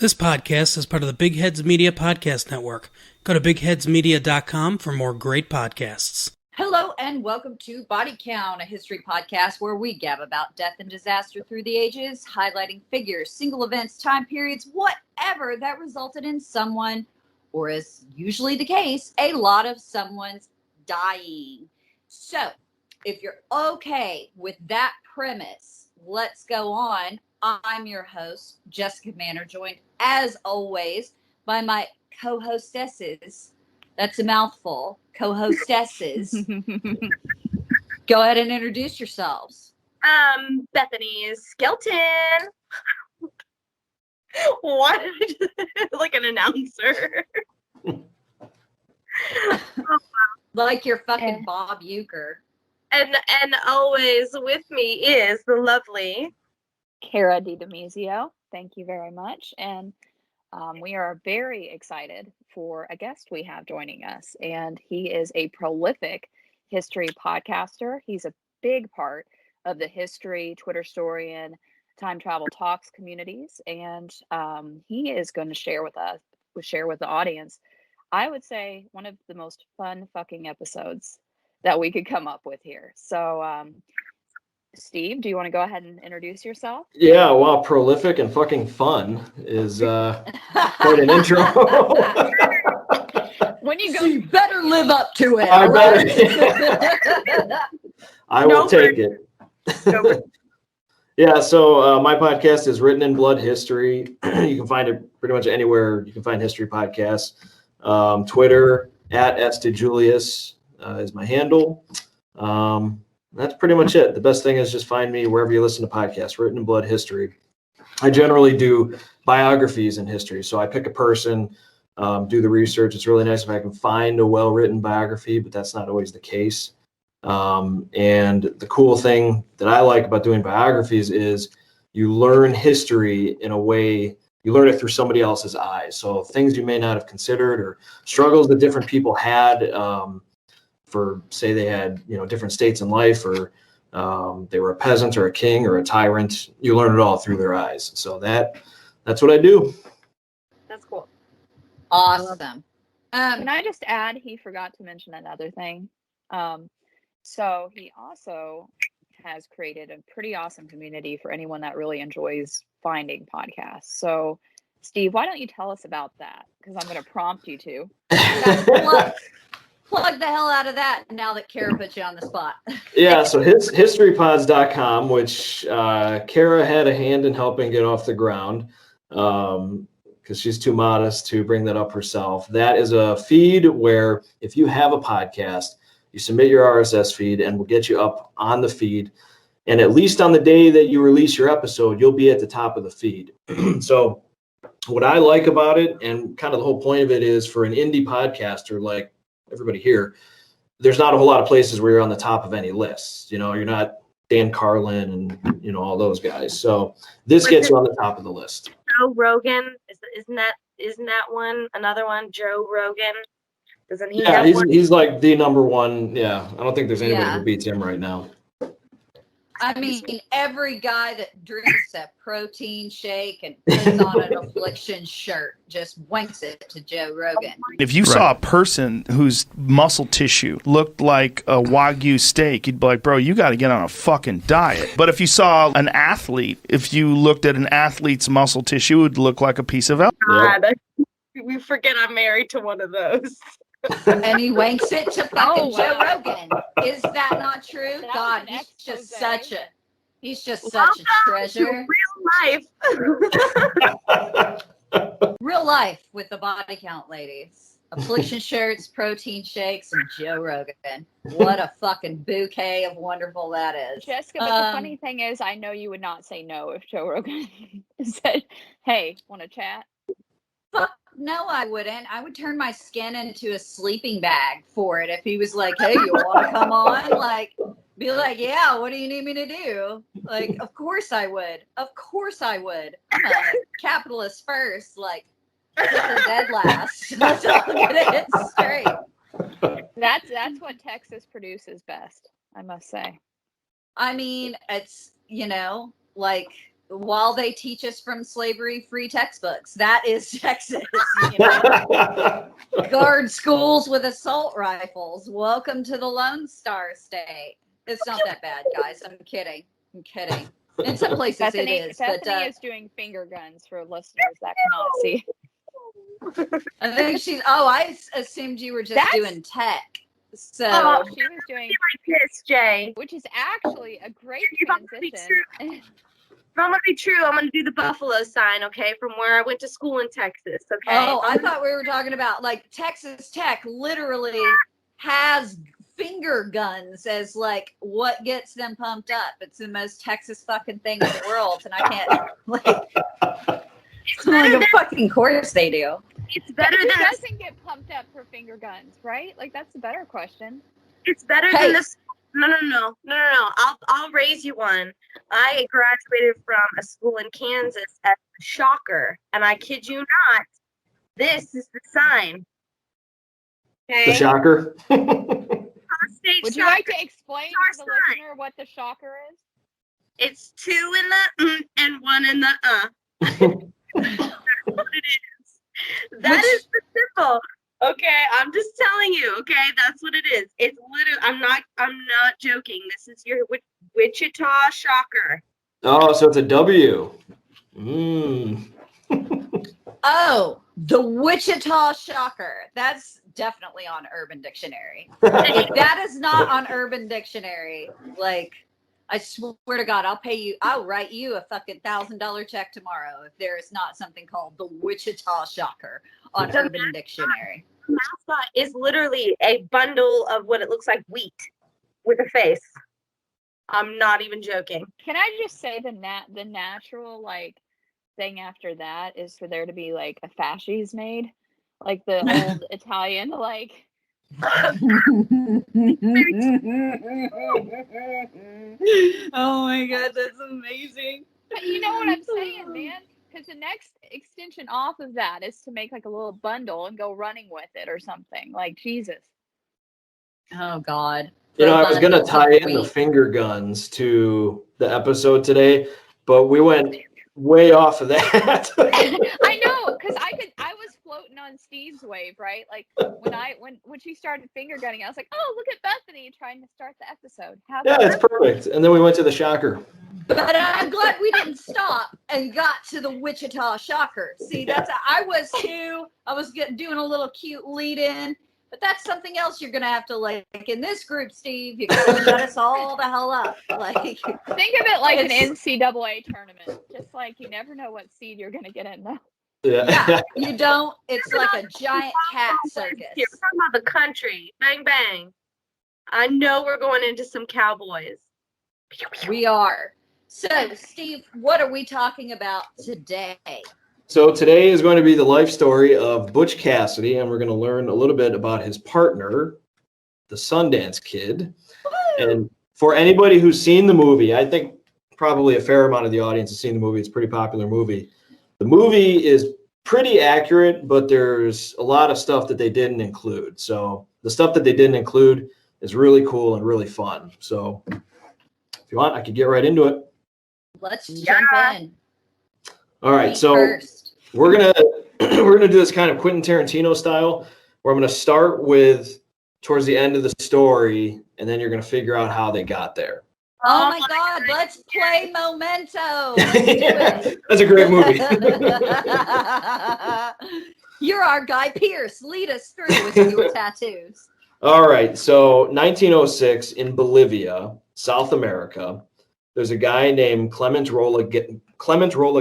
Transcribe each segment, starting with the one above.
This podcast is part of the Big Heads Media Podcast Network. Go to bigheadsmedia.com for more great podcasts. Hello and welcome to Body Count, a history podcast where we gab about death and disaster through the ages, highlighting figures, single events, time periods, whatever that resulted in someone, or as usually the case, a lot of someone's dying. So, if you're okay with that premise, let's go on. I'm your host, Jessica Manor, joined as always by my co-hostesses. That's a mouthful. Co-hostesses. Go ahead and introduce yourselves. Bethany Skelton. Why did I just like an announcer? Like your fucking Bob Euchre. And always with me is the lovely Cara DiDemizio. Thank you very much. And we are very excited for a guest we have joining us. And he is a prolific history podcaster. He's a big part of the history, Twitter story, and time travel talks communities. And he is going to share with the audience, I would say, one of the most fun fucking episodes that we could come up with here. So, Steve, do you want to go ahead and introduce yourself? Yeah, well, prolific and fucking fun is quite an intro. When you go, you better live up to it. I better. I will take it. Yeah, so my podcast is Written in Blood History. You can find it pretty much anywhere you can find history podcasts. Twitter, @STJulius is my handle. That's pretty much it. The best thing is just find me wherever you listen to podcasts, Written in Blood History. I generally do biographies in history. So I pick a person, do the research. It's really nice if I can find a well-written biography, but that's not always the case. And the cool thing that I like about doing biographies is you learn history in a way, you learn it through somebody else's eyes. So things you may not have considered or struggles that different people had, for say they had, different states in life, or they were a peasant or a king or a tyrant. You learn it all through their eyes. So that's what I do. That's cool. Awesome. Can I just add, he forgot to mention another thing. So he also has created a pretty awesome community for anyone that really enjoys finding podcasts. So Steve, why don't you tell us about that? Because I'm going to prompt you to. Plug the hell out of that now that Cara put you on the spot. Yeah, so historypods.com, which Cara had a hand in helping get off the ground because she's too modest to bring that up herself. That is a feed where if you have a podcast, you submit your RSS feed and we'll get you up on the feed. And at least on the day that you release your episode, you'll be at the top of the feed. So what I like about it, and kind of the whole point of it, is for an indie podcaster like everybody here, there's not a whole lot of places where you're on the top of any lists. You're not Dan Carlin and all those guys. So this gets you on the top of the list. Joe Rogan, isn't that one another one? Joe Rogan, doesn't he? Yeah, have one? he's like the number one. Yeah, I don't think there's anybody who beats him right now. I mean, every guy that drinks a protein shake and puts on an affliction shirt just wanks it to Joe Rogan. If you saw a person whose muscle tissue looked like a Wagyu steak, you'd be like, bro, you got to get on a fucking diet. But if you saw an athlete, if you looked at an athlete's muscle tissue, it would look like a piece of elk. God, we forget I'm married to one of those. And he wanks it to fucking Joe Rogan. Is that not true? That God, was an he's just expose. such a treasure. Real life. Real life with the Body Count ladies. Affliction shirts, protein shakes, and Joe Rogan. What a fucking bouquet of wonderful that is. Jessica, but the funny thing is, I know you would not say no if Joe Rogan said, hey, want to chat? Fuck, no, I wouldn't. I would turn my skin into a sleeping bag for it. If he was like, hey, you want to come on? Like, be like, yeah, what do you need me to do? Like, of course I would. Of course I would. I'm a capitalist first, like, dead last. Let's all get it straight. That's what Texas produces best, I must say. I mean, it's, like, while they teach us from slavery-free textbooks. That is Texas. You know? Guard schools with assault rifles. Welcome to the Lone Star State. It's not that bad, guys. I'm kidding. In some places Bethany, it is. Bethany is doing finger guns for listeners that cannot see. I think she's. Oh, I assumed you were just doing tech. So she was doing Piss, Jay. which is actually a great If I'm gonna be transition. If I'm gonna be true, I'm gonna do the buffalo sign, okay, from where I went to school in Texas, okay? Oh, I thought we were talking about like Texas Tech literally has finger guns as like what gets them pumped up. It's the most Texas fucking thing in the world, and I can't like. It's like a fucking course they do. It's better Who than doesn't get pumped up for finger guns, right? Like that's the better question. it's better than this. No. I'll raise you one. I graduated from a school in Kansas as a shocker, and I kid you not, this is the sign. Okay. The shocker. Would you like to explain to the listener what the shocker is? It's 2 in the and 1 in the That's what it is. That is the symbol. Okay, I'm just telling you. Okay, that's what it is. It's literally. I'm not joking. This is your Wichita Shocker. Oh, so it's a W. Oh, the Wichita Shocker. That's definitely on Urban Dictionary. If that is not on Urban Dictionary, like, I swear to God, I'll write you a fucking $1,000 check tomorrow if there is not something called the Wichita Shocker on Urban Dictionary. The mascot is literally a bundle of what it looks like wheat with a face. I'm not even joking. Can I just say the natural like thing after that is for there to be like a fasces made, like the old Italian like. Oh my God, that's amazing. But you know what I'm saying, man? Because the next extension off of that is to make like a little bundle and go running with it or something. Like Jesus. Oh God. You know, I was going to tie in the finger guns to the episode today, but we went way off of that. I know, because I was floating on Steve's wave, right? Like when she started finger gunning, I was like, oh, look at Bethany trying to start the episode. Yeah, it's perfect. And then we went to the shocker. But I'm glad we didn't stop and got to the Wichita Shocker. See, I was doing a little cute lead in. But that's something else you're going to have to, like, in this group, Steve, you got to shut us all the hell up. Like, think of it like an NCAA tournament. Just like you never know what seed you're going to get in, though. Yeah, you don't. It's like a giant cat circus. We're talking about the country. Bang, bang. I know we're going into some Cowboys. We are. So, Steve, what are we talking about today? So today is going to be the life story of Butch Cassidy, and we're going to learn a little bit about his partner, the Sundance Kid. Woo! And for anybody who's seen the movie, I think probably a fair amount of the audience has seen the movie. It's a pretty popular movie. The movie is pretty accurate, but there's a lot of stuff that they didn't include. So the stuff that they didn't include is really cool and really fun. So if you want, I could get right into it. Let's jump in. All right, so we're gonna do this kind of Quentin Tarantino style, where I'm gonna start with towards the end of the story, and then you're gonna figure out how they got there. Oh my God, let's play Memento. That's a great movie. You're our Guy Pearce. Lead us through with your tattoos. All right, so 1906 in Bolivia, South America, there's a guy named Clement Rolla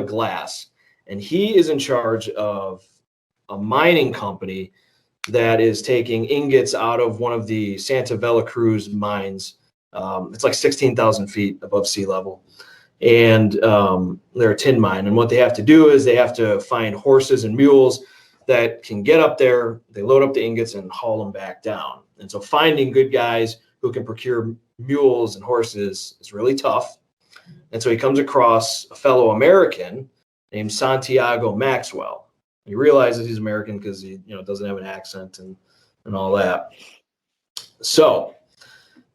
Glass, and he is in charge of a mining company that is taking ingots out of one of the Santa Vela Cruz mines. It's like 16,000 feet above sea level, and they're a tin mine. And what they have to do is they have to find horses and mules that can get up there. They load up the ingots and haul them back down. And so finding good guys who can procure mules and horses is really tough. And so he comes across a fellow American named Santiago Maxwell. He realizes he's American because he, doesn't have an accent and all that. So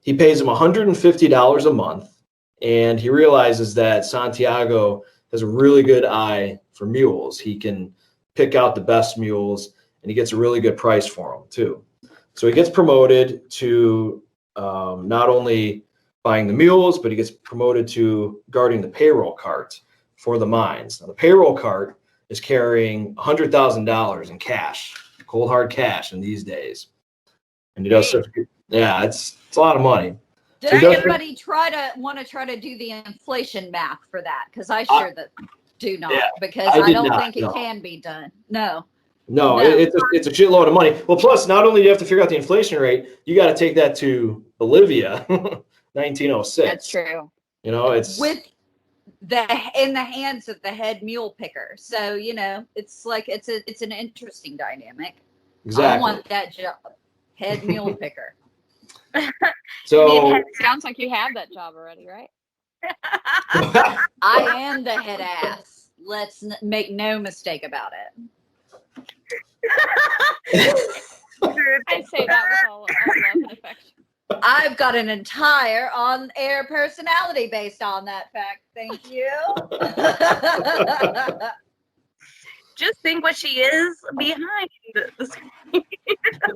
he pays him $150 a month, and he realizes that Santiago has a really good eye for mules. He can pick out the best mules, and he gets a really good price for them too. So he gets promoted to not only buying the mules, but he gets promoted to guarding the payroll cart for the mines. Now, the payroll cart is carrying $100,000 in cash, cold hard cash in these days. And he does such good, yeah, it's a lot of money. Did So anybody want to try to do the inflation math for that? Because I sure do not, because I don't think it can be done. No. It's a shitload of money. Well, plus, not only do you have to figure out the inflation rate, you got to take that to Bolivia, 1906. That's true. You know, it's in the hands of the head mule picker. So it's like it's an interesting dynamic. Exactly. I want that job, head mule picker. So Sounds like you have that job already, right? I am the head ass. Let's make no mistake about it. I say that with all love and affection. I've got an entire on-air personality based on that fact. Thank you. Just think what she is behind the screen.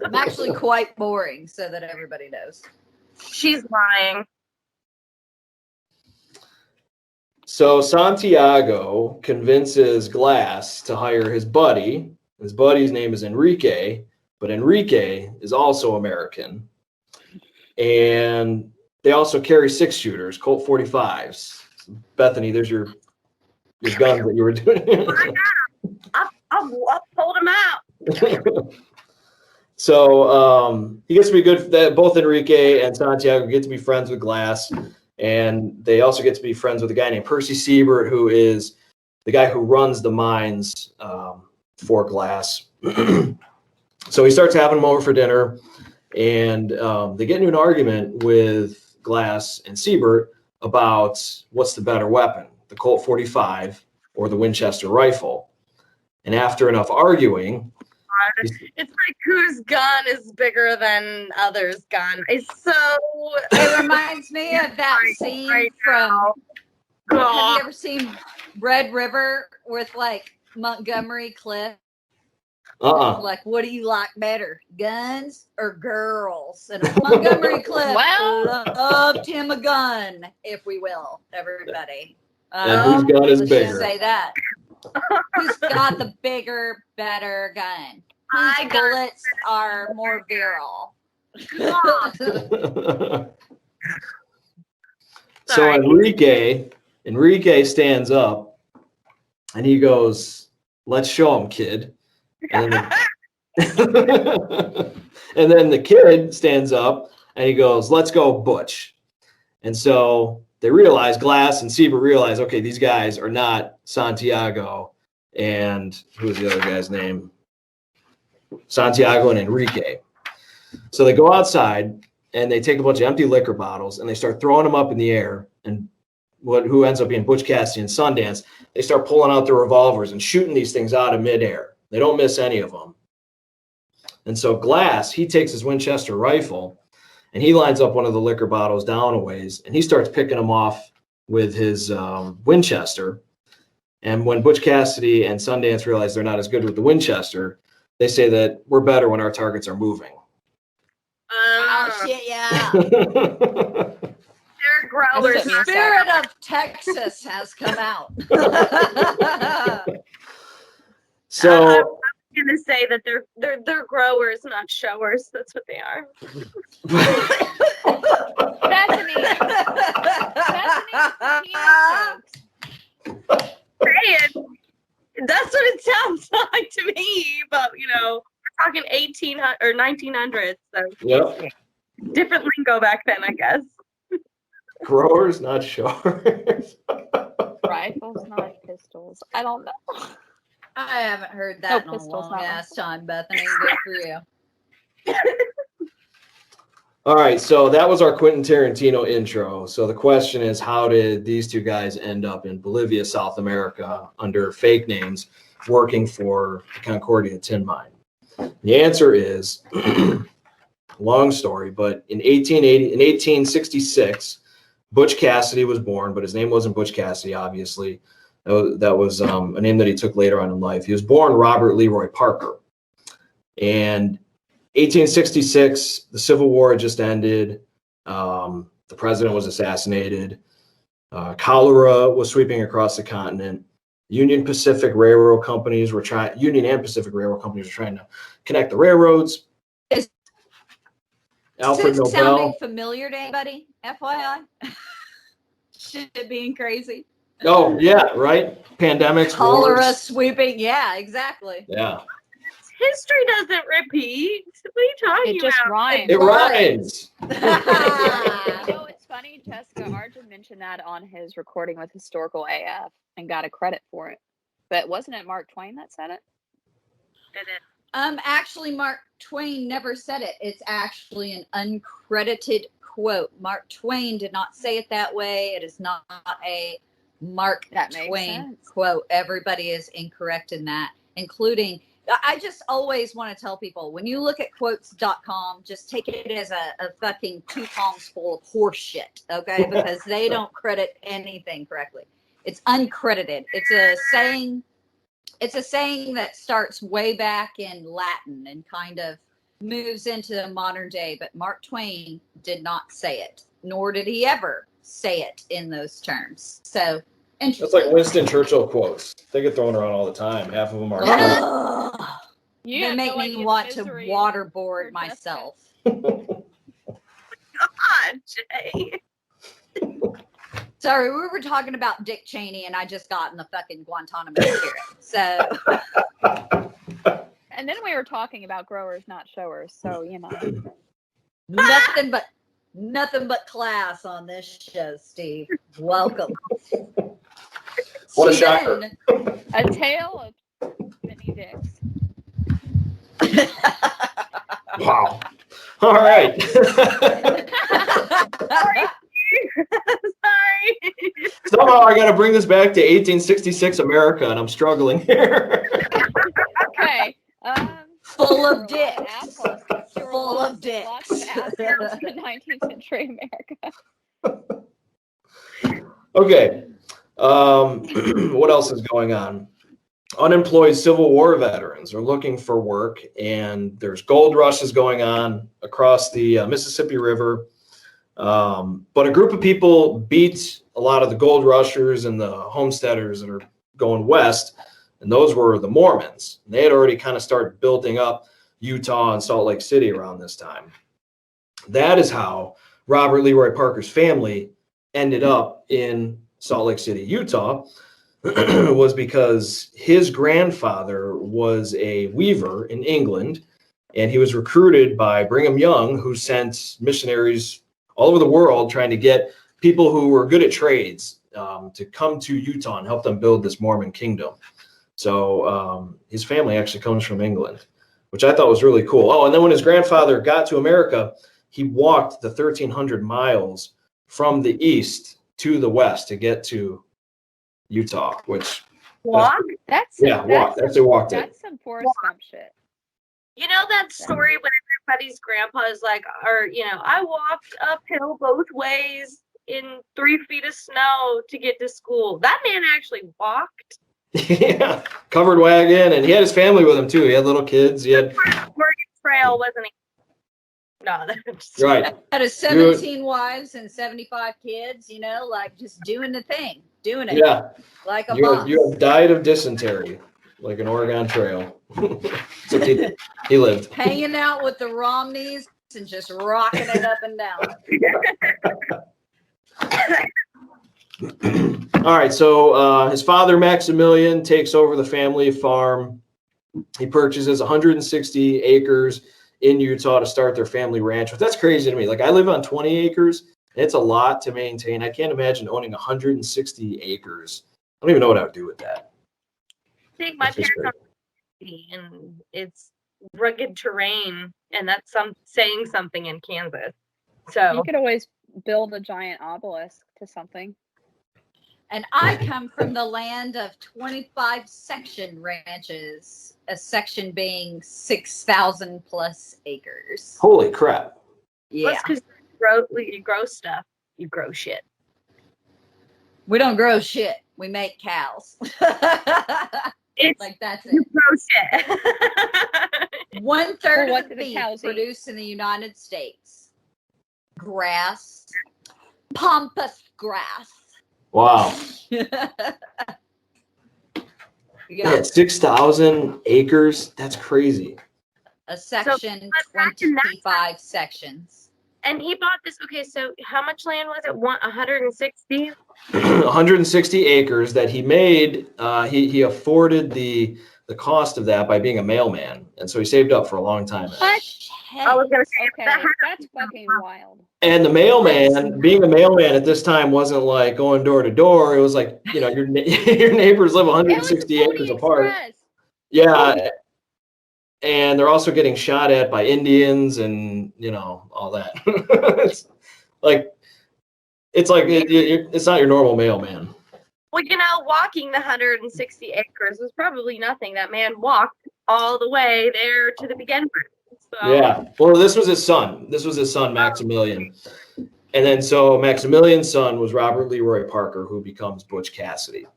I'm actually quite boring, so that everybody knows. She's lying. So Santiago convinces Glass to hire his buddy. His buddy's name is Enrique, but Enrique is also American. And they also carry 6-shooters, Colt 45s. Bethany, there's your guns that you were doing. I'll pull them out. So he gets to be good. Both Enrique and Santiago get to be friends with Glass, and they also get to be friends with a guy named Percy Siebert, who is the guy who runs the mines for Glass. So he starts having them over for dinner, and they get into an argument with Glass and Siebert about what's the better weapon, the Colt 45 or the Winchester rifle. And after enough arguing, it's like whose gun is bigger than others' gun. It's so. It reminds me of that scene from. Have you ever seen Red River with like Montgomery Clift? Like, what do you like better, guns or girls? And Montgomery Clift loved him a gun, if we will, everybody. And whose gun is let's bigger? Just say that. Who's got the bigger, better gun? Whose bullets are more virile? So Enrique stands up and he goes, "Let's show him, kid." And then, and then the kid stands up and he goes, "Let's go, Butch." And so they realize, Glass and Siebert realize, okay, these guys are not Santiago and who's the other guy's name? Santiago and Enrique. So they go outside and they take a bunch of empty liquor bottles and they start throwing them up in the air. And who ends up being Butch Cassidy and Sundance, they start pulling out their revolvers and shooting these things out of midair. They don't miss any of them. And so Glass, he takes his Winchester rifle and he lines up one of the liquor bottles down a ways and he starts picking them off with his Winchester. And when Butch Cassidy and Sundance realize they're not as good with the Winchester, they say that we're better when our targets are moving. Oh, shit, yeah. They're growers. The spirit of Texas has come out. So I'm gonna say that they're growers, not showers. That's what they are. Bethany. Saying, that's what it sounds like to me. But we're talking 1800 or 1900s. So yep. Different lingo back then, I guess. Growers, not showers. Rifles, not pistols. I don't know. I haven't heard that in a long ass time, Bethany. Good for you. All right, so that was our Quentin Tarantino intro. So the question is, how did these two guys end up in Bolivia, South America, under fake names, working for the Concordia tin mine? The answer is, long story, but in 1866, Butch Cassidy was born, but his name wasn't Butch Cassidy, obviously. That was a name that he took later on in life. He was born Robert Leroy Parker. And 1866, the Civil War had just ended. The president was assassinated. Cholera was sweeping across the continent. Union and Pacific Railroad companies were trying to connect the railroads. Is Alfred this sounding Nobel. familiar to anybody? FYI? Shit being crazy. Oh, yeah, right? Pandemics, Cholera wars. sweeping. Yeah, exactly. Yeah. History doesn't repeat. What are you talking It just about? rhymes. It rhymes. You know, it's funny, Jessica Arjun mentioned that on his recording with Historical AF and got a credit for it. But wasn't it Mark Twain that said it? Actually, Mark Twain never said it. It's actually an uncredited quote. Mark Twain did not say it that way. It is not a Mark Twain quote. Everybody is incorrect in that, including, I just always want to tell people, when you look at quotes.com, just take it as a fucking 2 palms full of horse shit, okay? Because they don't credit anything correctly. It's uncredited. It's a saying that starts way back in Latin and kind of moves into the modern day. But Mark Twain did not say it, nor did he ever say it in those terms. So interesting. That's like Winston Churchill quotes. They get thrown around all the time. Half of them are. They make me want to waterboard myself. God, Jay. Sorry, we were talking about Dick Cheney, and I just got in the fucking Guantanamo spirit. So, and then we were talking about growers, not showers. So nothing but class on this show, Steve. Welcome. What a shocker! A tale of many dicks. Wow. All right. Sorry. Somehow I got to bring this back to 1866 America, and I'm struggling here. Okay. Full of dicks. Full of dicks. Lots of assholes in 19th century America. Okay. What else is going on? Unemployed Civil War veterans are looking for work, and there's gold rushes going on across the Mississippi River. But a group of people beat a lot of the gold rushers and the homesteaders that are going west, and those were the Mormons. They had already kind of started building up Utah and Salt Lake City around this time. That is how Robert Leroy Parker's family ended up in Salt Lake City, Utah, was because his grandfather was a weaver in England, and he was recruited by Brigham Young, who sent missionaries all over the world trying to get people who were good at trades to come to Utah and help them build this Mormon kingdom. So his family actually comes from England, which I thought was really cool. Oh, and then when his grandfather got to America, he walked the 1,300 miles from the east to the west to get to Utah, which walk? That's a walk. That's some Forrest Gump shit. You know that story when everybody's grandpa is like, I walked uphill both ways in 3 feet of snow to get to school. That man actually walked. Yeah, covered wagon, and he had his family with him too. He had little kids. He had Oregon Trail, wasn't he? No, that's right. Had a 17 wives and 75 kids, like just doing the thing, doing it. Yeah. Like a boss. You have died of dysentery, like an Oregon Trail. So he lived. Hanging out with the Romneys and just rocking it up and down. All right, so his father, Maximilian, takes over the family farm. He purchases 160 acres in Utah to start their family ranch. But that's crazy to me. Like, I live on 20 acres. It's a lot to maintain. I can't imagine owning 160 acres. I don't even know what I would do with that. I think my parents are and it's rugged terrain, and that's saying something in Kansas. So you could always build a giant obelisk to something. And I come from the land of 25 section ranches, a section being 6,000 plus acres. Holy crap. Yeah. That's because you grow stuff. You grow shit. We don't grow shit. We make cows. It's Like that's it. you grow shit. 1/3 Well, what of do the the beef cows eat? produced in the United States. Grass. Pampas grass. Wow. Yeah. Yeah, 6,000 acres. That's crazy. A section, but back in that 25 sections. And he bought this. Okay, so how much land was it? 160? 160 acres that he made. He afforded the cost of that by being a mailman, and so he saved up for a long time. What? I was gonna say Okay, that. that's fucking wild. And the mailman, being a mailman at this time, wasn't like going door to door. It was like, you know, your your neighbors live It was 160 the Pony acres apart. Express. Yeah, and they're also getting shot at by Indians, and you know all that. It's like it's not your normal mailman. Well, walking the 160 acres was probably nothing. That man walked all the way there to the beginning. So. Yeah. Well, this was his son. This was his son, Maximilian. And then so Maximilian's son was Robert Leroy Parker, who becomes Butch Cassidy.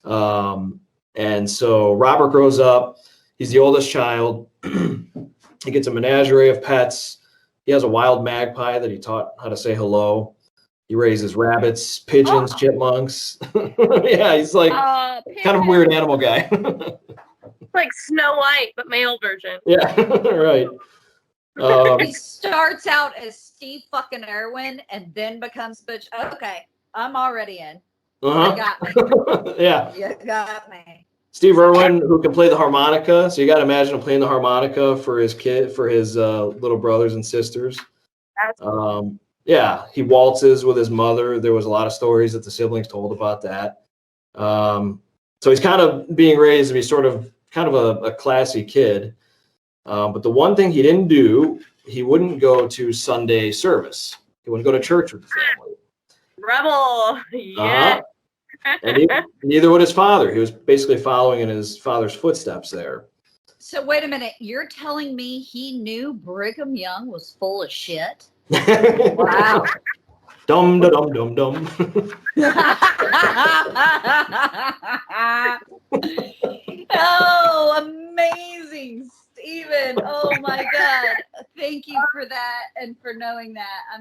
And so Robert grows up. He's the oldest child. He gets a menagerie of pets. He has a wild magpie that he taught how to say hello. He raises rabbits, pigeons, chipmunks. Yeah, he's like kind of a weird animal guy. Like Snow White, but male version. Yeah, right. He starts out as Steve fucking Irwin and then becomes Butch. Okay, I'm already in. Uh-huh. You got me. Yeah. You got me. Steve Irwin, who can play the harmonica. So you got to imagine him playing the harmonica for his little brothers and sisters. Yeah, he waltzes with his mother. There was a lot of stories that the siblings told about that. So he's kind of being raised to be sort of kind of a classy kid. But the one thing he didn't do, he wouldn't go to Sunday service. He wouldn't go to church with the family. Rebel. Yeah. And neither would his father. He was basically following in his father's footsteps there. So wait a minute. You're telling me he knew Brigham Young was full of shit? Wow. Dum da dum dum dum. Oh, amazing, Stephen. Oh my God. Thank you for that and for knowing that.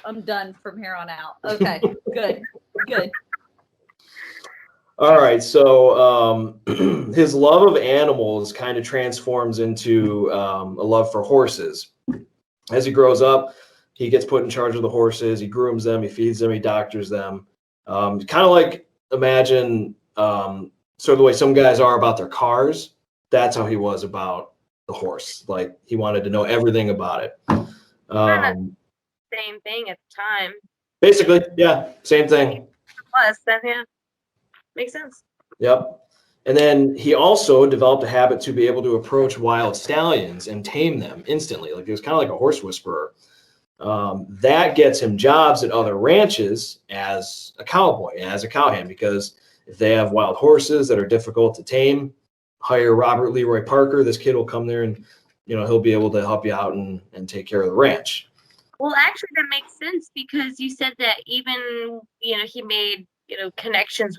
I'm done from here on out. Okay, good. All right, so his love of animals kind of transforms into a love for horses. As he grows up, he gets put in charge of the horses. He grooms them, he feeds them, he doctors them. Kind of like imagine sort of the way some guys are about their cars. That's how he was about the horse. Like he wanted to know everything about it. Same thing at the time. Basically, yeah, same thing. Plus, then yeah, makes sense. Yep. And then he also developed a habit to be able to approach wild stallions and tame them instantly. Like he was kind of like a horse whisperer. That gets him jobs at other ranches as a cowboy, as a cowhand, because if they have wild horses that are difficult to tame, hire Robert Leroy Parker. This kid will come there and, he'll be able to help you out and take care of the ranch. Well, actually, that makes sense because you said that even, he made, connections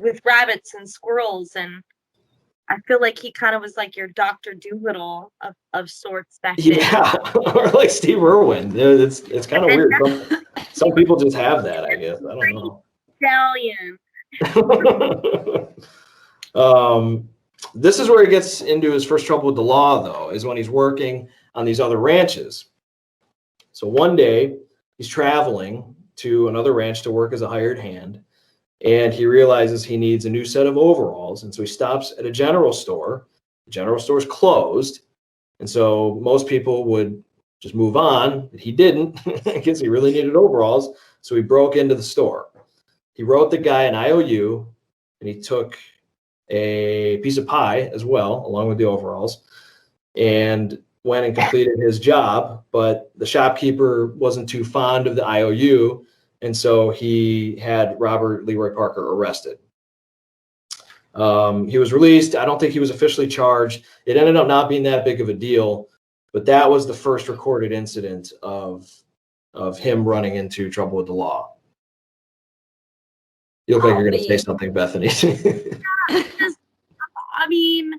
with rabbits and squirrels. And I feel like he kind of was like your Dr. Dolittle of sorts back then. Yeah, or like Steve Irwin. It's kind of weird. Some people just have that, I guess. I don't know. This is where he gets into his first trouble with the law, though, is when he's working on these other ranches. So one day he's traveling to another ranch to work as a hired hand, and he realizes he needs a new set of overalls. And so he stops at a general store. The general store's closed. And so most people would just move on, but he didn't because he really needed overalls. So he broke into the store. He wrote the guy an IOU, and he took a piece of pie as well, along with the overalls, and went and completed his job. But the shopkeeper wasn't too fond of the IOU, and so he had Robert Leroy Parker arrested. He was released. I don't think he was officially charged. It ended up not being that big of a deal, but that was the first recorded incident of him running into trouble with the law. You look like you're going to say something, Bethany. I mean,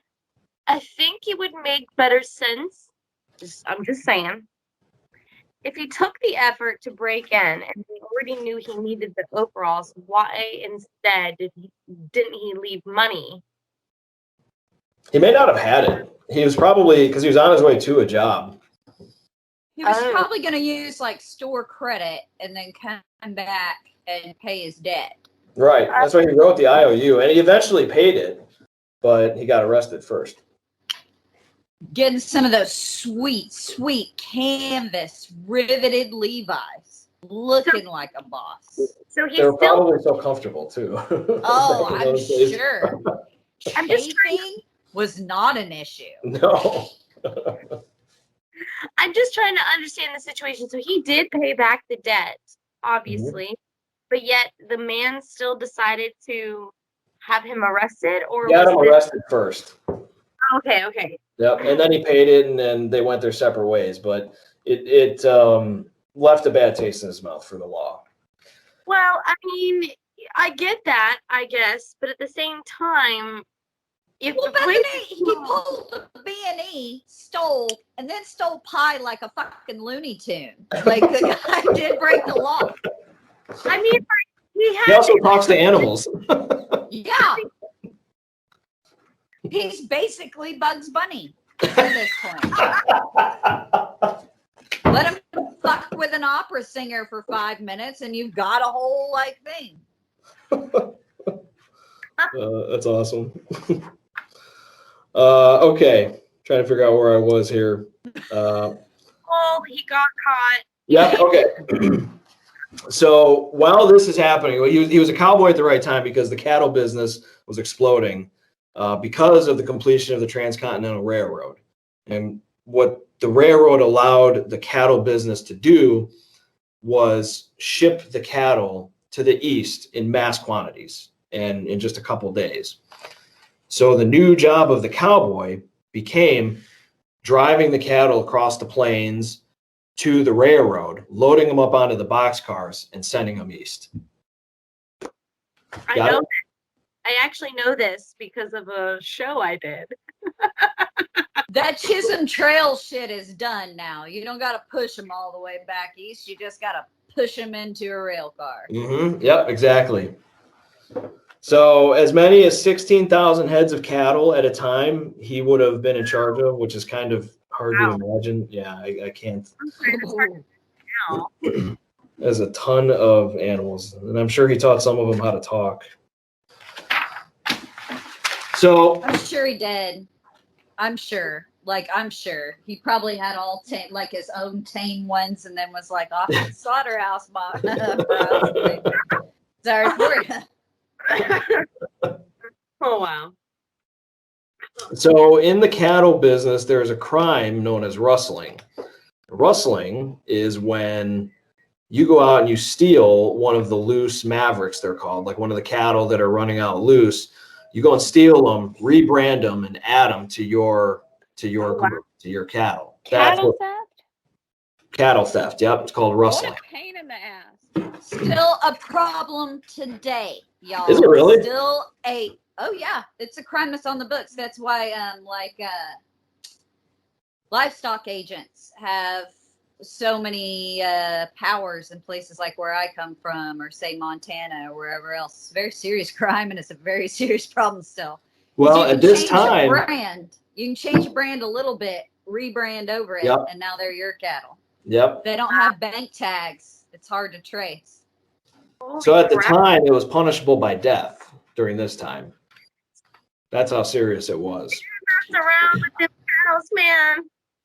I think it would make better sense. I'm just saying. If he took the effort to break in and he already knew he needed the overalls, why instead didn't he leave money? He may not have had it. He was probably, because he was on his way to a job. He was probably going to use like store credit and then come back and pay his debt. Right. That's why he wrote the IOU, and he eventually paid it, but he got arrested first. Getting some of those sweet, sweet canvas riveted Levi's, looking like a boss. So he's They're probably so comfortable too. Oh, I'm days. Sure. Chafing was not an issue. No. I'm just trying to understand the situation. So he did pay back the debt, obviously, but yet the man still decided to have him arrested, or He got him arrested first. Okay. Yep, and then he paid it, and then they went their separate ways. But it left a bad taste in his mouth for the law. Well, I mean, I get that, I guess, but at the same time, if Well, Bethany, he pulled the B&E, stole, and then stole pie like a fucking Looney Tune. Like, the guy did break the law. I mean, he also talks to animals. Yeah. He's basically Bugs Bunny at this point. Let him fuck with an opera singer for 5 minutes and you've got a whole like thing. That's awesome. Okay. Trying to figure out where I was here. He got caught. Yeah, okay. So while this is happening, he was a cowboy at the right time because the cattle business was exploding because of the completion of the Transcontinental Railroad. And what the railroad allowed the cattle business to do was ship the cattle to the east in mass quantities and in just a couple days. So the new job of the cowboy became driving the cattle across the plains to the railroad, loading them up onto the boxcars and sending them east. I know that. I actually know this because of a show I did. That Chisholm Trail shit is done now. You don't got to push them all the way back east. You just got to push them into a rail car. Mm-hmm. Yep, exactly. So as many as 16,000 heads of cattle at a time he would have been in charge of, which is kind of hard to imagine. Yeah, I can't. There's a ton of animals, and I'm sure he taught some of them how to talk. So I'm sure he did. I'm sure. He probably had all like his own tame ones, and then was like off to the slaughterhouse. Sorry for you. Oh, wow. So in the cattle business, there's a crime known as rustling. Rustling is when you go out and you steal one of the loose mavericks, they're called, like one of the cattle that are running out loose. You go and steal them, rebrand them, and add them to your group, to your cattle. Cattle theft? Cattle theft. Yep, it's called rustling. What a pain in the ass. Still a problem today, y'all. Is it really? Still it's a crime that's on the books. That's why livestock agents have so many powers in places like where I come from, or say Montana or wherever else. It's a very serious crime, and it's a very serious problem still. Well, at this time, you can change the brand a little bit, rebrand over it, and now they're your cattle. Yep. They don't have bank tags. It's hard to trace. So at the time, it was punishable by death during this time. That's how serious it was. You're around with them cows, man.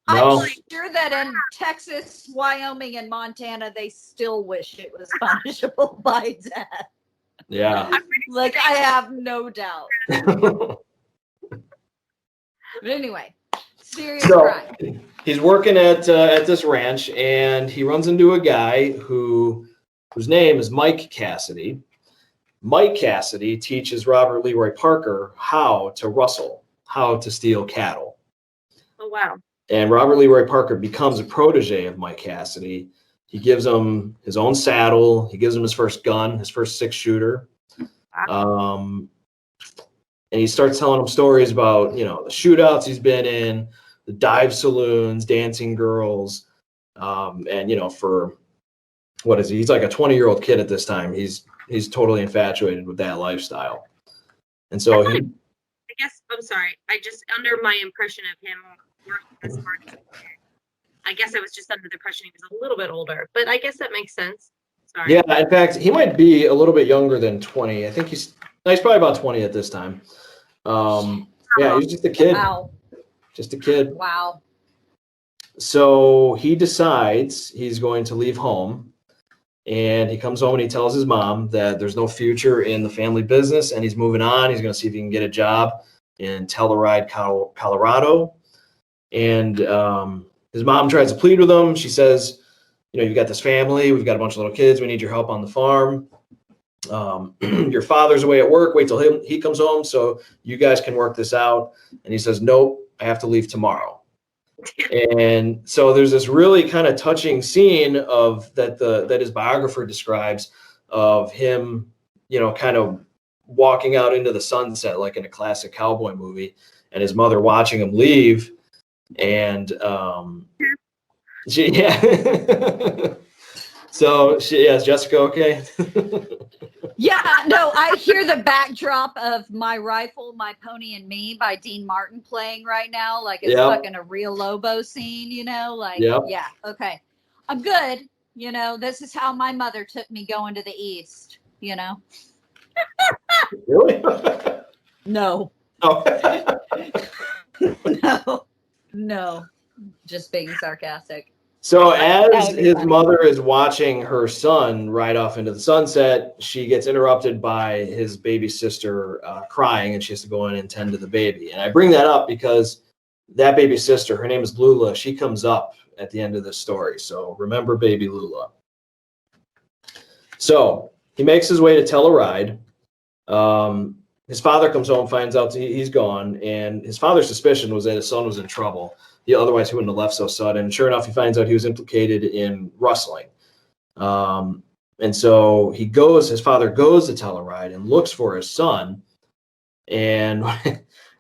No. I'm sure that in Texas, Wyoming, and Montana, they still wish it was punishable by death. Yeah. Like, I have no doubt. But anyway, serious crime. He's working at this ranch, and he runs into a guy whose name is Mike Cassidy. Mike Cassidy teaches Robert Leroy Parker how to rustle, how to steal cattle. Oh, wow. And Robert Leroy Parker becomes a protege of Mike Cassidy. He gives him his own saddle. He gives him his first gun, his first 6-shooter. And he starts telling them stories about, the shootouts he's been in, the dive saloons, dancing girls. And, for what is he? He's like a 20-year-old kid at this time. He's totally infatuated with that lifestyle. And so I guess, I'm sorry. Under my impression of him working as hard as he did, I guess I was just under the impression he was a little bit older, but I guess that makes sense. Sorry. Yeah, in fact, he might be a little bit younger than 20. I think he's probably about 20 at this time. Yeah, he's just a kid. Wow. Just a kid. Wow. So he decides he's going to leave home, and he comes home and he tells his mom that there's no future in the family business and he's moving on. He's going to see if he can get a job in Telluride, Colorado. And his mom tries to plead with him. She says, you've got this family. We've got a bunch of little kids. We need your help on the farm. Your father's away at work. Wait till he comes home so you guys can work this out. And he says, nope, I have to leave tomorrow. And so there's this really kind of touching scene of that his biographer describes of him, kind of walking out into the sunset like in a classic cowboy movie, and his mother watching him leave. And So is Jessica okay? Yeah, no, I hear the backdrop of My Rifle, My Pony and Me by Dean Martin playing right now. Like it's fucking a real Lobo scene, Yeah, okay. I'm good. This is how my mother took me going to the East, Really? No. Oh. No. Just being sarcastic. So as his mother is watching her son ride off into the sunset, she gets interrupted by his baby sister crying, and she has to go in and tend to the baby. And I bring that up because that baby sister, her name is Lula, she comes up at the end of this story. So remember baby Lula. So he makes his way to Telluride. His father comes home, finds out he's gone, and his father's suspicion was that his son was in trouble. Otherwise, he wouldn't have left so sudden. Sure enough, he finds out he was implicated in rustling. And so his father goes to Telluride and looks for his son. And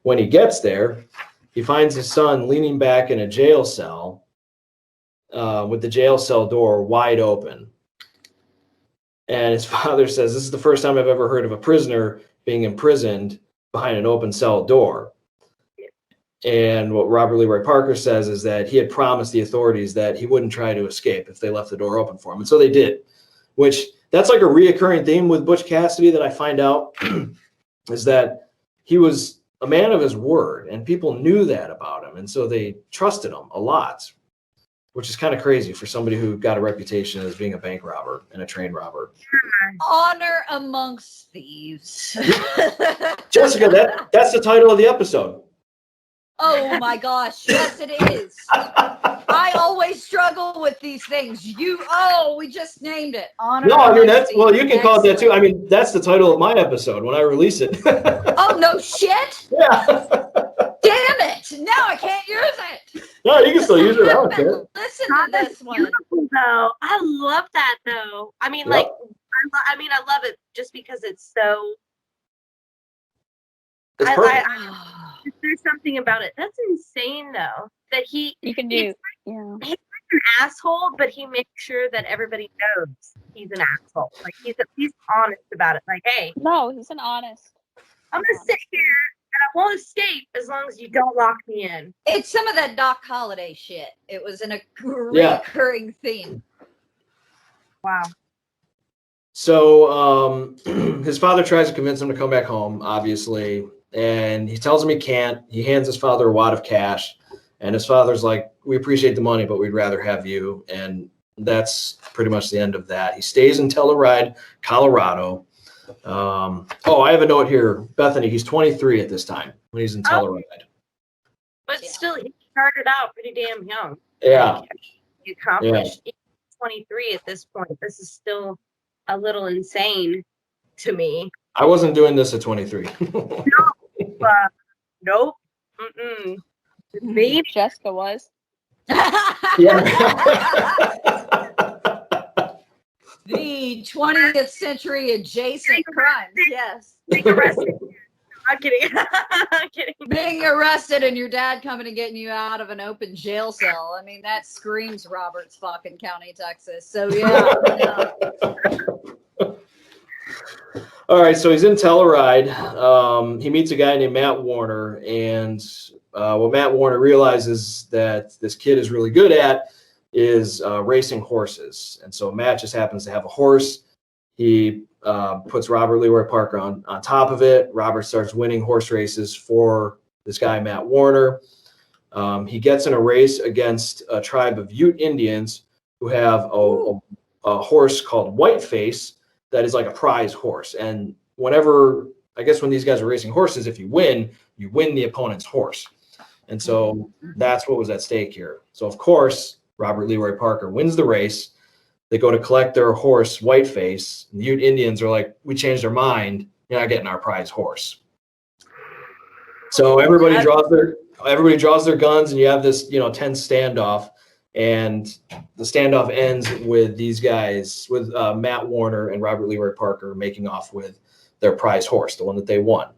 when he gets there, he finds his son leaning back in a jail cell with the jail cell door wide open. And his father says, this is the first time I've ever heard of a prisoner being imprisoned behind an open cell door. And what Robert Leroy Parker says is that he had promised the authorities that he wouldn't try to escape if they left the door open for him. And so they did, which that's like a reoccurring theme with Butch Cassidy that I find out is that he was a man of his word, and people knew that about him. And so they trusted him a lot, which is kind of crazy for somebody who got a reputation as being a bank robber and a train robber. Honor amongst thieves. Jessica, that's the title of the episode. Oh my gosh, yes it is. I always struggle with these things. We just named it. Honor. No, I mean you can call it that too. I mean, that's the title of my episode when I release it. Oh no shit. Yeah. Damn it! Now I can't use it. No, you can still use it. I don't care. Listen to this one. Beautiful, though. I love that though. I mean, I love it just because it's so. It's perfect. There's something about it. That's insane, though. That he's like an asshole, but he makes sure that everybody knows he's an asshole. Like he's honest about it. Like, hey, No, he's an honest. I'm gonna sit here and I won't escape as long as you don't lock me in. It's some of that Doc Holliday shit. It was a recurring theme. Wow. So his father tries to convince him to come back home, obviously, and he tells him he can't. He hands his father a wad of cash, and his father's like, we appreciate the money, but we'd rather have you. And that's pretty much the end of that. He stays in Telluride, Colorado. I have a note here. Bethany, he's 23 at this time when he's in Telluride. But still, he started out pretty damn young. Yeah. He accomplished 23 at this point. This is still a little insane to me. I wasn't doing this at 23. Nope. Mm-mm. Maybe Jessica was. Yeah. The 20th century adjacent crimes, yes. Being arrested. I'm kidding. I'm kidding. Being arrested and your dad coming and getting you out of an open jail cell. I mean, that screams Roberts fucking County, Texas. So, yeah. All right, so he's in Telluride. He meets a guy named Matt Warner, and what Matt Warner realizes that this kid is really good at is racing horses. And so Matt just happens to have a horse. He puts Robert Leroy Parker on top of it. Robert starts winning horse races for this guy, Matt Warner. He gets in a race against a tribe of Ute Indians who have a horse called Whiteface that is like a prize horse. And whenever, I guess when these guys are racing horses, if you win the opponent's horse. And so that's what was at stake here. So, of course, Robert Leroy Parker wins the race. They go to collect their horse, Whiteface. The Ute Indians are like, we changed our mind. You're not getting our prize horse. So everybody draws their guns, and you have this, tense standoff. And the standoff ends with these guys, with Matt Warner and Robert Leroy Parker making off with their prize horse, the one that they won.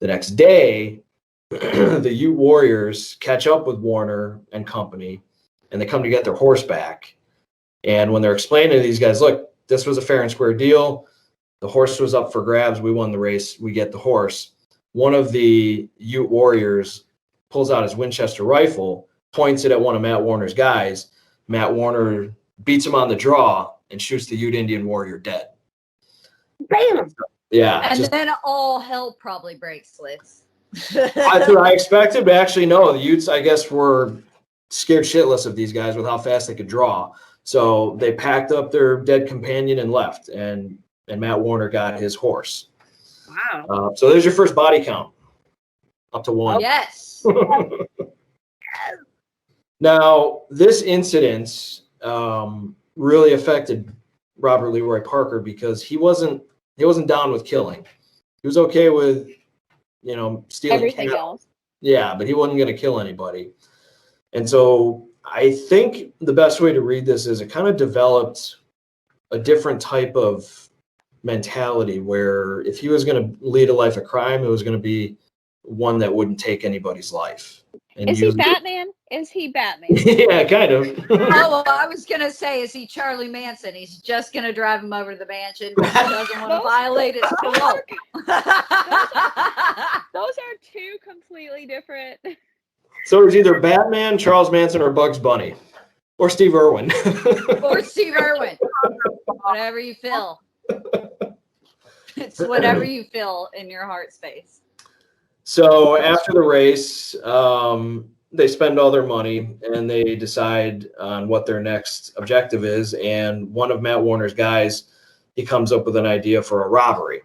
The next day, the Ute Warriors catch up with Warner and company, and they come to get their horse back. And when they're explaining to these guys, look, this was a fair and square deal. The horse was up for grabs. We won the race. We get the horse. One of the Ute Warriors pulls out his Winchester rifle, points it at one of Matt Warner's guys. Matt Warner beats him on the draw and shoots the Ute Indian warrior dead. Bam! Yeah. And then all hell probably breaks loose. That's what I expected, but actually, no. The Utes, I guess, were scared shitless of these guys with how fast they could draw. So they packed up their dead companion and left, and Matt Warner got his horse. Wow. So there's your first body count, up to 1. Yes. Now, this incident really affected Robert Leroy Parker because he wasn't down with killing. He was okay with, stealing Everything cattle. else. Yeah, but he wasn't going to kill anybody. And so I think the best way to read this is it kind of developed a different type of mentality where if he was going to lead a life of crime, it was going to be one that wouldn't take anybody's life. And Is he Batman? Is he Batman? Yeah, kind of. Oh, I was going to say, is he Charlie Manson? He's just going to drive him over to the mansion because he doesn't want to violate his parole. Those are two completely different. So it's either Batman, Charles Manson, or Bugs Bunny. Or Steve Irwin. Or Steve Irwin. Whatever you feel. It's whatever you feel in your heart space. So after the race, they spend all their money and they decide on what their next objective is. And one of Matt Warner's guys, he comes up with an idea for a robbery.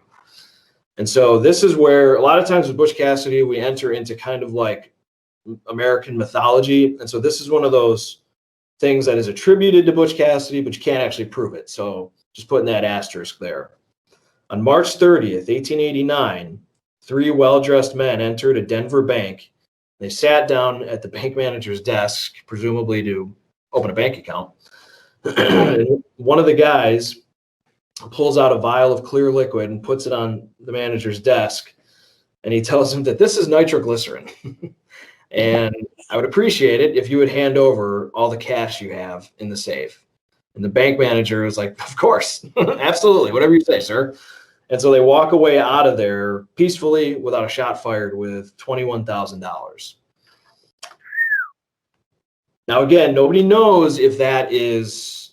And so this is where a lot of times with Butch Cassidy, we enter into kind of like American mythology. And so this is one of those things that is attributed to Butch Cassidy, but you can't actually prove it. So just putting that asterisk there. On March 30th, 1889, 3 well-dressed men entered a Denver bank. They sat down at the bank manager's desk, presumably to open a bank account. One of the guys pulls out a vial of clear liquid and puts it on the manager's desk. And he tells him that this is nitroglycerin. And I would appreciate it if you would hand over all the cash you have in the safe. And the bank manager is like, of course, absolutely, whatever you say, sir. And so they walk away out of there peacefully without a shot fired with $21,000. Now, again, nobody knows if that is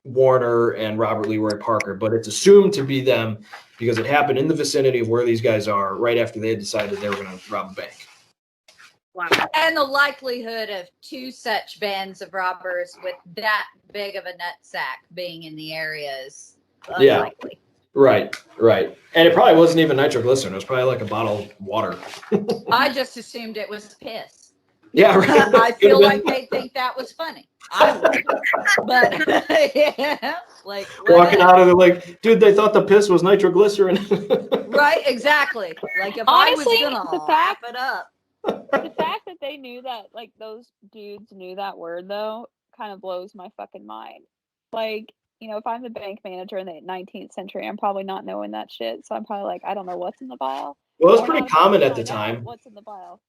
Warner and Robert Leroy Parker, but it's assumed to be them because it happened in the vicinity of where these guys are right after they had decided they were going to rob a bank. Wow. And the likelihood of 2 such bands of robbers with that big of a nutsack being in the area is unlikely. Yeah. Right. And it probably wasn't even nitroglycerin. It was probably like a bottle of water. I just assumed it was piss. Yeah, right. I feel like they think that was funny. I would. But, yeah, like. Walking out of it like, dude, they thought the piss was nitroglycerin. Right, exactly. Like, if Honestly, I was going the to fact- wrap it up. The fact that they knew that, like, those dudes knew that word, though, kind of blows my fucking mind. Like, if I'm the bank manager in the 19th century, I'm probably not knowing that shit. So I'm probably like, I don't know what's in the vial. Well, it was A pretty lot of people common at the find out time what's in the vial.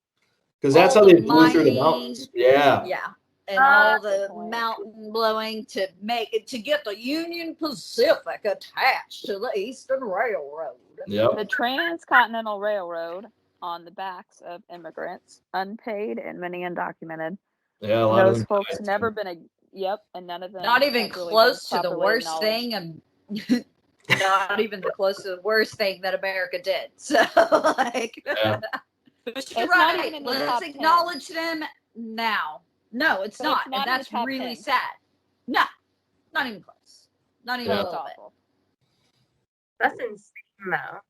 because that's how All they the blew through the mining, mountains. Yeah. yeah, and all Good the point. mountain blowing to make it to get the Union Pacific attached to the Eastern Railroad. Yep. The Transcontinental Railroad on the backs of immigrants, unpaid and many undocumented. Yeah, a lot of Those them folks died, never too. been and none of them Not even have really close been to the properly worst acknowledged. thing, not even the close to the worst thing that America did. So, like, Yeah. but you're It's not right. even in the Let's top 10. acknowledge them now. No, it's But not, it's not and in the that's top really 10. sad. No, not even close. Not even Yeah. a It's little bit. awful. That's insane, though,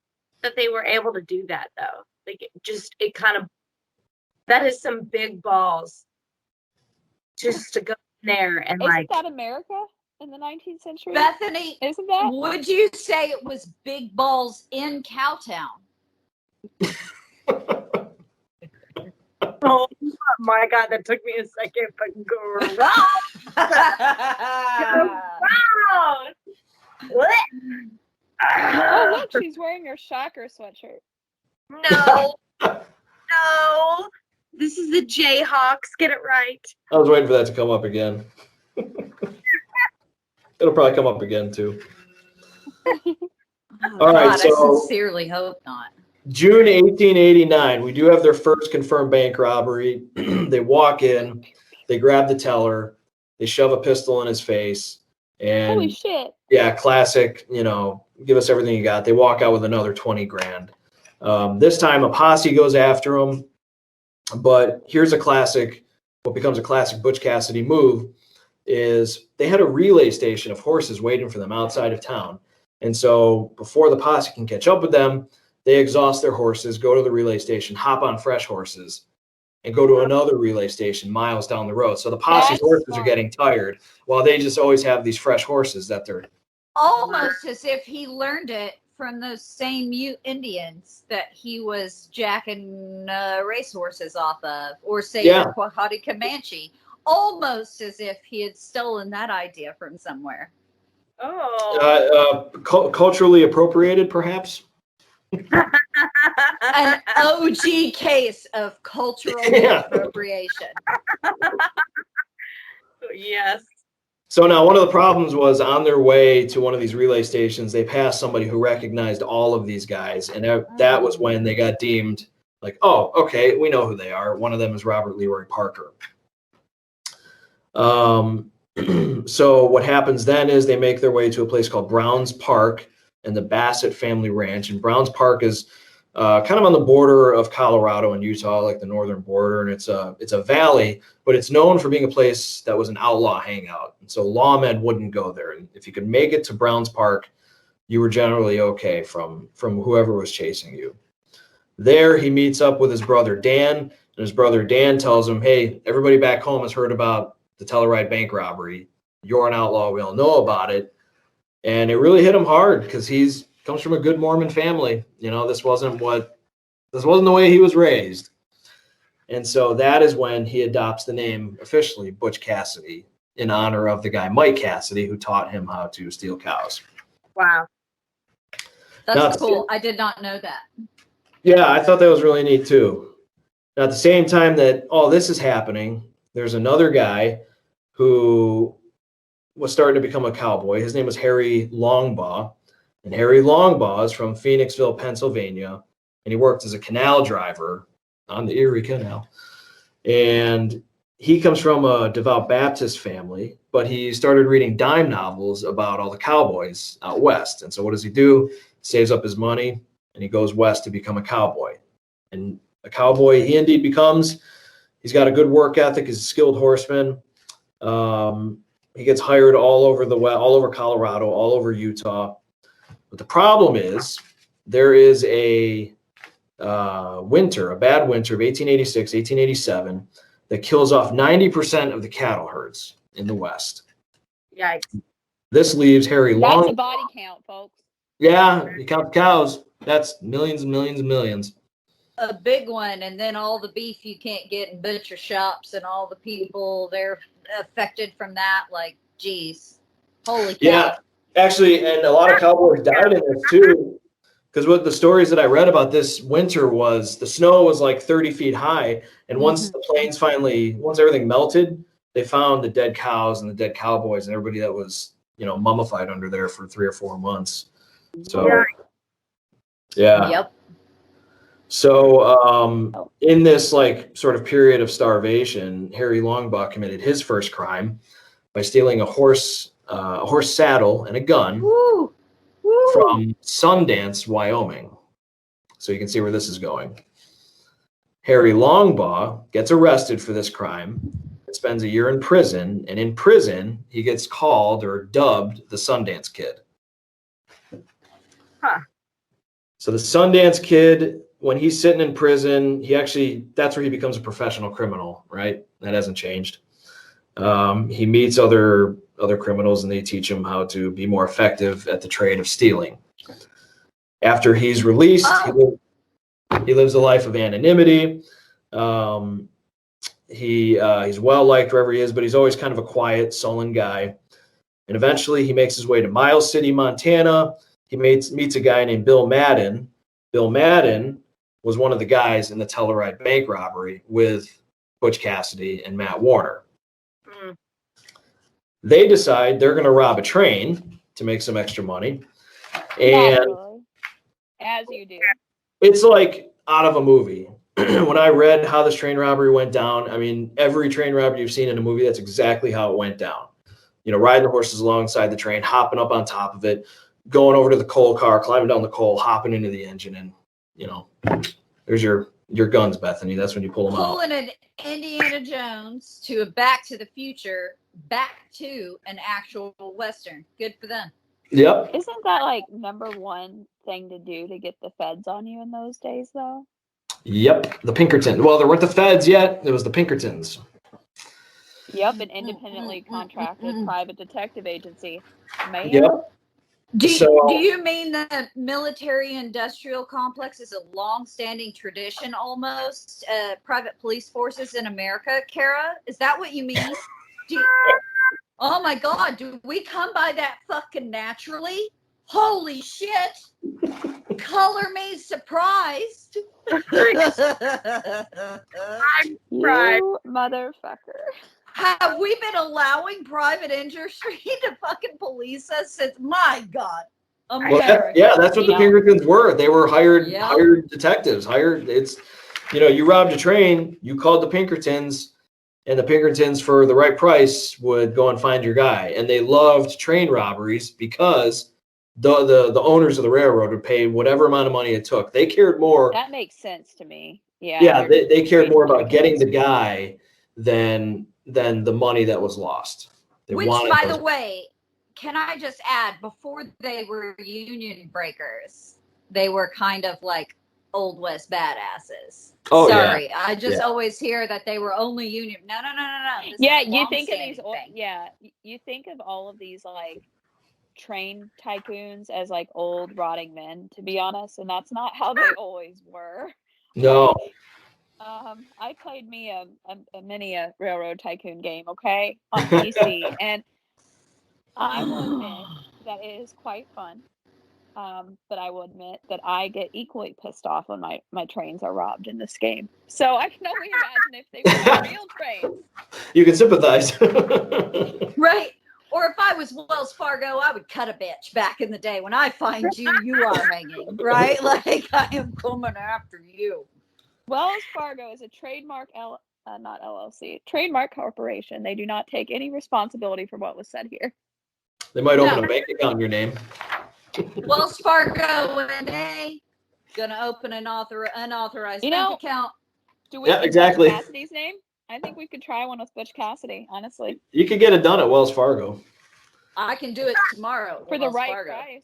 that they were able to do that, though. Like, it kind of, that is some big balls just to go in there and, Isn't that America in the 19th century? Bethany, Isn't that? would you say it was big balls in Cowtown? oh my God, that took me a second, but gross. Gross. What? Oh, look, she's wearing her Shocker sweatshirt. No. No. This is the Jayhawks. Get it right. I was waiting for that to come up again. It'll probably come up again, too. All right, God, so I sincerely hope not. June 1889, we do have their first confirmed bank robbery. They walk in, they grab the teller, they shove a pistol in his face, Holy and shit. yeah, classic, give us everything you got. They walk out with another 20 grand. This time a posse goes after him, but here's what becomes a classic Butch Cassidy move is they had a relay station of horses waiting for them outside of town. And so before the posse can catch up with them, they exhaust their horses, go to the relay station, hop on fresh horses, and go to another relay station miles down the road. So the posse's That's horses smart. are getting tired while they just always have these fresh horses that they're Almost as if he learned it from those same Ute Indians that he was jacking racehorses off of, or say Yeah. the Quahati Comanche. Almost as if he had stolen that idea from somewhere. Oh. culturally appropriated, perhaps. An OG case of cultural Yeah. appropriation. Yes. So now one of the problems was on their way to one of these relay stations, they passed somebody who recognized all of these guys. And that was when they got deemed like, oh, okay, we know who they are. One of them is Robert Leroy Parker. So what happens then is they make their way to a place called Browns Park and the Bassett Family Ranch. And Browns Park is kind of on the border of Colorado and Utah, like the northern border. And it's a valley, but it's known for being a place that was an outlaw hangout. And so lawmen wouldn't go there. And if you could make it to Browns Park, you were generally okay from whoever was chasing you. There, he meets up with his brother Dan, and his brother Dan tells him, hey, everybody back home has heard about the Telluride bank robbery. You're an outlaw. We all know about it. And it really hit him hard because comes from a good Mormon family. This wasn't the way he was raised. And so that is when he adopts the name officially, Butch Cassidy, in honor of the guy, Mike Cassidy, who taught him how to steal cows. Wow. That's cool. I did not know that. Yeah, I thought that was really neat too. Now, at the same time that all this is happening, there's another guy who was starting to become a cowboy. His name was Harry Longbaugh. And Harry Longbaugh is from Phoenixville, Pennsylvania. And he worked as a canal driver on the Erie Canal. And he comes from a devout Baptist family, but he started reading dime novels about all the cowboys out west. And so what does he do? He saves up his money and he goes west to become a cowboy. And a cowboy he indeed becomes. He's got a good work ethic. He's a skilled horseman. He gets hired all over Colorado, all over Utah. But the problem is there is a bad winter of 1886, 1887 that kills off 90% of the cattle herds in the West. Yikes. This leaves Harry Long. That's a body count, folks. Yeah, you count cows. That's millions and millions and millions. A big one, and then all the beef you can't get in butcher shops and all the people they're affected from that. Like, geez. Holy cow. Yeah, actually, and a lot of cowboys died in this too. Because what the stories that I read about this winter was the snow was like 30 feet high. And once the plains once everything melted, they found the dead cows and the dead cowboys and everybody that was, mummified under there for 3 or 4 months. So, yeah. Yep. So, in this like sort of period of starvation, Harry Longbaugh committed his first crime by stealing a horse saddle and a gun from Sundance, Wyoming. So you can see where this is going. Harry Longbaugh gets arrested for this crime and spends a year in prison. And in prison, he gets called or dubbed the Sundance Kid. Huh. So the Sundance Kid, when he's sitting in prison, that's where he becomes a professional criminal, right? That hasn't changed. He meets other criminals and they teach him how to be more effective at the trade of stealing. After he's released, he lives a life of anonymity. He's well liked wherever he is, but he's always kind of a quiet, sullen guy. And eventually he makes his way to Miles City, Montana. He meets a guy named Bill Madden. Bill Madden was one of the guys in the Telluride bank robbery with Butch Cassidy and Matt Warner. They decide they're going to rob a train to make some extra money. And as you do. It's like out of a movie. When I read how this train robbery went down, I mean, every train robbery you've seen in a movie, that's exactly how it went down. Riding the horses alongside the train, hopping up on top of it, going over to the coal car, climbing down the coal, hopping into the engine, and, there's your guns, Bethany. That's when you pull them out. Pulling an Indiana Jones to a Back to the Future, back to an actual Western. Good for them. Yep. Isn't that like number one thing to do to get the feds on you in those days, though? Yep. The Pinkertons. Well, there weren't the feds yet. It was the Pinkertons. Yep, an independently contracted private detective agency. Man. Yep. Do you mean the military-industrial complex is a long-standing tradition almost? Private police forces in America, Kara? Is that what you mean? Oh my God, do we come by that fucking naturally? Holy shit. Color me surprised. I'm surprised. You motherfucker. Have we been allowing private industry to fucking police us since, my God, America? Well, that's what the Pinkertons were. They were hired detectives. You robbed a train, you called the Pinkertons, and the Pinkertons, for the right price, would go and find your guy. And they loved train robberies because the owners of the railroad would pay whatever amount of money it took. They cared more. That makes sense to me. Yeah. Yeah, they cared more about getting the guy than the money that was lost. Which, by the way, can I just add, before they were union breakers, they were kind of like Old West badasses. Oh, sorry, yeah. I just always hear that they were only union. No. Yeah, you think of these. You think of all of these like train tycoons as like old rotting men, to be honest, and that's not how they always were. No. I played me a mini railroad tycoon game, okay, on PC, and I will admit that it is quite fun. But I will admit that I get equally pissed off when my trains are robbed in this game. So I can only imagine if they were real trains. You can sympathize. Right. Or if I was Wells Fargo, I would cut a bitch back in the day. When I find you, you are hanging, right? Like, I am coming after you. Wells Fargo is a trademark, not LLC, trademark corporation. They do not take any responsibility for what was said here. They might open a bank account in your name. Wells Fargo, N.A. Gonna open an unauthorized bank account. Do we exactly. Butch Cassidy's name? I think we could try one with Butch Cassidy, honestly. You could get it done at Wells Fargo. I can do it tomorrow. For the right price.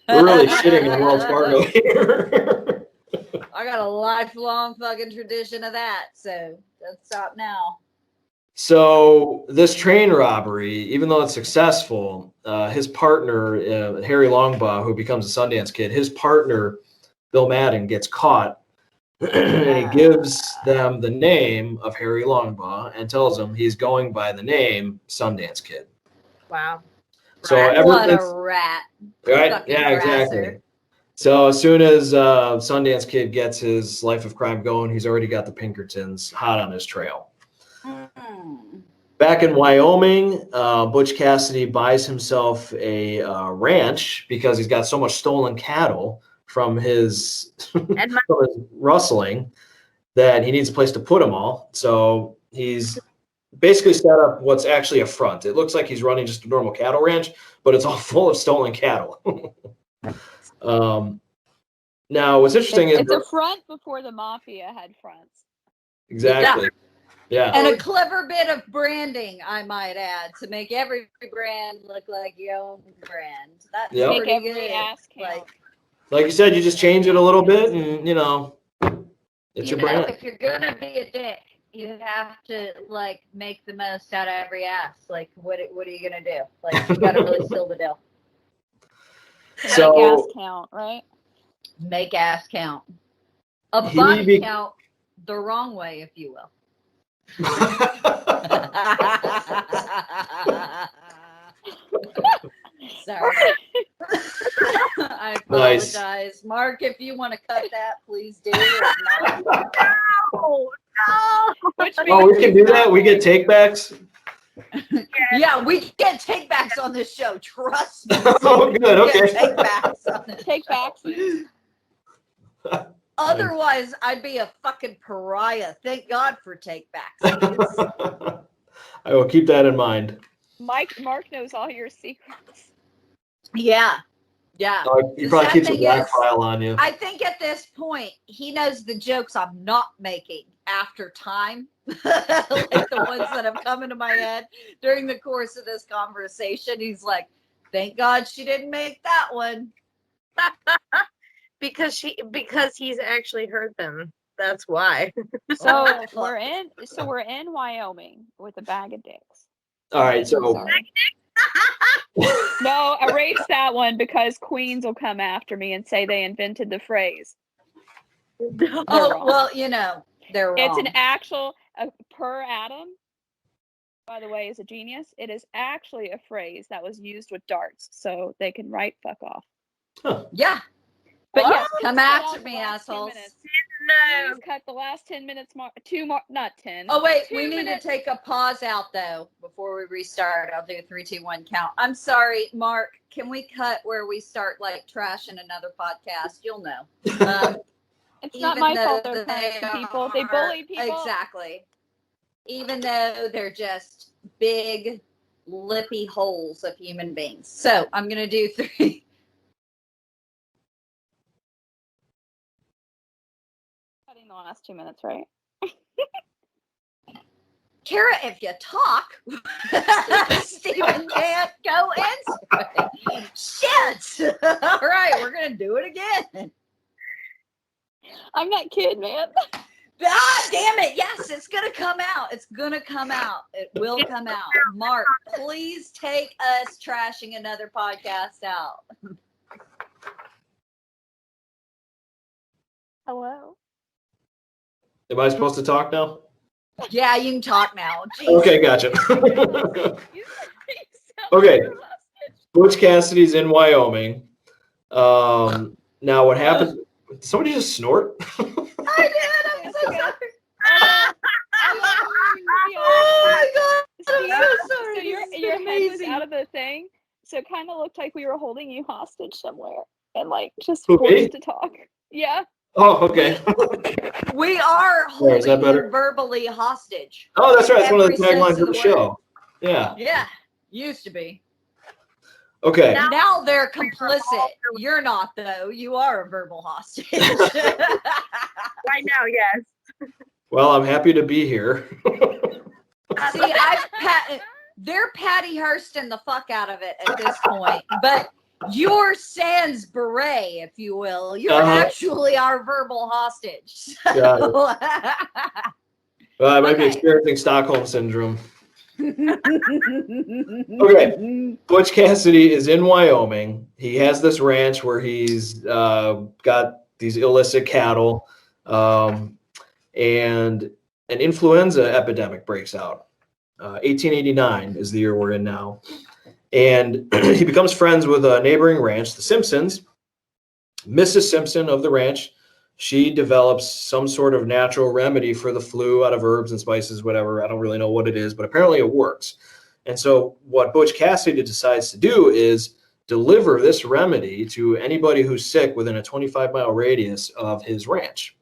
We're really shitting on Wells Fargo here. I got a lifelong fucking tradition of that, so let's stop now. So this train robbery, even though it's successful, his partner, Harry Longbaugh, who becomes a Sundance Kid, his partner, Bill Madden, gets caught. And he gives them the name of Harry Longbaugh and tells them he's going by the name Sundance Kid. Wow. So What since, a rat. right? Fucking Yeah, exactly. harasser. So as soon as Sundance Kid gets his life of crime going, he's already got the Pinkertons hot on his trail. Back in Wyoming, Butch Cassidy buys himself a ranch because he's got so much stolen cattle from his, from his rustling that he needs a place to put them all. So he's basically set up what's actually a front. It looks like he's running just a normal cattle ranch, but it's all full of stolen cattle. Now, what's interesting is It's a front before the mafia had fronts. exactly. Yeah. And a clever bit of branding, I might add, to make every brand look like your own brand. That's Yep. Make pretty every good. ass count. Like you said, you just change it a little bit and, it's your brand. If you're going to be a dick, you have to, make the most out of every ass. Like, what are you going to do? Like, you got to really seal the deal. So- Make ass count, right? Make ass count. A body count the wrong way, if you will. Sorry. I apologize. Nice. Mark, if you want to cut that, please do. No. Which Oh, we can do that? We get takebacks? Yeah, we get takebacks on this show. Trust me. Oh, good. We get Okay. takebacks on this Take backs. Otherwise, I'd be a fucking pariah. Thank God for takebacks. I will keep that in mind. Mark knows all your secrets. Yeah. Yeah. He probably sad keeps a thing black is, file on you. I think at this point, he knows the jokes I'm not making after time. Like the ones that have come into my head during the course of this conversation. He's like, thank God she didn't make that one. because he's actually heard them. That's why. So Oh, fuck. we're in Wyoming with a bag of dicks. All right, so Sorry. No, erase that one because Queens will come after me and say they invented the phrase. Oh, wrong. well, they're wrong. It's an actual per Adam, by the way, is a genius. It is actually a phrase that was used with darts, so they can write "fuck off." Yeah. But yes, Come please cut after off me, the last 10 assholes. minutes. No. Please cut the last 10 minutes. Not 10. Oh, wait, 2 we need minutes. to take a pause out, though, before we restart. I'll do a 3, 2, 1 count. I'm sorry, Mark. Can we cut where we start, trashing another podcast? You'll know. It's not Even my though fault they're punishing people. They bully people. Exactly. Even though they're just big, lippy holes of human beings. So I'm going to do 3. Cutting the last 2 minutes, right? Kara, if you talk, Stephen can't go into it. Shit. All right, we're going to do it again. I'm not kidding, man. Ah, damn it. Yes, it's going to come out. It's going to come out. It will come out. Mark, please take us trashing another podcast out. Hello. am I supposed to talk now? Yeah, you can talk now. Jeez. Okay, gotcha. You Okay. Butch Cassidy's in Wyoming. Now what happens? Did somebody just snort? I did. I'm so sorry. Oh my God. I'm so So sorry. your This has head been was amazing. out of the thing, so it kind of looked like we were holding you hostage somewhere and just Who, me? forced to talk. Yeah. Oh, okay. We are There, is that holding better? him verbally hostage. Oh, that's right. It's one of the Every sense taglines of of the the show. Yeah. Yeah, used to be. Okay. Now they're complicit. You're not, though. You are a verbal hostage. Right now, yes. Well, I'm happy to be here. See, they're Patty Hurston the fuck out of it at this point. But you're sans beret, if you will. You're actually our verbal hostage. Got it. So- Well, I might be Okay. experiencing Stockholm syndrome. Okay. Butch Cassidy is in Wyoming. He has this ranch where he's got these illicit cattle, and an influenza epidemic breaks out. 1889 is the year we're in now. And he becomes friends with a neighboring ranch, the Simpsons. Mrs. Simpson of the ranch, she develops some sort of natural remedy for the flu out of herbs and spices, whatever. I don't really know what it is, but apparently it works. And so what Butch Cassidy decides to do is deliver this remedy to anybody who's sick within a 25-mile radius of his ranch.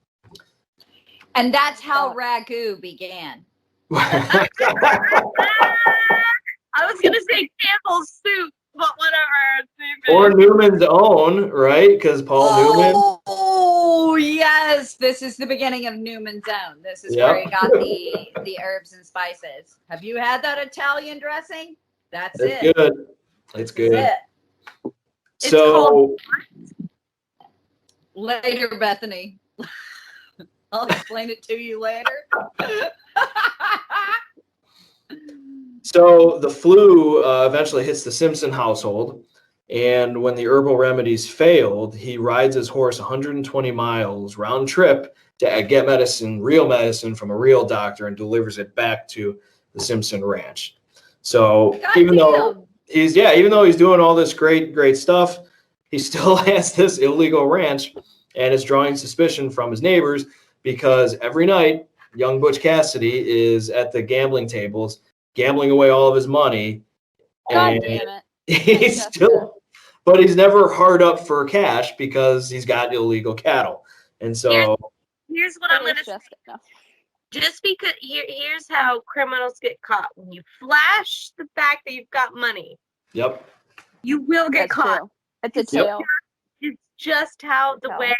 And that's how Ragu began. I was going to say Campbell's soup, but whatever. Or Newman's Own, right? Because Paul Newman. Oh, yes. This is the beginning of Newman's Own. This is where he got the herbs and spices. Have you had that Italian dressing? That's it. Good. It's good. That's it. So later, Bethany. I'll explain it to you later. So the flu eventually hits the Simpson household, and when the herbal remedies failed, he rides his horse 120 miles round trip to get medicine, real medicine from a real doctor, and delivers it back to the Simpson ranch. So even though he's doing all this great stuff, he still has this illegal ranch, and is drawing suspicion from his neighbors because every night young Butch Cassidy is at the gambling tables gambling away all of his money. God damn it. He's but he's never hard up for cash because he's got illegal cattle. And so here's what I'm going to say. Just because here's how criminals get caught. When you flash the fact that you've got money. Yep. You will get caught. True. It's a tail. It's just how the way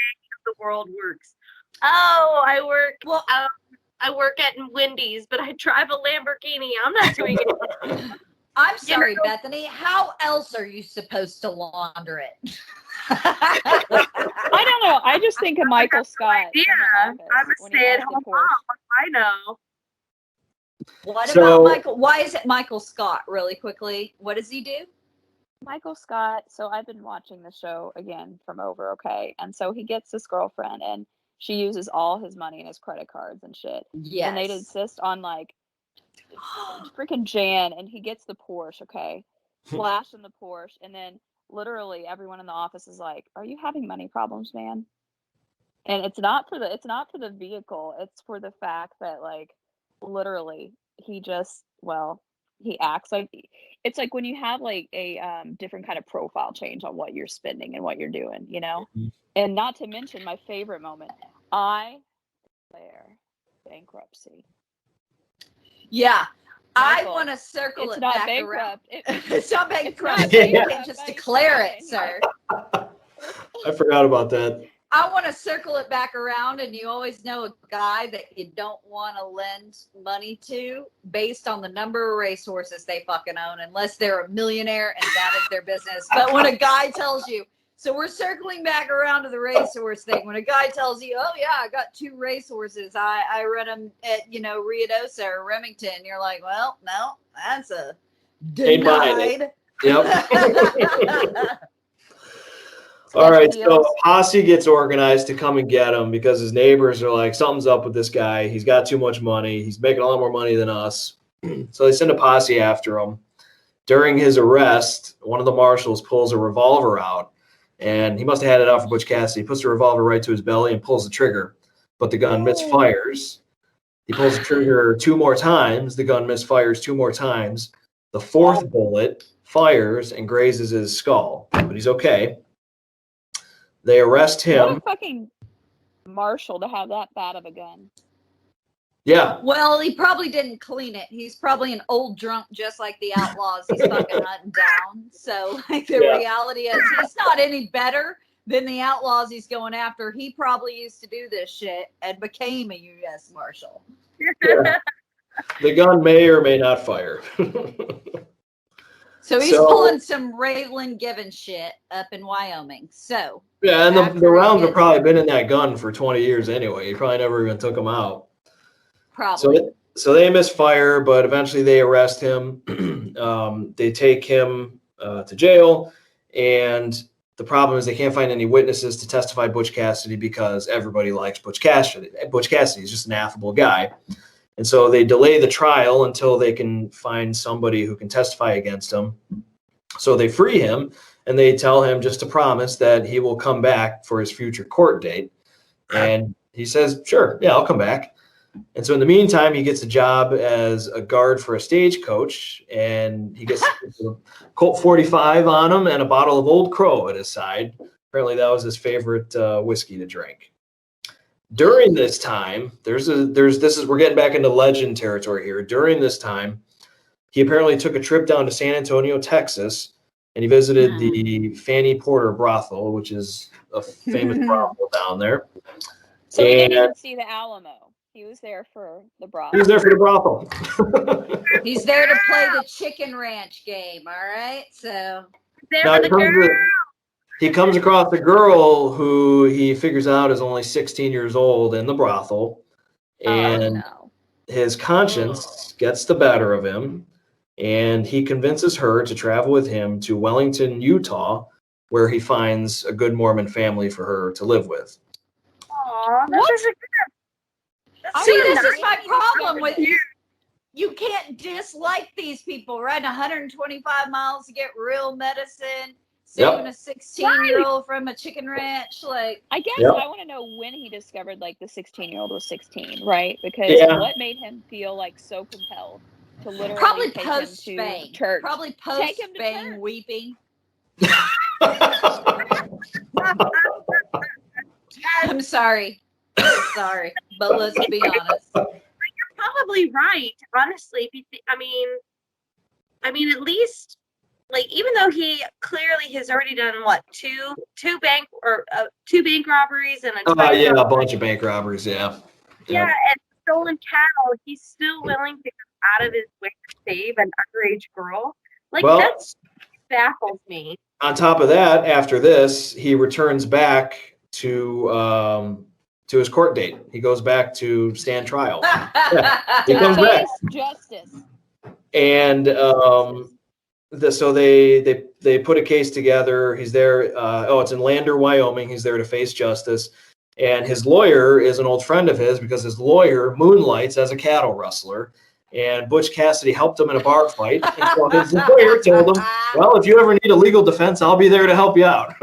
the world works. Oh, I work at Wendy's, but I drive a Lamborghini. I'm not doing it. I'm sorry, Bethany. How else are you supposed to launder it? I don't know. I just think of Michael Scott. Yeah, I'm a stay-at-home mom. I know. What about Michael? Why is it Michael Scott? Really quickly, what does he do? Michael Scott. So I've been watching the show again from over. Okay, and so he gets this girlfriend, and she uses all his money and his credit cards and shit. Yes. And they'd insist on like freaking Jan, and he gets the Porsche, okay? Flash in the Porsche, and then literally everyone in the office is like, "Are you having money problems, man?" And it's not for the vehicle, it's for the fact that like literally he acts like it's like when you have like a different kind of profile change on what you're spending and what you're doing, you know? Mm-hmm. And not to mention my favorite moment, I declare bankruptcy. Yeah. Michael, I want to circle it not back bankrupt. around. It's not bankrupt. You can just declare it, sir. I forgot about that. I want to circle it back around, and you always know a guy that you don't want to lend money to based on the number of racehorses they fucking own, unless they're a millionaire and that is their business. But when a guy tells you, so we're circling back around to the racehorse thing. When a guy tells you, "Oh yeah, I got 2 racehorses. I run them at Ruidoso or Remington," you're like, "Well, no, that's a denied." Yep. All right, so posse gets organized to come and get him because his neighbors are like, something's up with this guy. He's got too much money. He's making a lot more money than us. So they send a posse after him. During his arrest, one of the marshals pulls a revolver out, and he must have had it out for Butch Cassidy. He puts the revolver right to his belly and pulls the trigger, but the gun misfires. He pulls the trigger 2 more times. The gun misfires 2 more times. The 4th bullet fires and grazes his skull, but he's okay. They arrest him. What a fucking marshal to have that bad of a gun. Yeah. Well, he probably didn't clean it. He's probably an old drunk, just like the outlaws he's fucking hunting down. So, like, the reality is he's not any better than the outlaws he's going after. He probably used to do this shit and became a U.S. Marshal. Yeah. The gun may or may not fire. So he's pulling some Raylan Given shit up in Wyoming. So yeah, and the rounds have probably been in that gun for 20 years anyway. He probably never even took them out. Probably. So they misfire, but eventually they arrest him. They take him to jail, and the problem is they can't find any witnesses to testify Butch Cassidy because everybody likes Butch Cassidy. Butch Cassidy is just an affable guy. And so they delay the trial until they can find somebody who can testify against him. So they free him, and they tell him just to promise that he will come back for his future court date. And he says, sure, yeah, I'll come back. And so in the meantime, he gets a job as a guard for a stagecoach, and he gets a Colt 45 on him and a bottle of Old Crow at his side. Apparently that was his favorite whiskey to drink. During this time, we're getting back into legend territory here. During this time, he apparently took a trip down to San Antonio, Texas, and he visited the Fanny Porter brothel, which is a famous brothel down there. So he didn't even see the Alamo. He was there for the brothel. He was there for the brothel. He's there to play the chicken ranch game, all right? So now he comes across a girl who he figures out is only 16 years old in the brothel, and his conscience gets the better of him, and he convinces her to travel with him to Wellington, Utah, where he finds a good Mormon family for her to live with. Aw, see, this is my problem with you. You can't dislike these people. Riding 125 miles to get real medicine, saving a 16-year-old from a chicken ranch. Like, I guess I want to know when he discovered like the 16-year-old was 16, right? Because what made him feel like so compelled to literally probably take post him Spain. to church? Probably post Spain weeping. I'm sorry. Sorry, but let's be honest. You're probably right, honestly. I mean, at least, like, even though he clearly has already done two bank robberies and a bunch of bank robberies, and stolen cattle, he's still willing to go out of his way to save an underage girl. Like, that baffles me. On top of that, after this, he returns back to his court date. He goes back to stand trial. He comes back. Justice. And so they put a case together. He's there. It's in Lander, Wyoming. He's there to face justice. And his lawyer is an old friend of his because his lawyer moonlights as a cattle rustler. And Butch Cassidy helped him in a bar fight. And so his lawyer told him, well, if you ever need a legal defense, I'll be there to help you out.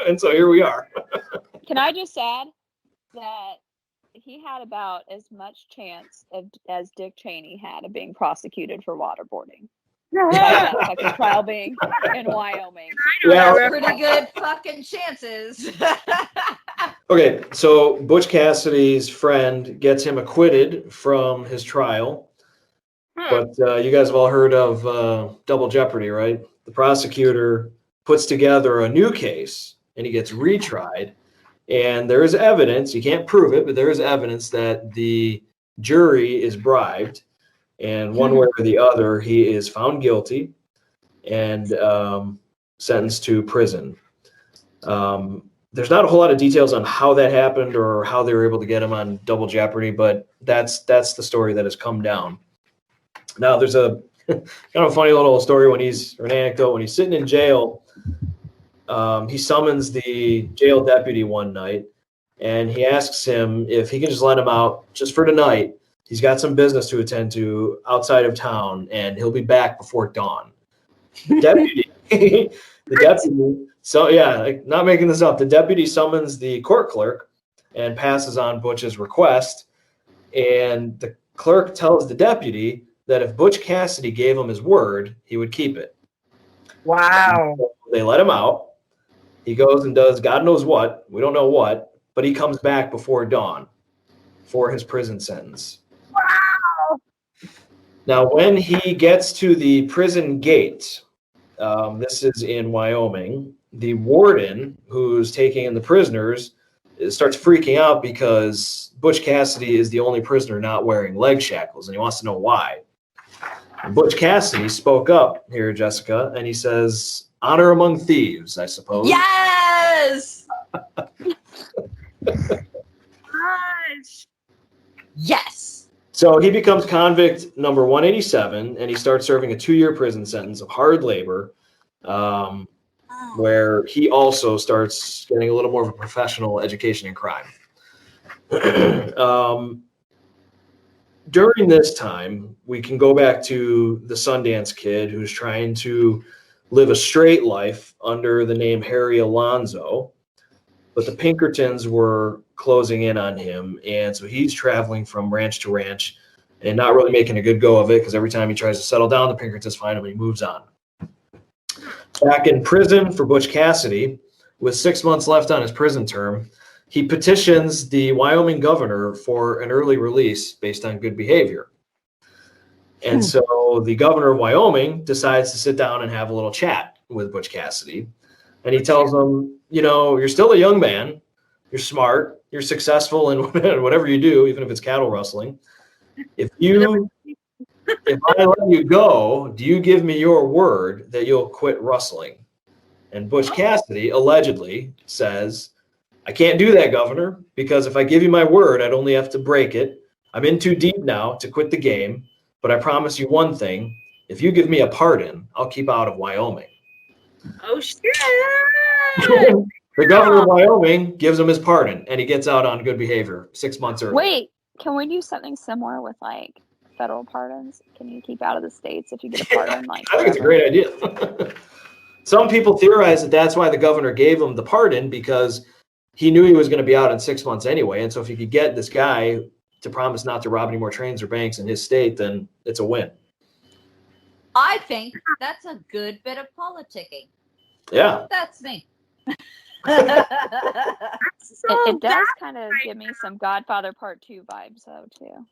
And so here we are. Can I just add that he had about as much chance as Dick Cheney had of being prosecuted for waterboarding? That fucking trial being in Wyoming. Pretty good fucking chances. Okay, so Butch Cassidy's friend gets him acquitted from his trial. But you guys have all heard of double jeopardy, right? The prosecutor puts together a new case and he gets retried. And there is evidence, you can't prove it, but there is evidence that the jury is bribed. And one way or the other, he is found guilty and sentenced to prison. There's not a whole lot of details on how that happened or how they were able to get him on double jeopardy, but that's the story that has come down. Now, there's a kind of a funny little story an anecdote. When he's sitting in jail, he summons the jail deputy one night, and he asks him if he can just let him out just for tonight. He's got some business to attend to outside of town, and he'll be back before dawn. The deputy, so yeah, like, not making this up. The deputy summons the court clerk and passes on Butch's request, and the clerk tells the deputy that if Butch Cassidy gave him his word, he would keep it. Wow. So they let him out. He goes and does God knows what. We don't know what, but he comes back before dawn for his prison sentence. Wow. Now, when he gets to the prison gate, this is in Wyoming, the warden who's taking in the prisoners starts freaking out because Butch Cassidy is the only prisoner not wearing leg shackles, and he wants to know why. And Butch Cassidy spoke up here, Jessica, and he says, honor among thieves, I suppose. Yes! Gosh. Yes! So he becomes convict number 187, and he starts serving a 2-year prison sentence of hard labor, where he also starts getting a little more of a professional education in crime. During this time, we can go back to the Sundance Kid who's trying to live a straight life under the name Harry Alonzo, but the Pinkertons were closing in on him, and so he's traveling from ranch to ranch and not really making a good go of it, because every time he tries to settle down, the Pinkertons find him and he moves on. Back in prison for Butch Cassidy, with 6 months left on his prison term, he petitions the Wyoming governor for an early release based on good behavior. And so the governor of Wyoming decides to sit down and have a little chat with Butch Cassidy. And he tells him, you're still a young man. You're smart. You're successful in whatever you do, even if it's cattle rustling. If I let you go, do you give me your word that you'll quit rustling? And Butch Cassidy allegedly says, I can't do that, Governor, because if I give you my word, I'd only have to break it. I'm in too deep now to quit the game, but I promise you one thing. If you give me a pardon, I'll keep out of Wyoming. Oh, shit. The governor of Wyoming gives him his pardon, and he gets out on good behavior 6 months early. Wait, can we do something similar with like federal pardons? Can you keep out of the states if you get a pardon? Like, I think it's a great idea. Some people theorize that that's why the governor gave him the pardon, because he knew he was going to be out in 6 months anyway. And so if he could get this guy to promise not to rob any more trains or banks in his state, then it's a win. I think that's a good bit of politicking. Yeah. That's me. So it does that- kind of give me some Godfather Part 2 vibes, though, too.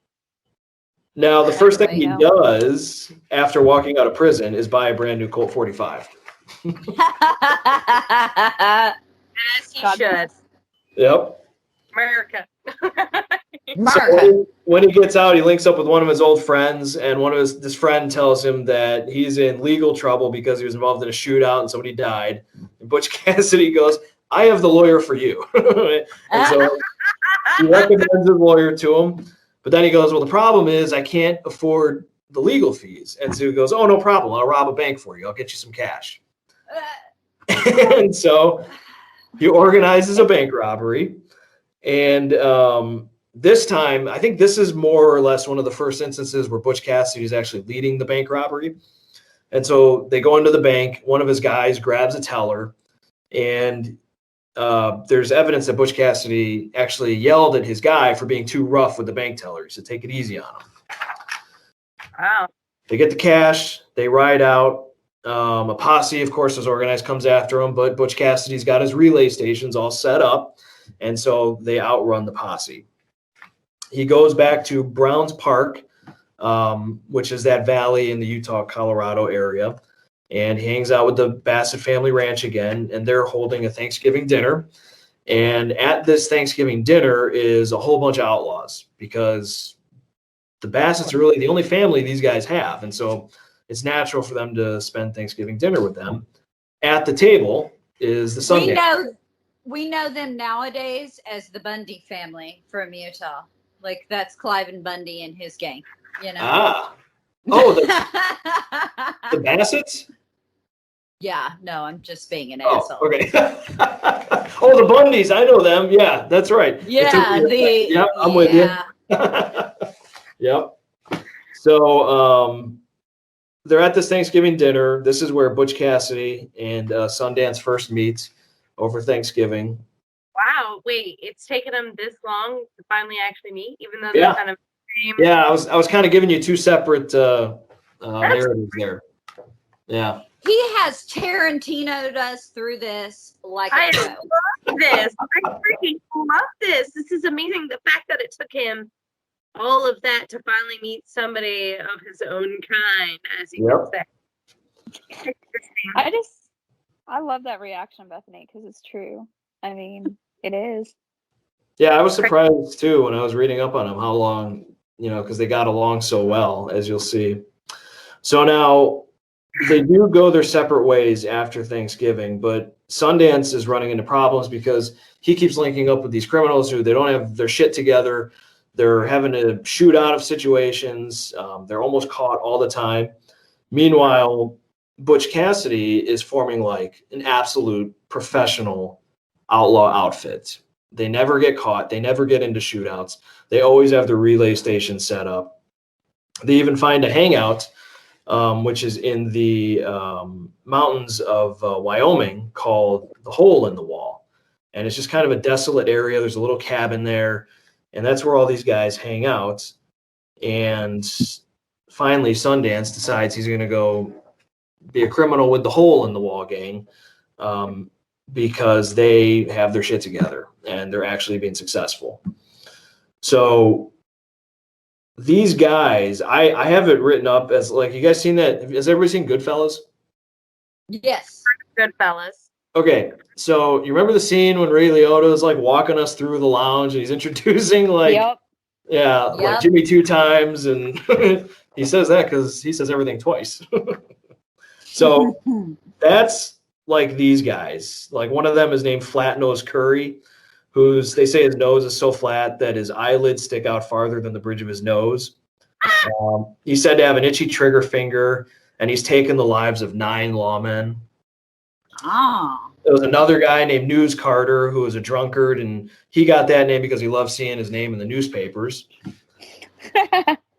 Now, the first thing he Yeah. does after walking out of prison is buy a brand new Colt 45. As he God should. bless. Yep. America. So when he gets out, he links up with one of his old friends, and this friend tells him that he's in legal trouble because he was involved in a shootout and somebody died. And Butch Cassidy goes, I have the lawyer for you. And so he recommends his lawyer to him. But then he goes, well, the problem is I can't afford the legal fees. And so he goes, oh, no problem. I'll rob a bank for you. I'll get you some cash. And so he organizes a bank robbery. And this time, I think this is more or less one of the first instances where Butch Cassidy is actually leading the bank robbery. And so they go into the bank. One of his guys grabs a teller, and there's evidence that Butch Cassidy actually yelled at his guy for being too rough with the bank teller. He said, take it easy on him. Wow. They get the cash. They ride out. A posse, of course, is organized, comes after him, but Butch Cassidy's got his relay stations all set up, and so they outrun the posse. He goes back to Browns Park, which is that valley in the Utah-Colorado area, and he hangs out with the Bassett family ranch again, and they're holding a Thanksgiving dinner. And at this Thanksgiving dinner is a whole bunch of outlaws, because the Bassetts are really the only family these guys have, and so it's natural for them to spend Thanksgiving dinner with them. At the table is the Sundance. We know them nowadays as the Bundy family from Utah. Like, that's Cliven Bundy and his gang, you know? Ah. Oh, the Bassets? Yeah, no, I'm just being an Oh, asshole. okay. Oh, the Bundys. I know them. Yeah, that's right. Yeah, Yep, I'm with you. Yep. So they're at this Thanksgiving dinner. This is where Butch Cassidy and Sundance first meet over Thanksgiving. Wow. Wait, it's taken them this long to finally actually meet, even though Yeah. they're kind of the same. Yeah, I was kind of giving you two separate narratives there. Yeah. He has Tarantino'd us through this like I a pro. love this. I freaking love this. This is amazing. The fact that it took him all of that to finally meet somebody of his own kind, as you Yep. would say. I love that reaction, Bethany, because it's true. I mean, it is. Yeah, I was surprised too when I was reading up on them how long, because they got along so well, as you'll see. So now they do go their separate ways after Thanksgiving, but Sundance is running into problems because he keeps linking up with these criminals who they don't have their shit together. They're having to shoot out of situations. They're almost caught all the time. Meanwhile, Butch Cassidy is forming like an absolute professional outlaw outfit. They never get caught. They never get into shootouts. They always have the relay station set up. They even find a hangout which is in the mountains of Wyoming, called the Hole in the Wall. And it's just kind of a desolate area. There's a little cabin there, and that's where all these guys hang out. And finally, Sundance decides he's going to go be a criminal with the Hole in the Wall gang, because they have their shit together and they're actually being successful. So these guys, I have it written up as like, you guys seen that? Has everybody seen Goodfellas? Yes. Goodfellas. Okay, so you remember the scene when Ray Liotta is like walking us through the lounge and he's introducing like, like Jimmy two times, and he says that because he says everything twice. So that's like these guys. Like one of them is named Flat Nose Curry, they say his nose is so flat that his eyelids stick out farther than the bridge of his nose. He's said to have an itchy trigger finger, and he's taken the lives of 9 lawmen. There was another guy named News Carter who was a drunkard, and he got that name because he loved seeing his name in the newspapers.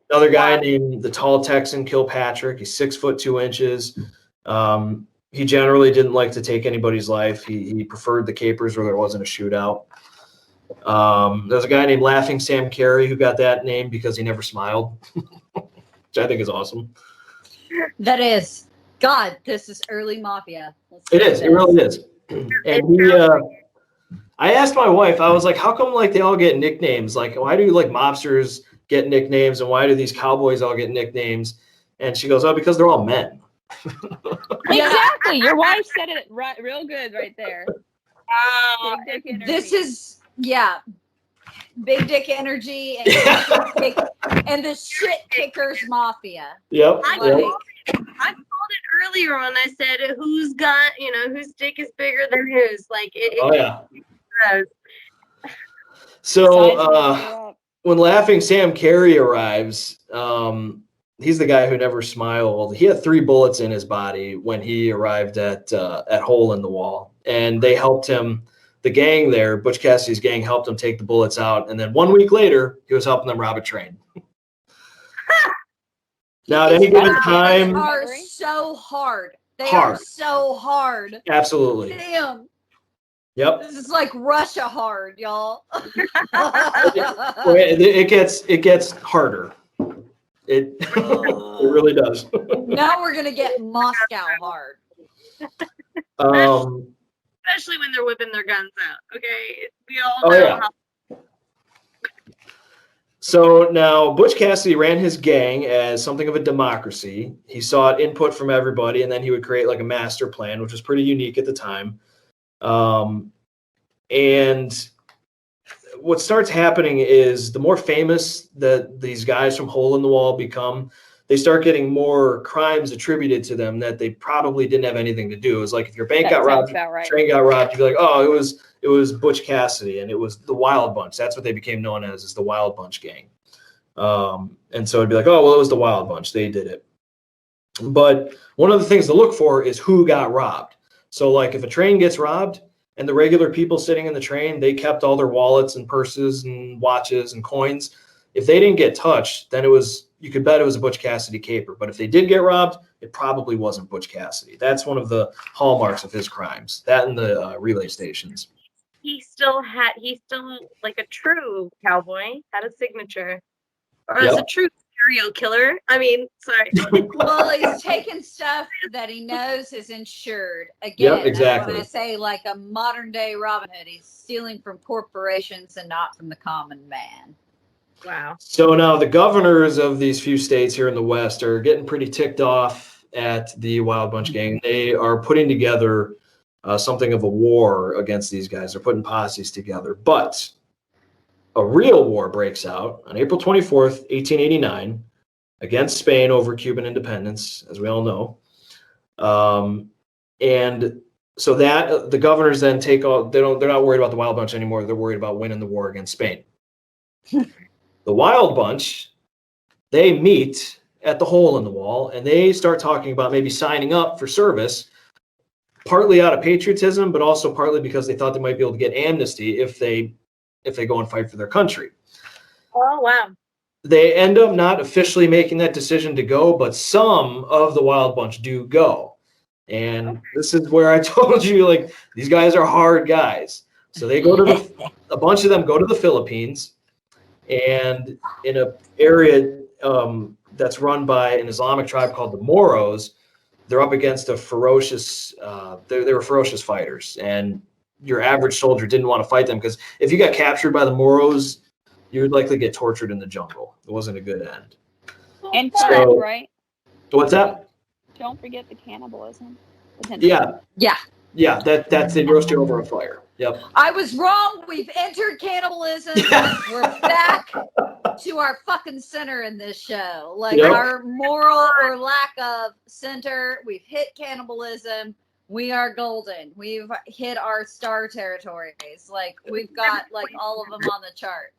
Another guy named the Tall Texan Kilpatrick. He's 6 foot 2 inches. He generally didn't like to take anybody's life. He preferred the capers where there wasn't a shootout. There's a guy named Laughing Sam Carey who got that name because he never smiled, which I think is awesome. That is. God, this is early mafia. It is. It really is. And I asked my wife, I was like, how come like they all get nicknames? Like, why do like mobsters get nicknames, and why do these cowboys all get nicknames? And she goes, oh, because they're all men. Exactly. Your wife said it right, real good right there. Big dick energy. This is big dick energy and the shit kickers mafia. Yep. I called it earlier when I said whose dick is bigger than whose. Like So when Laughing Sam Carey arrives, he's the guy who never smiled. He had 3 bullets in his body when he arrived at Hole in the Wall, and they helped him. The gang there, Butch Cassidy's gang, helped him take the bullets out, and then 1 week later, he was helping them rob a train. Now, at any given time, they are so hard. They are so hard. Absolutely. Damn. Yep. This is like Russia hard, y'all. It gets harder. It really does. Now we're gonna get Moscow hard. Especially when they're whipping their guns out. Okay, we all know how. So now Butch Cassidy ran his gang as something of a democracy. He sought input from everybody, and then he would create like a master plan, which was pretty unique at the time. And what starts happening is the more famous that these guys from Hole in the Wall become, they start getting more crimes attributed to them that they probably didn't have anything to do. It was like if your bank got robbed, train got robbed, you'd be like, oh, it was Butch Cassidy, and it was the Wild Bunch. That's what they became known as, is the Wild Bunch gang. And so it'd be like, oh, well, it was the Wild Bunch. They did it. But one of the things to look for is who got robbed. So like if a train gets robbed and the regular people sitting in the train, they kept all their wallets and purses and watches and coins. If they didn't get touched, then you could bet it was a Butch Cassidy caper. But if they did get robbed, it probably wasn't Butch Cassidy. That's one of the hallmarks of his crimes. That and the relay stations. He's still like a true cowboy, had a signature. Or as a true serial killer. I mean, sorry. Well, he's taking stuff that he knows is insured. Again, exactly. When I say like a modern day Robin Hood, he's stealing from corporations and not from the common man. Wow. So now the governors of these few states here in the West are getting pretty ticked off at the Wild Bunch gang. They are putting together something of a war against these guys. They're putting posses together. But a real war breaks out on April 24th, 1889, against Spain over Cuban independence, as we all know. And so that the governors then take all, they're not worried about the Wild Bunch anymore. They're worried about winning the war against Spain. The Wild Bunch, they meet at the Hole in the Wall, and they start talking about maybe signing up for service, partly out of patriotism, but also partly because they thought they might be able to get amnesty if they go and fight for their country. Oh, wow. they end up not officially making that decision to go, but some of the Wild Bunch do go. And this is where I told you, like, these guys are hard guys. So they go to a bunch of them go to the Philippines, and in an area that's run by an Islamic tribe called the Moros, they're up against a ferocious, they were ferocious fighters. And your average soldier didn't want to fight them because if you got captured by the Moros, you would likely get tortured in the jungle. It wasn't a good end. And So- right? What's that? Don't forget the cannibalism. Yeah. Yeah. Yeah, that's they roast you over a fire. Yep. I was wrong. We've entered cannibalism. We're back to our fucking center in this show. Like Yep. our moral or lack of center. We've hit cannibalism. We are golden. We've hit our star territories. Like we've got like all of them on the chart.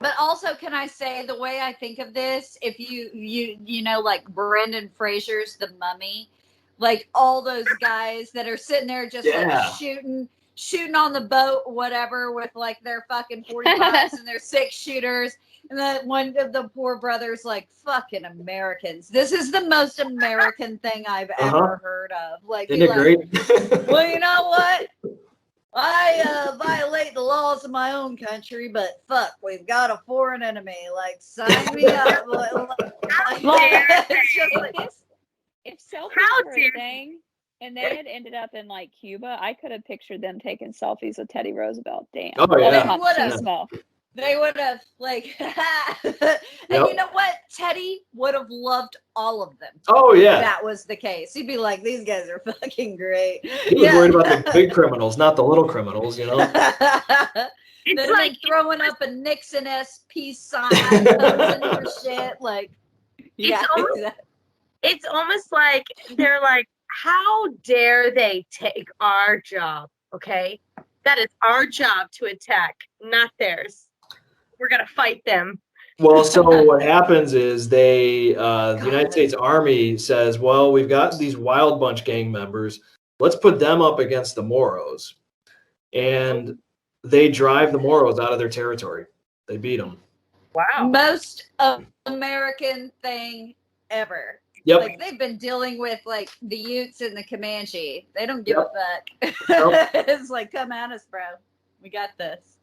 But also, can I say the way I think of this? If you know, like Brendan Fraser's The Mummy, like all those guys that are sitting there just like shooting on the boat, whatever, with like their fucking 45s and their 6-shooters, and then one of the poor brothers like fucking Americans. This is the most American thing I've ever heard of. Like, isn't it great? Well, you know what? I violate the laws of my own country, but fuck, we've got a foreign enemy. Like, sign me up. It's just like, if selfies were a thing and they had ended up in like Cuba, I could have pictured them taking selfies with Teddy Roosevelt. Damn. Oh, yeah. They would have, like, and you know what? Teddy would have loved all of them. Oh, yeah. If that was the case. He'd be like, these guys are fucking great. He was worried about the big criminals, not the little criminals, you know? They're like throwing up a Nixon-esque peace sign or shit. Like, it's almost like they're like, how dare they take our job? Okay, that is our job to attack, not theirs. We're gonna fight them. Well, so what happens is the United States Army says, well, we've got these Wild Bunch gang members. Let's put them up against the Moros. And they drive the Moros out of their territory. They beat them. Wow. Most American thing ever. Yep. Like, they've been dealing with like the Utes and the Comanche. They don't give a fuck. It's like, come at us, bro. We got this.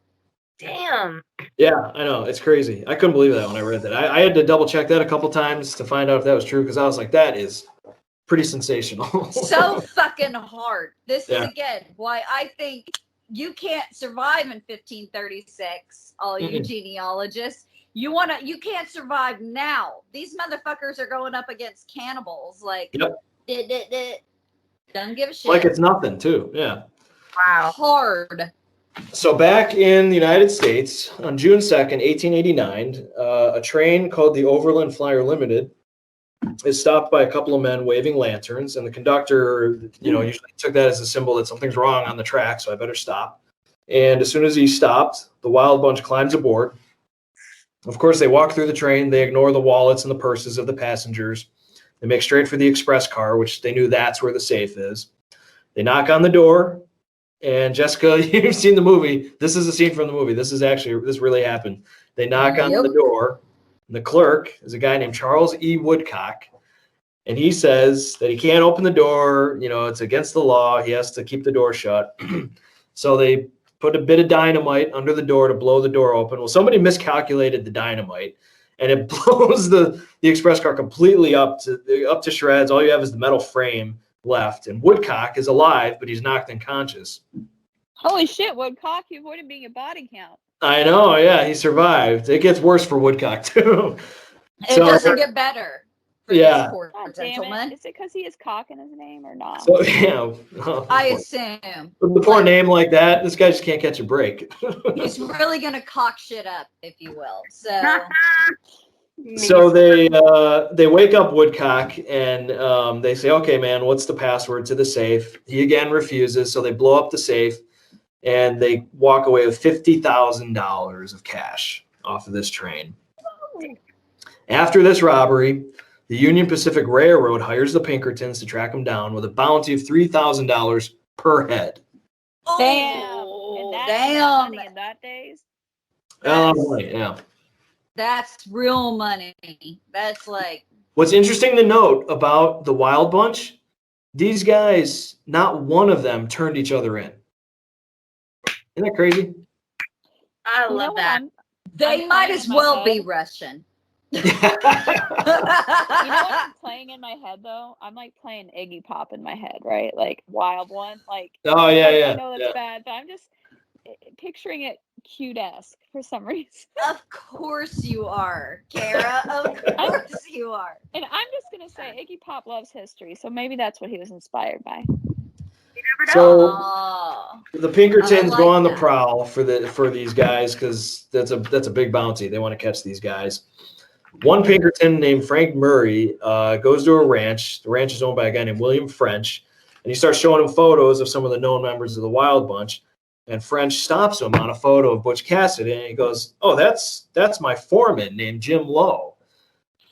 Damn. Yeah, I know. It's crazy. I couldn't believe that when I read that. I had to double check that a couple times to find out if that was true because I was like, that is pretty sensational. So fucking hard. This is, again, why I think you can't survive in 1536, all you genealogists. You can't survive now. These motherfuckers are going up against cannibals. Like, don't give a shit. Like it's nothing, too. Yeah. Wow. Hard. So back in the United States, on June 2nd, 1889, a train called the Overland Flyer Limited is stopped by a couple of men waving lanterns, and the conductor, usually took that as a symbol that something's wrong on the track, so I better stop. And as soon as he stopped, the Wild Bunch climbs aboard. Of course, they walk through the train. They ignore the wallets and the purses of the passengers. They make straight for the express car, which they knew that's where the safe is. They knock on the door. And Jessica, you've seen the movie. This is a scene from the movie. This really happened. They knock on the door. And the clerk is a guy named Charles E. Woodcock. And he says that he can't open the door. It's against the law. He has to keep the door shut. So they put a bit of dynamite under the door to blow the door open. Well, somebody miscalculated the dynamite, and it blows the express car completely up to shreds. All you have is the metal frame left, and Woodcock is alive, but he's knocked unconscious. Holy shit, Woodcock, you avoided being a body count. I know, yeah, he survived. It gets worse for Woodcock, too. It doesn't get better. Yeah. Poor gentleman. Is it because he has cock in his name or not? So, yeah. I assume. With the poor name like that, this guy just can't catch a break. He's really going to cock shit up, if you will. So they wake up Woodcock and they say, okay, man, what's the password to the safe? He again refuses. So they blow up the safe and they walk away with $50,000 of cash off of this train. After this robbery, the Union Pacific Railroad hires the Pinkertons to track them down with a bounty of $3,000 per head. Damn. And that's money in that days? Yeah. That's real money. That's like. What's interesting to note about the Wild Bunch, these guys, not one of them turned each other in. Isn't that crazy? I love that. They might as well be Russian. You know what I'm playing in my head though? I'm like playing Iggy Pop in my head, right? Like Wild One. Like, oh yeah, yeah. I know that's bad, but I'm just picturing it cute-esque for some reason. Of course you are, Kara. Of course you are. And I'm just gonna say Iggy Pop loves history, so maybe that's what he was inspired by. So the Pinkertons like go on the that. prowl for these guys because that's a big bounty. They want to catch these guys. One Pinkerton named Frank Murray goes to a ranch. The ranch is owned by a guy named William French, and he starts showing him photos of some of the known members of the Wild Bunch. And French stops him on a photo of Butch Cassidy, and he goes, "Oh, that's my foreman named Jim Lowe."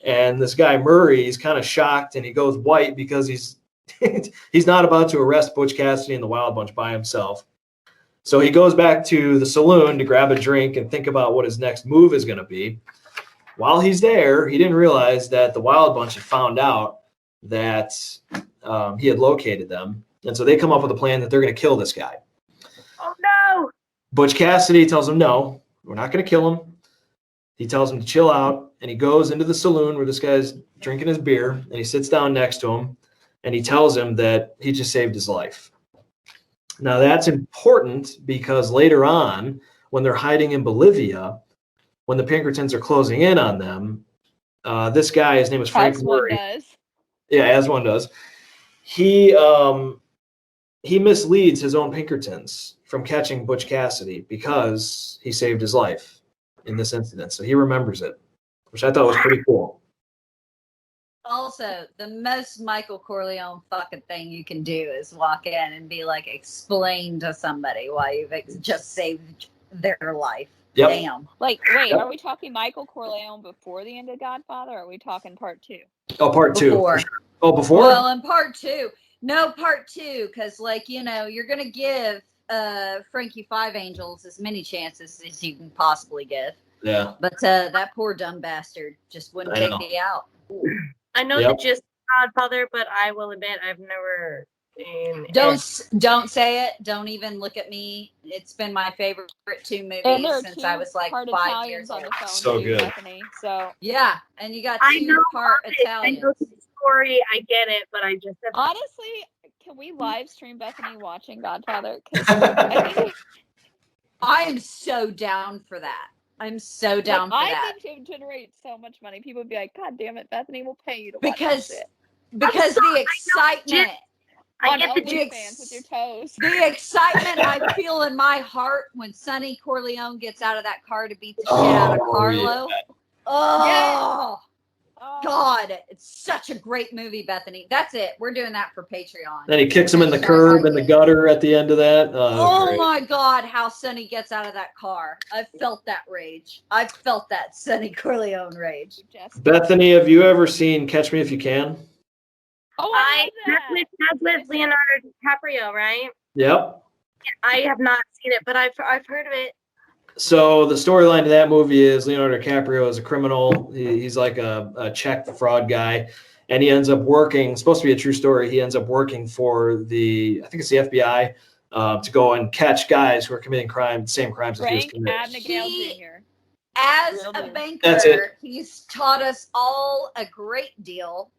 And this guy Murray is kind of shocked, and he goes white because he's not about to arrest Butch Cassidy and the Wild Bunch by himself. So he goes back to the saloon to grab a drink and think about what his next move is going to be. While he's there, he didn't realize that the Wild Bunch had found out that he had located them. And so they come up with a plan that they're going to kill this guy. Oh, no. Butch Cassidy tells him, no, we're not going to kill him. He tells him to chill out, and he goes into the saloon where this guy's drinking his beer, and he sits down next to him, and he tells him that he just saved his life. Now, that's important because later on, when they're hiding in Bolivia, when the Pinkertons are closing in on them, this guy, his name is Frank Murray. As one does. Yeah, as one does. He misleads his own Pinkertons from catching Butch Cassidy because he saved his life in this incident. So he remembers it, which I thought was pretty cool. Also, the most Michael Corleone fucking thing you can do is walk in and be like, explain to somebody why you've just saved their life. Yep. Damn. Like, wait, are we talking Michael Corleone before the end of Godfather, or are we talking part 2? Oh, part 2. Before. Oh, before? Well, in part 2. No, part 2, because, like, you know, you're going to give Frankie Five Angels as many chances as you can possibly give. Yeah. But that poor dumb bastard just wouldn't take me out. I know the gist of Godfather, but I will admit I've never seen Don't say it. Don't even look at me. It's been my favorite 2 movies since I was like 5 years old. So good. Bethany, so yeah, and you got 2 part Italians. I know the story. I get it, but I just honestly, can we live stream Bethany watching Godfather? I am so down for that. I'm so down for that. I think it would generate so much money. People would be like, "God damn it, Bethany, we'll pay you to watch because this the excitement. I get the fans with your toes. The excitement I feel in my heart when Sonny Corleone gets out of that car to beat the shit out of Carlo. Yeah. Oh, God, it's such a great movie, Bethany. That's it. We're doing that for Patreon. Then he kicks him in the curb and the gutter at the end of that. Oh my God, how Sonny gets out of that car. I felt that rage. I felt that Sonny Corleone rage. Bethany, have you ever seen Catch Me If You Can? Oh, that's with Leonardo DiCaprio, right? Yep. I have not seen it, but I've heard of it. So the storyline to that movie is Leonardo DiCaprio is a criminal. He's like a check fraud guy, and he ends up working. It's supposed to be a true story. He ends up working for I think it's the FBI, to go and catch guys who are committing same crimes as he was committing. As a banker, he's taught us all a great deal.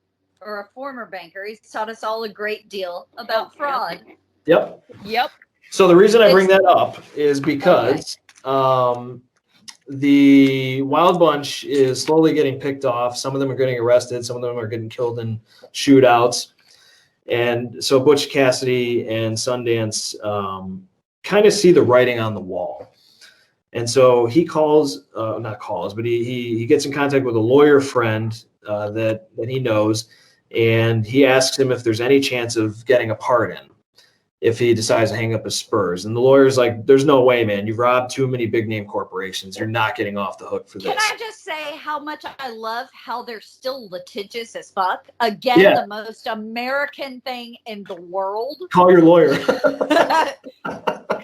Or a former banker, he's taught us all a great deal about fraud. Yep. So the reason I bring that up is because the Wild Bunch is slowly getting picked off. Some of them are getting arrested. Some of them are getting killed in shootouts. And so Butch Cassidy and Sundance kind of see the writing on the wall. And so he he gets in contact with a lawyer friend that he knows. And he asks him if there's any chance of getting a pardon if he decides to hang up his spurs. And the lawyer's like, there's no way, man. You've robbed too many big name corporations. You're not getting off the hook for this. Can I just say how much I love how they're still litigious as fuck? Again, the most American thing in the world. Call your lawyer.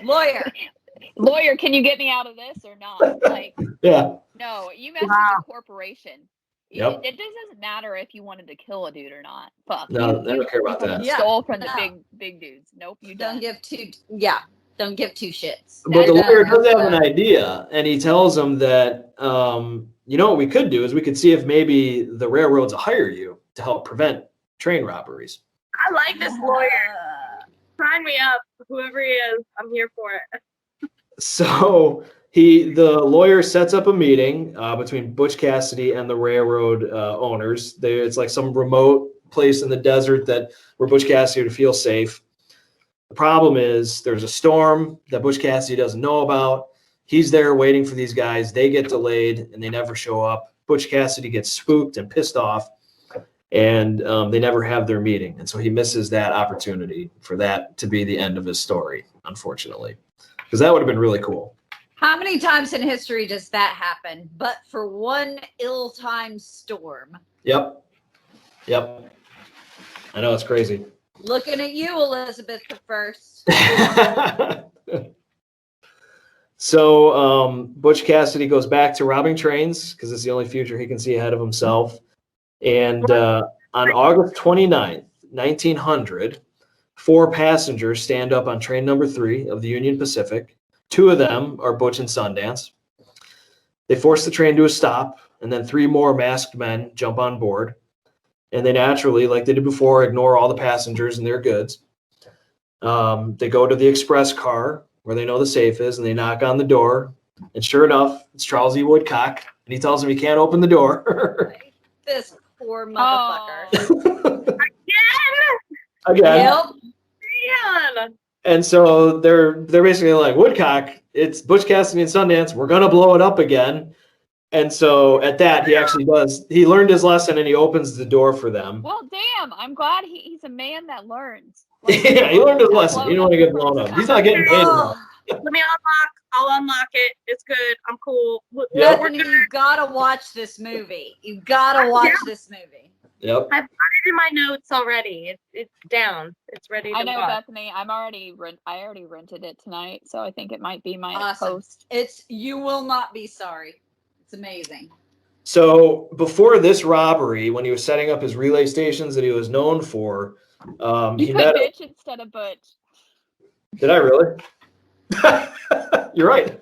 Lawyer. Lawyer, can you get me out of this or not? Like, Yeah. no, you mess with the corporation. Yep. It doesn't matter if you wanted to kill a dude or not. Fuck. No, they don't care about that. Yeah, Stole from the no. big dudes. Nope, you Don't don't. give two. Yeah, don't give two shits. But the lawyer does have an That's, idea, and he tells them that, you know what we could do is we could see if maybe the railroads will hire you to help prevent train robberies. I like this lawyer. Sign me up, whoever he is. I'm here for it. So the lawyer sets up a meeting between Butch Cassidy and the railroad owners. It's like some remote place in the desert where Butch Cassidy would feel safe. The problem is there's a storm that Butch Cassidy doesn't know about. He's there waiting for these guys. They get delayed and they never show up. Butch Cassidy gets spooked and pissed off, and they never have their meeting. And so he misses that opportunity for that to be the end of his story, unfortunately, because that would have been really cool. how many times in history does that happen? But for one ill-timed storm. Yep. I know, it's crazy. Looking at you, Elizabeth I. So Butch Cassidy goes back to robbing trains because it's the only future he can see ahead of himself. And on August 29th, 1900, 4 passengers stand up on train number 3 of the Union Pacific. 2 of them are Butch and Sundance. They force the train to a stop, and then 3 more masked men jump on board. And they naturally, like they did before, ignore all the passengers and their goods. They go to the express car where they know the safe is, and they knock on the door. And sure enough, it's Charles E. Woodcock, and he tells them he can't open the door. This poor motherfucker. Again? Again. Yep. Man. And so they're basically like, Woodcock, it's Butch Cassidy and Sundance. We're gonna blow it up again. And so at that, he actually does. He learned his lesson, and he opens the door for them. Well, damn, I'm glad he's a man that learns. Yeah, he learned his lesson. You don't want to get blown up. He's not getting paid enough. Let me unlock. I'll unlock it. It's good. I'm cool. Yep. Bethany, you gotta watch this movie. You gotta watch this movie. Yep. I've got it in my notes already. It's down. It's ready to I know, watch. Bethany. I already rented it tonight, so I think it might be my Awesome. post. You will not be sorry. It's amazing. So before this robbery, when he was setting up his relay stations that he was known for, You he put met. bitch instead of butch. Did I really? You're right.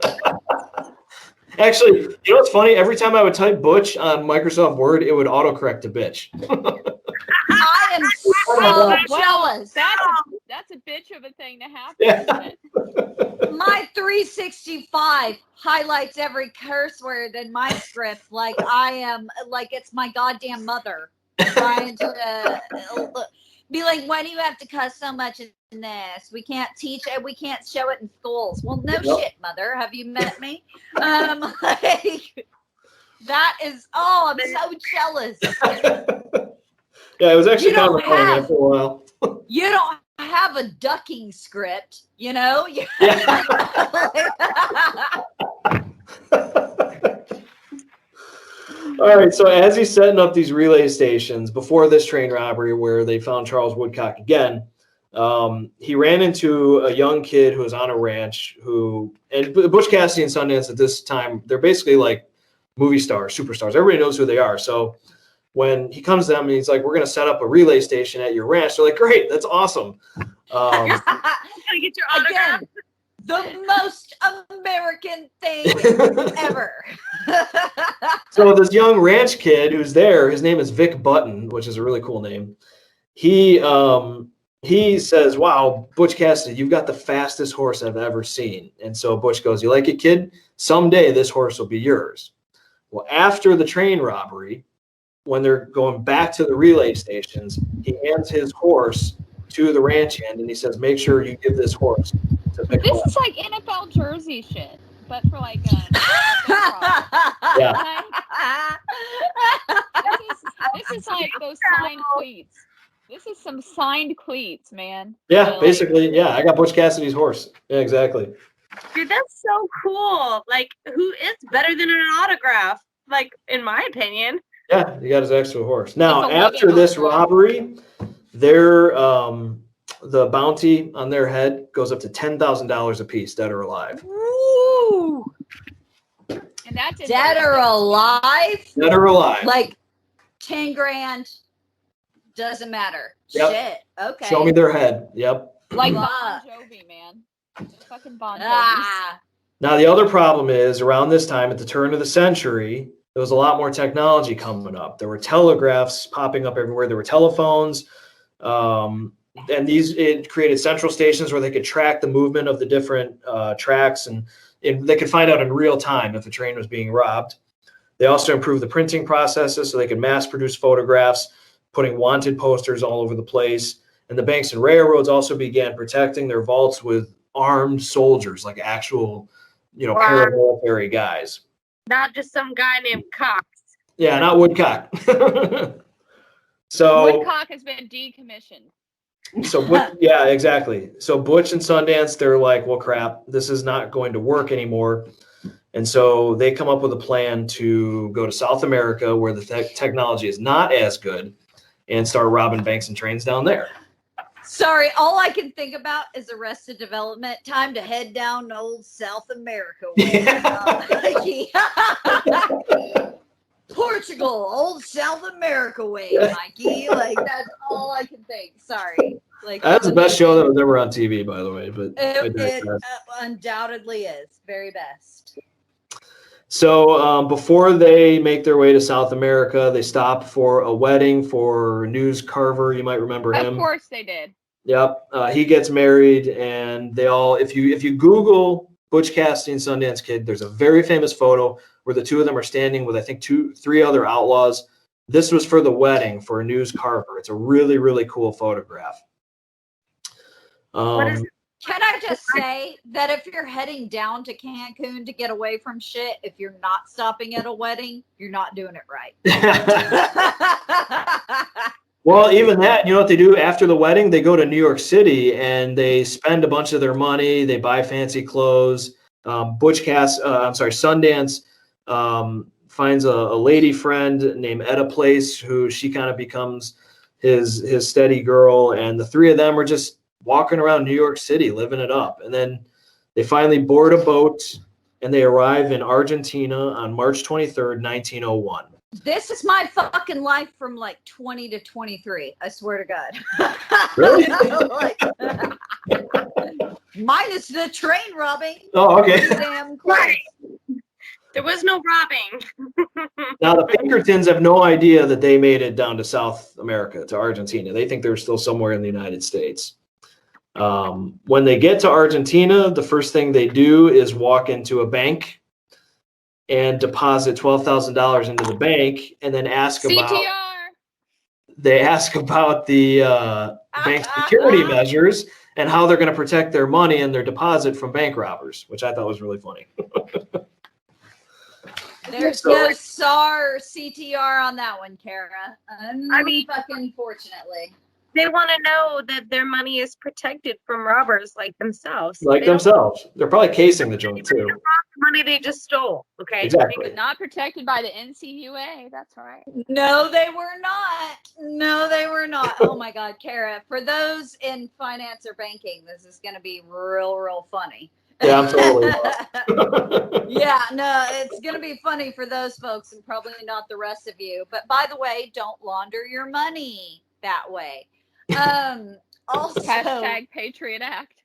Actually, you know what's funny? Every time I would type Butch on Microsoft Word, it would autocorrect to bitch. I am so jealous. That's a bitch of a thing to happen. Yeah. Isn't it? My 365 highlights every curse word in my script like it's my goddamn mother trying to be like, why do you have to cuss so much in this? We can't teach it. We can't show it in schools. Well, no shit, mother. Have you met me? That is, I'm so jealous. Yeah, it was actually You kind of don't funny have- after a while. You don't have a ducking script, you know? Yeah. All right, so as he's setting up these relay stations before this train robbery where they found Charles Woodcock again, he ran into a young kid who was on a ranch and Butch Cassidy and Sundance at this time, they're basically like movie stars, superstars. Everybody knows who they are. So when he comes to them and he's like, we're going to set up a relay station at your ranch, they're like, great, that's awesome. I'm gonna get your autograph. Again, the most American thing ever. So this young ranch kid who's there, his name is Vic Button, which is a really cool name. He says, wow, Butch Cassidy, you've got the fastest horse I've ever seen. And so Butch goes, you like it, kid? Someday this horse will be yours. Well, after the train robbery, when they're going back to the relay stations, he hands his horse to the ranch hand and he says, make sure you give this horse to Vic This Button. is like NFL jersey shit, but for like Yeah. this is like those signed cleats. This is some signed cleats, man. Yeah, basically, yeah. I got Butch Cassidy's horse. Yeah, exactly. Dude, that's so cool. Like, who is better than an autograph? Like, in my opinion. Yeah, he got his actual horse. Now, It's a after wedding this autograph. robbery, the bounty on their head goes up to $10,000 a piece, dead or alive. Woo! And that's Dead or alive? Dead or alive. Like 10 grand. Doesn't matter. Yep. Shit. Okay. Show me their head. Yep. like Fuck. Bon Jovi, man. Fucking Bon Jovi. Ah. Now, the other problem is around this time, at the turn of the century, there was a lot more technology coming up. There were telegraphs popping up everywhere. There were telephones. And it created central stations where they could track the movement of the different tracks, and they could find out in real time if a train was being robbed. They also improved the printing processes so they could mass produce photographs, putting wanted posters all over the place. And the banks and railroads also began protecting their vaults with armed soldiers, like actual, paramilitary guys. Not just some guy named Cox. Yeah, not Woodcock. So Woodcock has been decommissioned. Yeah, exactly. So Butch and Sundance, they're like, well, crap, this is not going to work anymore. And so they come up with a plan to go to South America, where the technology is not as good, and start robbing banks and trains down there. Sorry, all I can think about is Arrested Development. Time to head down old South America way. Portugal, old South America way, Mikey. Like, that's all I can think. Sorry. Like, That's the best show that was ever on TV, by the way. But it undoubtedly is. Very best. So before they make their way to South America, they stop for a wedding for News Carver. You might remember him. Of course they did. Yep. He gets married, and they all, if you Google Butch Cassidy and Sundance Kid, there's a very famous photo where the two of them are standing with, I think, 3 other outlaws. This was for the wedding for News Carver. It's a really, really cool photograph. Can I just say that if you're heading down to Cancun to get away from shit, if you're not stopping at a wedding, you're not doing it right. Well, even that, you know what they do after the wedding? They go to New York City and they spend a bunch of their money. They buy fancy clothes. Sundance finds a lady friend named Etta Place, who she kind of becomes his steady girl. And the 3 of them are just walking around New York City, living it up. And then they finally board a boat and they arrive in Argentina on March 23rd, 1901. This is my fucking life from like 20 to 23. I swear to God. Really? Minus the train robbing. Oh, okay. Damn close. There was no robbing. Now, the Pinkertons have no idea that they made it down to South America, to Argentina. They think they're still somewhere in the United States. When they get to Argentina, the first thing they do is walk into a bank and deposit $12,000 into the bank, and then ask about the bank security measures and how they're going to protect their money and their deposit from bank robbers, which I thought was really funny. There's no SAR CTR on that one, Kara. Fucking fortunately. They want to know that their money is protected from robbers like themselves. They're probably casing the joint too. The money they just stole. Okay. Exactly. Not protected by the NCUA. That's right. No, they were not. Oh my God, Kara. For those in finance or banking, this is going to be real funny. Yeah, I'm totally. Yeah, no, it's going to be funny for those folks and probably not the rest of you. But by the way, don't launder your money that way. Also, Hashtag Patriot Act.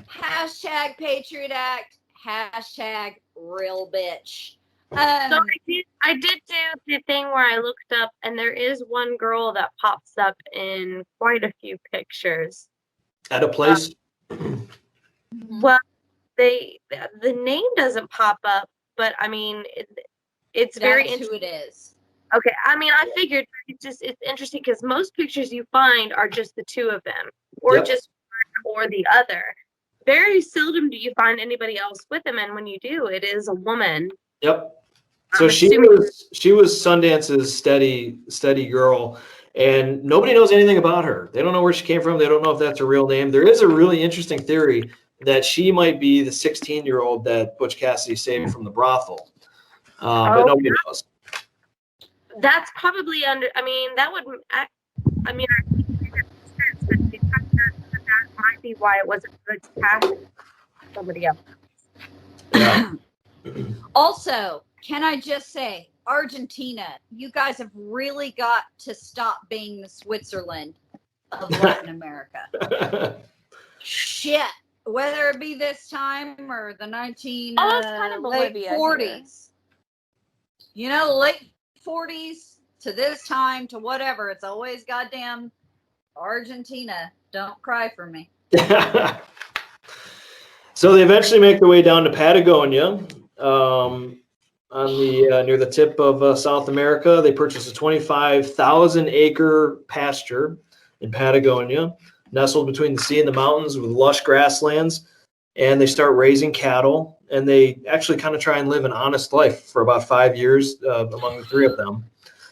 Hashtag Patriot Act. Hashtag real bitch. So I did do the thing where I looked up, and there is one girl that pops up in quite a few pictures. At a place? Well, the name doesn't pop up, but I mean, it's very interesting. Who it is. Okay, I mean, I figured it's interesting because most pictures you find are just the 2 of them, or just one or the other. Very seldom do you find anybody else with them, and when you do, it is a woman. Yep. So she was Sundance's steady girl, and nobody knows anything about her. They don't know where she came from. They don't know if that's her real name. There is a really interesting theory that she might be the 16-year-old that Butch Cassidy saved from the brothel, but nobody knows. That's probably that might be why it wasn't good to cast somebody else. Yeah. Also, can I just say, Argentina, you guys have really got to stop being the Switzerland of Latin America. Shit. Whether it be this time or the late 40s. You know, late 40s to this time to whatever. It's always goddamn Argentina. Don't cry for me. So they eventually make their way down to Patagonia, on the near the tip of South America. They purchased a 25,000-acre pasture in Patagonia, nestled between the sea and the mountains with lush grasslands. And they start raising cattle, and they actually kind of try and live an honest life for about 5 years among the three of them.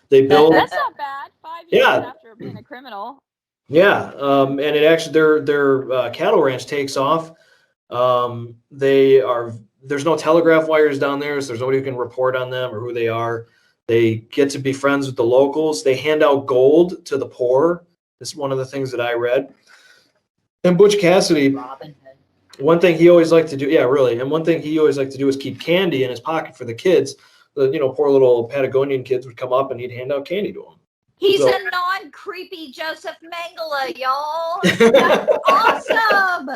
They build. That's not bad. 5 years after being a criminal. Yeah, and it actually their cattle ranch takes off. There's no telegraph wires down there, so there's nobody who can report on them or who they are. They get to be friends with the locals. They hand out gold to the poor. This is one of the things that I read. And Butch Cassidy, one thing he always liked to do, yeah, really, and one thing he always liked to do was keep candy in his pocket for the kids. The poor little Patagonian kids would come up and he'd hand out candy to them. He's a non-creepy Joseph Mengele, y'all. That's awesome.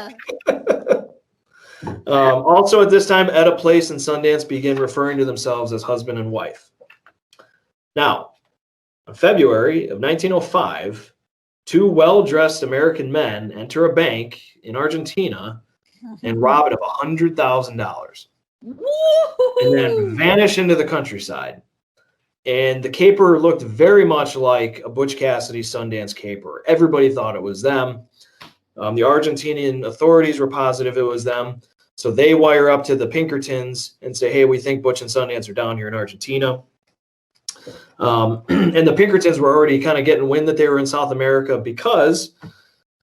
Also at this time, Etta Place and Sundance begin referring to themselves as husband and wife. Now, in February of 1905, two well-dressed American men enter a bank in Argentina and rob it of $100,000. And then vanish into the countryside. And the caper looked very much like a Butch Cassidy Sundance caper. Everybody thought it was them. The Argentinian authorities were positive it was them. So they wire up to the Pinkertons and say, hey, we think Butch and Sundance are down here in Argentina. And the Pinkertons were already kind of getting wind that they were in South America because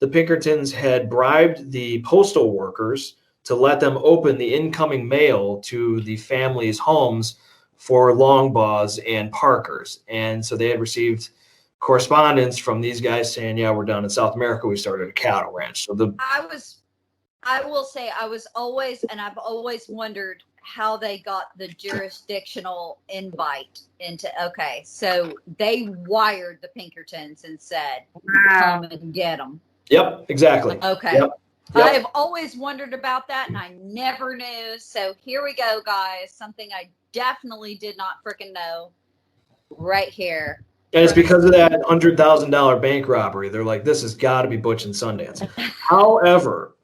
the Pinkertons had bribed the postal workers to let them open the incoming mail to the families' homes for Longbaws and Parkers. And so they had received correspondence from these guys saying, yeah, we're down in South America. We started a cattle ranch. So I will say I've always wondered how they got the jurisdictional invite into, okay, so they wired the Pinkertons and said, come and get them. Yep, exactly. Okay. Yep. I have always wondered about that, and I never knew. So here we go, guys. Something I definitely did not freaking know right here. And it's because of that $100,000 bank robbery. They're like, this has got to be Butch and Sundance. However,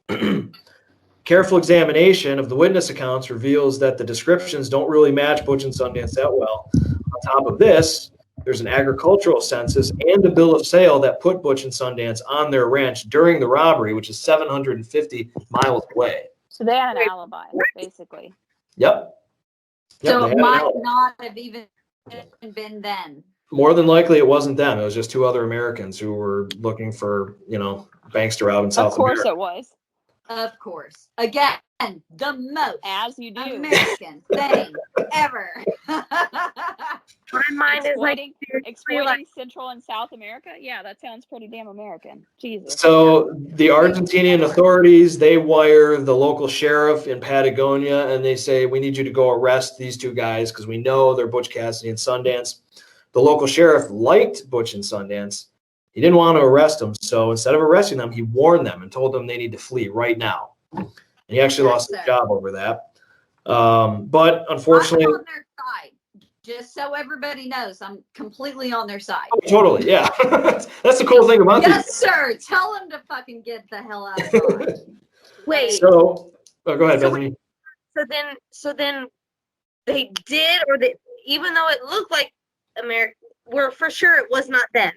careful examination of the witness accounts reveals that the descriptions don't really match Butch and Sundance that well. On top of this, there's an agricultural census and a bill of sale that put Butch and Sundance on their ranch during the robbery, which is 750 miles away. So they had an alibi, basically. Yep. So it might not have even been then. More than likely, it wasn't them. It was just two other Americans who were looking for, banks to rob in South America. Of course it was. Of course. Again, the most as you do American thing ever. My mind is like exploiting Central and South America. Yeah, that sounds pretty damn American. Jesus. So the Argentinian authorities, they wire the local sheriff in Patagonia and they say, we need you to go arrest these two guys because we know they're Butch Cassidy and Sundance. The local sheriff liked Butch and Sundance. He didn't want to arrest them. So instead of arresting them, he warned them and told them they need to flee right now. And he actually lost his job over that. But unfortunately, I'm on their side. Just so everybody knows, I'm completely on their side. Oh, totally, yeah. That's the cool thing about yes, sir. Tell them to fucking get the hell out of Dodge. Wait. So, go ahead, Bethany. So then, they did, or they, even though it looked like America, we're for sure it was not them.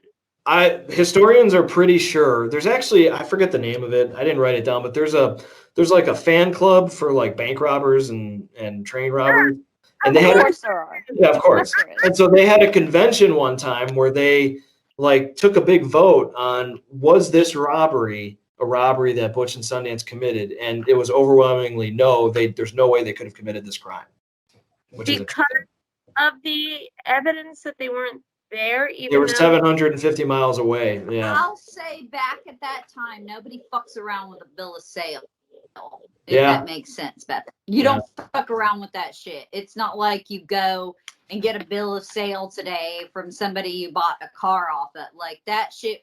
Historians are pretty sure. There's actually, I forget the name of it. I didn't write it down, but there's like a fan club for like bank robbers and train robbers. And they had, of course there are. Yeah, of course. And so they had a convention one time where they like took a big vote on, was this robbery a robbery that Butch and Sundance committed? And it was overwhelmingly no. There's no way they could have committed this crime. Because of the evidence that they weren't there. They were 750 miles away. Yeah. I'll say back at that time, nobody fucks around with a bill of sale. If Yeah. that makes sense, Beth. You don't fuck around with that shit. It's not like you go and get a bill of sale today from somebody you bought a car off of. Like that shit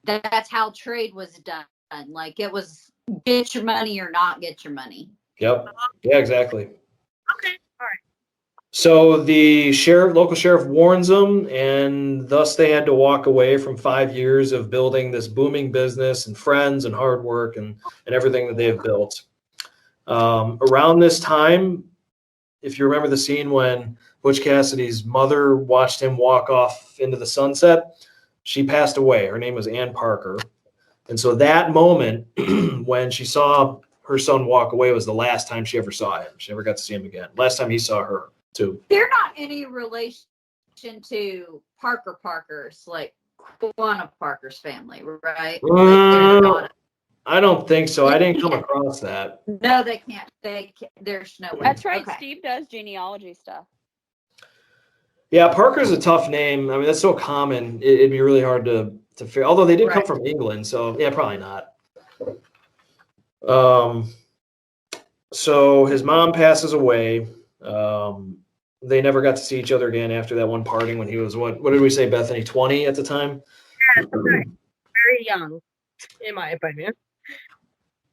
that's how trade was done. Like it was get your money or not get your money. Yep. Yeah, exactly. Okay. All right. So the local sheriff warns them, and thus they had to walk away from 5 years of building this booming business and friends and hard work and everything that they've built. Around this time, if you remember the scene when Butch Cassidy's mother watched him walk off into the sunset, she passed away. Her name was Ann Parker. And so that moment when she saw her son walk away was the last time she ever saw him. She never got to see him again. Last time he saw her, too. They're not any relation to Parker's, like one of Parker's family, right? I don't think so. I didn't come across that. No, they can't. There's no way. That's right. Okay. Steve does genealogy stuff. Yeah, Parker's a tough name. I mean, that's so common. It'd be really hard to figure. Although they did come from England, so yeah, probably not. So his mom passes away. They never got to see each other again after that one parting when he was what did we say, Bethany? 20 at the time? Yeah, very young, in my opinion.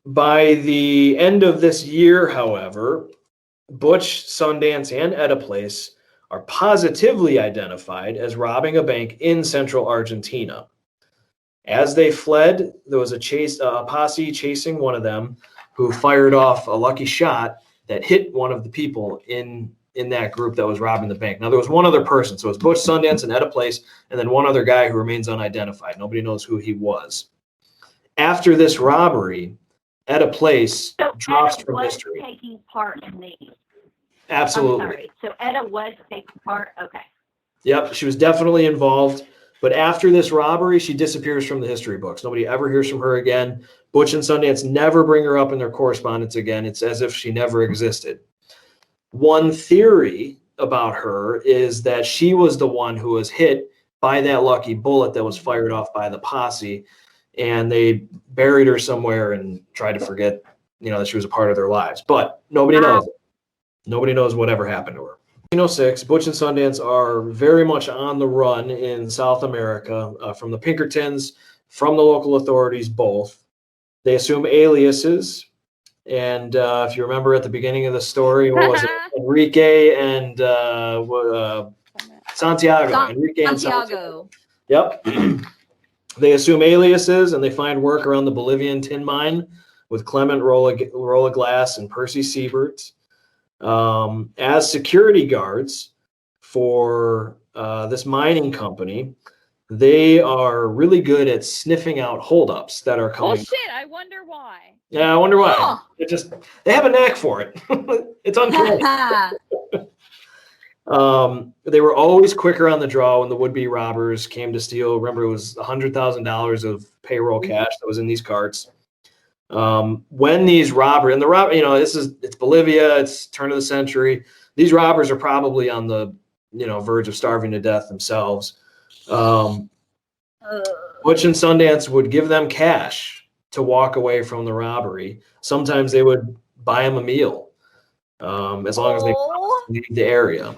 By the end of this year, however, Butch, Sundance, and Etta Place are positively identified as robbing a bank in central Argentina. As they fled, there was a posse chasing one of them who fired off a lucky shot that hit one of the people in that group that was robbing the bank. Now, there was one other person. So it's Butch, Sundance, and Etta Place, and then one other guy who remains unidentified. Nobody knows who he was. After this robbery, Etta Place drops from history. Taking part in these. Absolutely. I'm sorry. So Etta was taking part. Okay. Yep, she was definitely involved. But after this robbery, she disappears from the history books. Nobody ever hears from her again. Butch and Sundance never bring her up in their correspondence again. It's as if she never existed. One theory about her is that she was the one who was hit by that lucky bullet that was fired off by the posse, and they buried her somewhere and tried to forget, that she was a part of their lives. But nobody knows. Nobody knows whatever happened to her. 1906, Butch and Sundance are very much on the run in South America from the Pinkertons, from the local authorities, both. They assume aliases. And if you remember at the beginning of the story, what was it? Enrique and Santiago. Enrique and Santiago. Yep. They assume aliases and they find work around the Bolivian tin mine with Clement Rolla Glass and Percy Siebert. As security guards for this mining company, they are really good at sniffing out holdups that are coming. Oh shit! I wonder why. Yeah, I wonder why. They have a knack for it. It's uncanny. They were always quicker on the draw when the would-be robbers came to steal. Remember, it was $100,000 of payroll cash that was in these carts. When these robbers, and it's Bolivia, it's turn of the century. These robbers are probably on the, verge of starving to death themselves. Butch and Sundance would give them cash to walk away from the robbery. Sometimes they would buy them a meal, as long as they leave the area.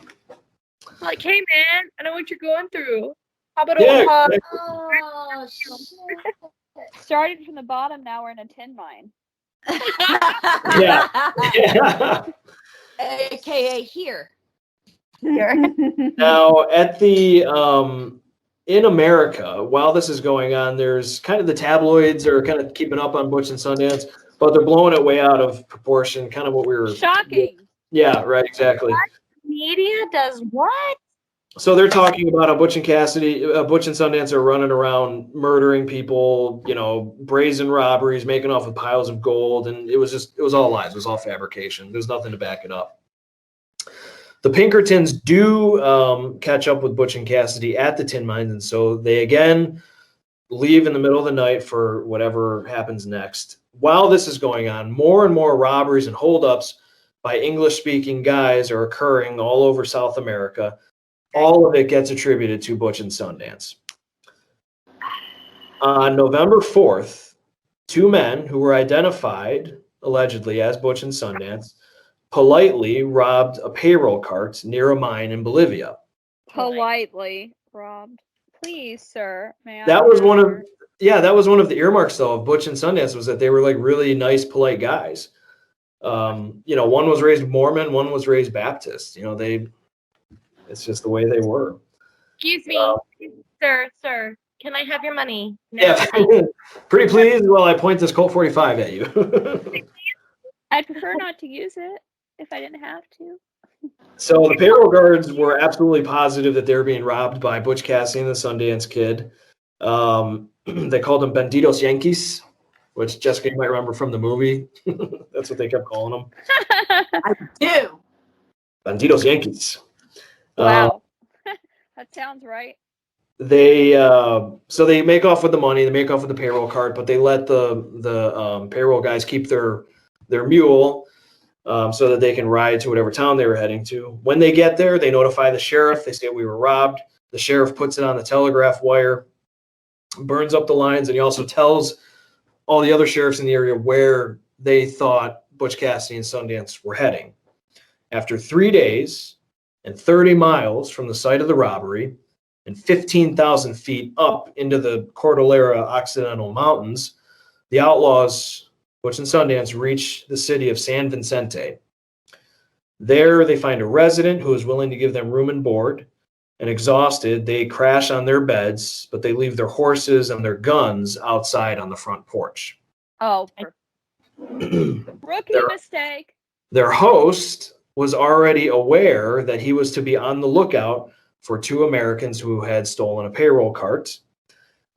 Like, hey man, I know what you're going through. How about Yeah, hug? Oh, shit. Started from the bottom, now we're in a tin mine. Yeah. AKA here. Now, at the in America, while this is going on, there's kind of the tabloids are kind of keeping up on Butch and Sundance, but they're blowing it way out of proportion. Kind of what we were Shocking. Yeah, right, exactly. Media does what? So they're talking about how Butch and Sundance are running around murdering people, brazen robberies, making off with piles of gold, and it was all lies. It was all fabrication. There's nothing to back it up. The Pinkertons do catch up with Butch and Cassidy at the tin mines, and so they again leave in the middle of the night for whatever happens next. While this is going on, more and more robberies and holdups by English-speaking guys are occurring all over South America. All of it gets attributed to Butch and Sundance. On November 4th, two men who were identified allegedly, as Butch and Sundance, politely robbed a payroll cart near a mine in Bolivia. Politely robbed. Please, sir, may I That was one of inquire? that was one of the earmarks though of Butch and Sundance, was that they were like really nice, polite guys. One was raised Mormon, one was raised Baptist. It's just the way they were. Excuse me, sir. Can I have your money? No. Yeah, pretty please. Well, I point this Colt 45 at you. I'd prefer not to use it if I didn't have to. So the payroll guards were absolutely positive that they were being robbed by Butch Cassidy and the Sundance Kid. They called them Bandidos Yankees, which Jessica, you might remember from the movie. That's what they kept calling them. I do. Bandidos Yankees. Wow. That sounds right. So they make off with the money, they make off with the payroll cart, but they let the payroll guys keep their mule so that they can ride to whatever town they were heading to. When they get there, they notify the sheriff. They say we were robbed. The sheriff puts it on the telegraph wire, burns up the lines, and he also tells all the other sheriffs in the area where they thought Butch Cassidy and Sundance were heading. After 3 days and 30 miles from the site of the robbery and 15,000 feet up into the Cordillera Occidental Mountains, the outlaws, Butch and Sundance, reach the city of San Vicente. There, they find a resident who is willing to give them room and board. And exhausted, they crash on their beds, but they leave their horses and their guns outside on the front porch. Oh, rookie mistake. Their host was already aware that he was to be on the lookout for two Americans who had stolen a payroll cart.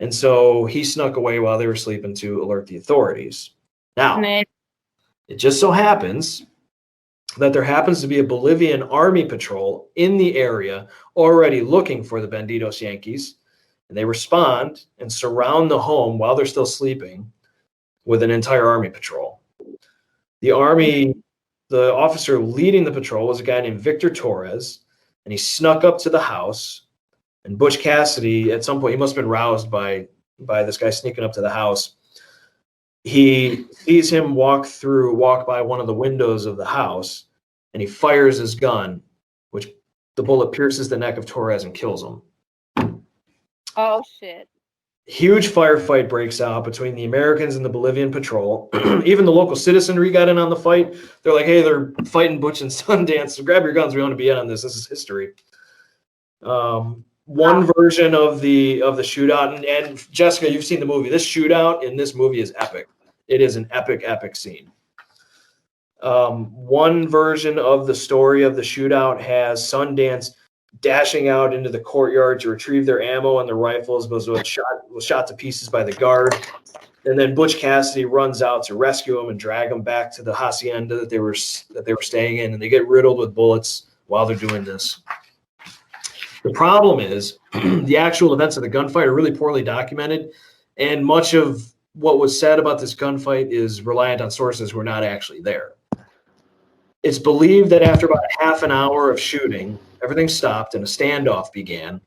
And so he snuck away while they were sleeping to alert the authorities. Now, it just so happens that there happens to be a Bolivian army patrol in the area already looking for the Bandidos Yankees. And they respond and surround the home while they're still sleeping with an entire army patrol. The officer leading the patrol was a guy named Victor Torres, and he snuck up to the house. And Butch Cassidy, at some point, he must have been roused by this guy sneaking up to the house. He sees him walk by one of the windows of the house, and he fires his gun, which the bullet pierces the neck of Torres and kills him. Oh, shit. Huge firefight breaks out between the Americans and the Bolivian patrol. Even the local citizenry got in on the fight. They're like, hey, they're fighting Butch and Sundance. So grab your guns. We want to be in on this. This is history. One version of the shootout, and Jessica, you've seen the movie. This shootout in this movie is epic. It is an epic scene. One version of the story of the shootout has Sundance dashing out into the courtyard to retrieve their ammo and their rifles, but was shot to pieces by the guard. And then Butch Cassidy runs out to rescue him and drag him back to the hacienda that they were staying in, and they get riddled with bullets while they're doing this. The problem is the actual events of the gunfight are really poorly documented, and much of what was said about this gunfight is reliant on sources who are not actually there. It's believed that after about half an hour of shooting, everything stopped and a standoff began,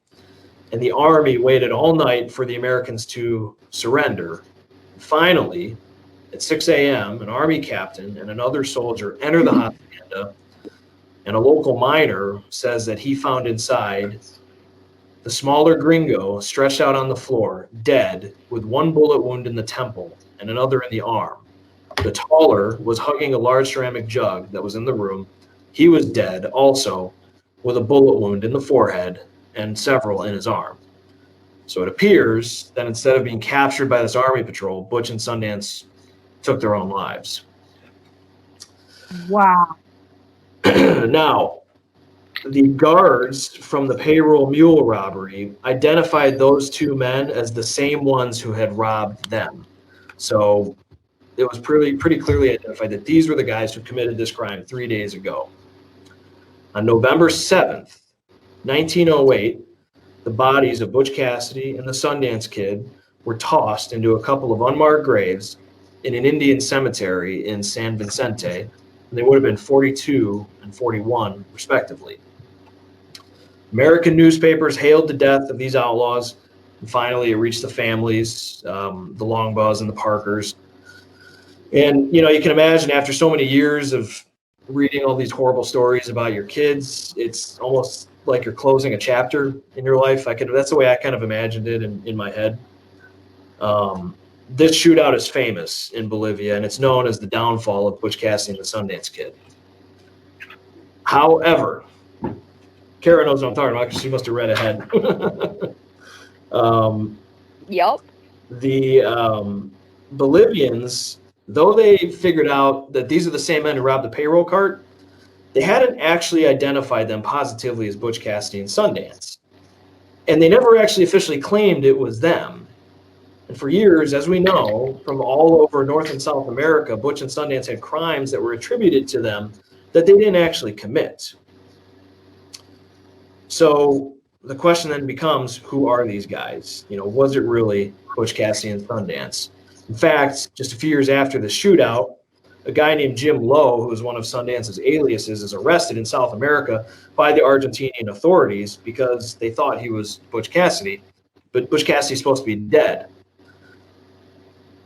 and the army waited all night for the Americans to surrender. Finally, at 6 a.m., an army captain and another soldier enter the hacienda, and a local miner says that he found inside the smaller gringo stretched out on the floor, dead, with one bullet wound in the temple and another in the arm. The taller was hugging a large ceramic jug that was in the room. He was dead also, with a bullet wound in the forehead and several in his arm. So it appears that instead of being captured by this army patrol, Butch and Sundance took their own lives. Wow. Now, the guards from the payroll mule robbery identified those two men as the same ones who had robbed them. So it was pretty clearly identified that these were the guys who committed this crime 3 days ago. On November 7th, 1908, the bodies of Butch Cassidy and the Sundance Kid were tossed into a couple of unmarked graves in an Indian cemetery in San Vicente, and they would have been 42 and 41, respectively. American newspapers hailed the death of these outlaws, and finally it reached the families, the Longbaws and the Parkers. And, you can imagine after so many years of reading all these horrible stories about your kids, it's almost like you're closing a chapter in your life. That's the way I kind of imagined it in my head. This shootout is famous in Bolivia, and it's known as the downfall of Butch Cassidy and the Sundance Kid. However, Kara knows what I'm talking about because she must have read ahead. Yup. The Bolivians, though they figured out that these are the same men who robbed the payroll cart, they hadn't actually identified them positively as Butch Cassidy and Sundance. And they never actually officially claimed it was them. And for years, as we know, from all over North and South America, Butch and Sundance had crimes that were attributed to them that they didn't actually commit. So the question then becomes, who are these guys? Was it really Butch Cassidy and Sundance? In fact, just a few years after the shootout, a guy named Jim Lowe, who was one of Sundance's aliases, is arrested in South America by the Argentinian authorities because they thought he was Butch Cassidy, but Butch Cassidy's supposed to be dead.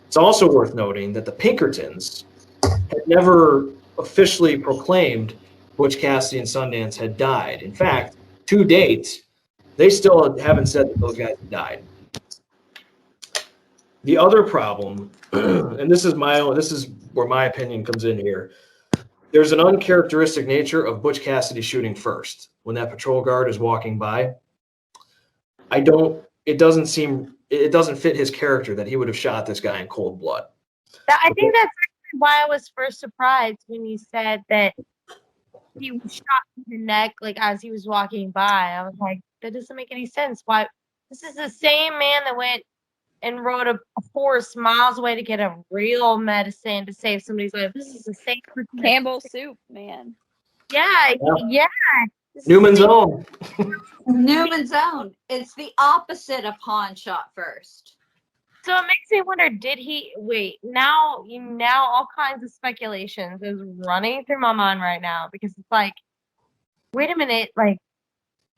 It's also worth noting that the Pinkertons had never officially proclaimed Butch Cassidy and Sundance had died. In fact, to date, they still haven't said that those guys have died. The other problem, and this is where my opinion comes in here. There's an uncharacteristic nature of Butch Cassidy shooting first when that patrol guard is walking by. It doesn't fit his character that he would have shot this guy in cold blood. I think that's actually why I was first surprised when you said that he was shot in the neck, like as he was walking by. I was like, that doesn't make any sense. Why? This is the same man that went and rode a horse miles away to get a real medicine to save somebody's life. This is the same person. Campbell soup, man. Yeah. Newman's Own. Newman's Own. It's the opposite of Han shot first. So it makes me wonder, did he wait? Now all kinds of speculations is running through my mind right now because it's like, wait a minute, like,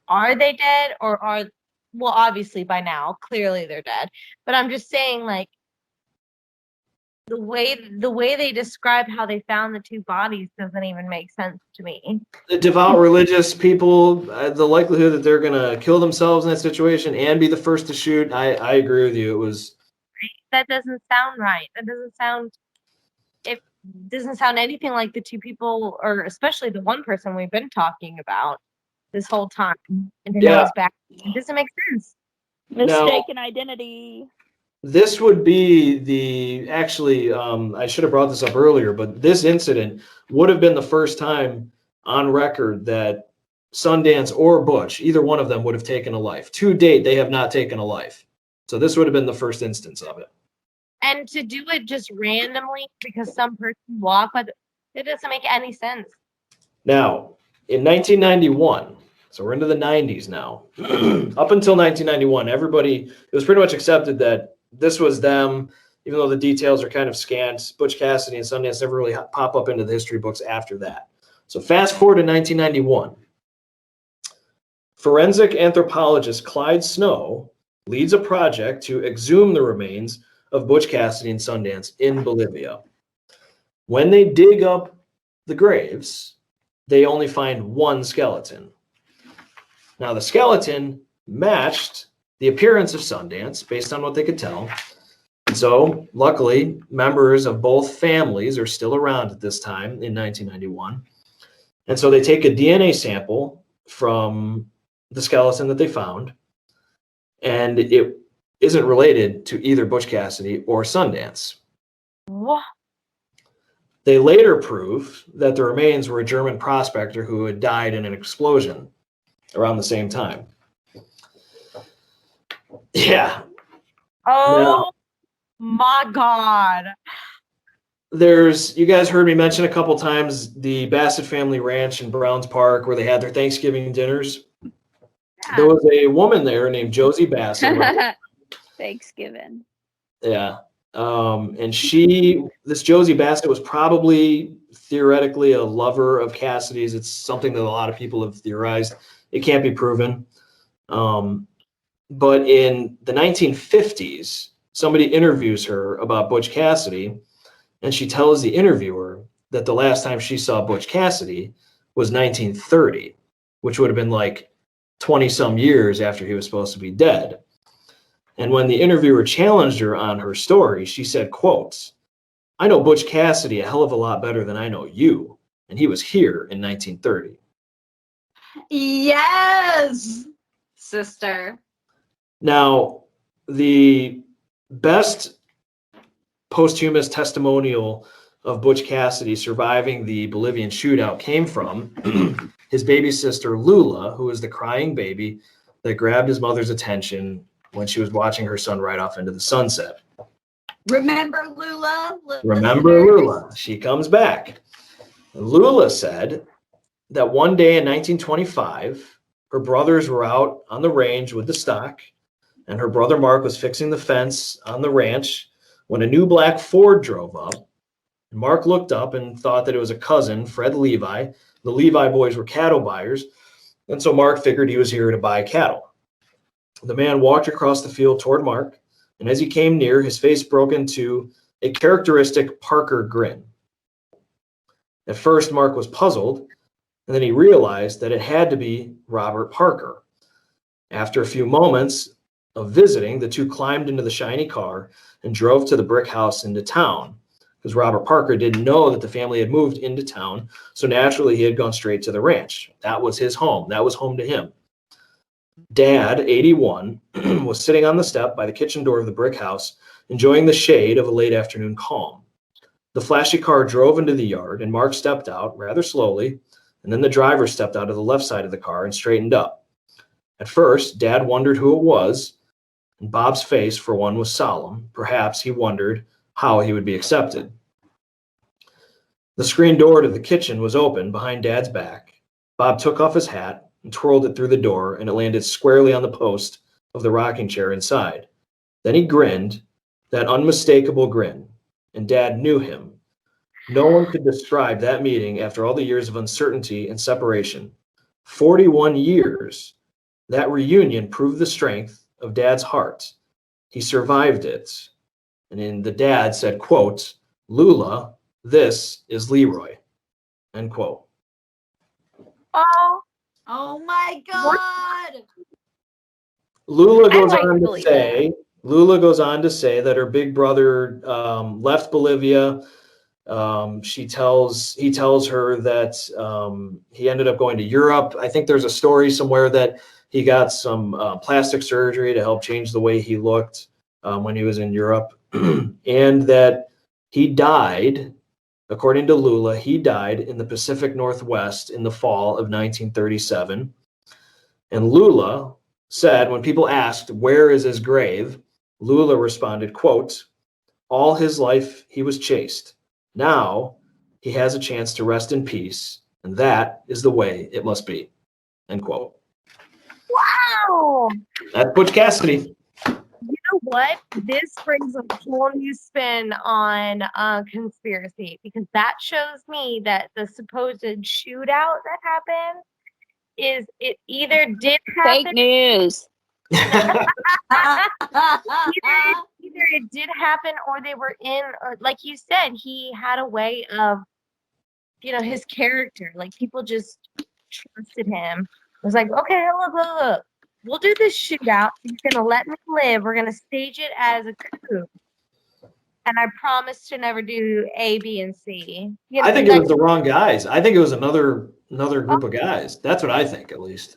are they dead or well, obviously by now, clearly they're dead. But I'm just saying, like, the way they describe how they found the two bodies doesn't even make sense to me. The devout religious people, the likelihood that they're going to kill themselves in that situation and be the first to shoot, I agree with you. That doesn't sound right. It doesn't sound anything like the two people, or especially the one person we've been talking about this whole time. And to know his back, it doesn't make sense. Mistaken identity. This would be I should have brought this up earlier, but this incident would have been the first time on record that Sundance or Butch, either one of them, would have taken a life. To date, they have not taken a life. So this would have been the first instance of it. And to do it just randomly because some person walked by, it doesn't make any sense. Now, in 1991, so we're into the 90s now, up until 1991, it was pretty much accepted that this was them, even though the details are kind of scant. Butch Cassidy and Sundance never really pop up into the history books after that. So fast forward to 1991. Forensic anthropologist Clyde Snow leads a project to exhume the remains of Butch Cassidy and Sundance in Bolivia. When they dig up the graves, they only find one skeleton. Now, the skeleton matched the appearance of Sundance based on what they could tell. So, luckily, members of both families are still around at this time in 1991. And so they take a DNA sample from the skeleton that they found, and it isn't related to either Butch Cassidy or Sundance. What? They later prove that the remains were a German prospector who had died in an explosion around the same time. Yeah. Oh my God. You guys heard me mention a couple times the Bassett family ranch in Browns Park where they had their Thanksgiving dinners. Yeah. There was a woman there named Josie Bassett. Thanksgiving. Yeah. And this Josie Bassett was probably theoretically a lover of Cassidy's. It's something that a lot of people have theorized. It can't be proven. But in the 1950s, somebody interviews her about Butch Cassidy, And she tells the interviewer that the last time she saw Butch Cassidy was 1930, which would have been like 20 some years after he was supposed to be dead. And when the interviewer challenged her on her story, she said, quotes, "I know Butch Cassidy a hell of a lot better than I know you. And he was here in 1930. Yes, sister. Now, the best posthumous testimonial of Butch Cassidy surviving the Bolivian shootout came from his baby sister, Lula, who was the crying baby that grabbed his mother's attention when she was watching her son ride off into the sunset. Remember Lula? Remember Lula. She comes back. Lula said that one day in 1925, her brothers were out on the range with the stock, and her brother Mark was fixing the fence on the ranch when a new black Ford drove up. And Mark looked up and thought that it was a cousin, Fred Levi. The Levi boys were cattle buyers, and so Mark figured he was here to buy cattle. The man walked across the field toward Mark, and as he came near, his face broke into a characteristic Parker grin. At first, Mark was puzzled, and then he realized that it had to be Robert Parker. After a few moments of visiting, the two climbed into the shiny car and drove to the brick house into town, because Robert Parker didn't know that the family had moved into town, so naturally he had gone straight to the ranch. That was his home. That was home to him. Dad, 81, was sitting on the step by the kitchen door of the brick house, enjoying the shade of a late afternoon calm. The flashy car drove into the yard, and Mark stepped out rather slowly, and then the driver stepped out of the left side of the car and straightened up. At first, Dad wondered who it was, and Bob's face, for one, was solemn. Perhaps he wondered how he would be accepted. The screen door to the kitchen was open behind Dad's back. Bob took off his hat and twirled it through the door, and it landed squarely on the post of the rocking chair inside. Then he grinned, that unmistakable grin, and Dad knew him. No one could describe that meeting after all the years of uncertainty and separation. 41 years. That reunion proved the strength of Dad's heart. He survived it. And in the Dad said, quote, "Lula, this is Leroy," end quote. Oh my God. Lula goes on to say that her big brother left Bolivia. He tells her that he ended up going to Europe. I think there's a story somewhere that he got some plastic surgery to help change the way he looked when he was in Europe, and that he died. According to Lula, he died in the Pacific Northwest in the fall of 1937. And Lula said, when people asked, where is his grave, Lula responded, quote, "All his life he was chased. Now he has a chance to rest in peace, and that is the way it must be," end quote. Wow. That's Butch Cassidy. You know what? This brings a whole new spin on conspiracy, because that shows me that the supposed shootout that happened it either did happen. Fake news. either it did happen, or they were in, or like you said, he had a way of, his character. Like, people just trusted him. It was like, okay, look. We'll do this shootout. He's going to let me live. We're going to stage it as a coup. And I promise to never do A, B, and C. I think it was the wrong guys. I think it was another group of guys. That's what I think, at least.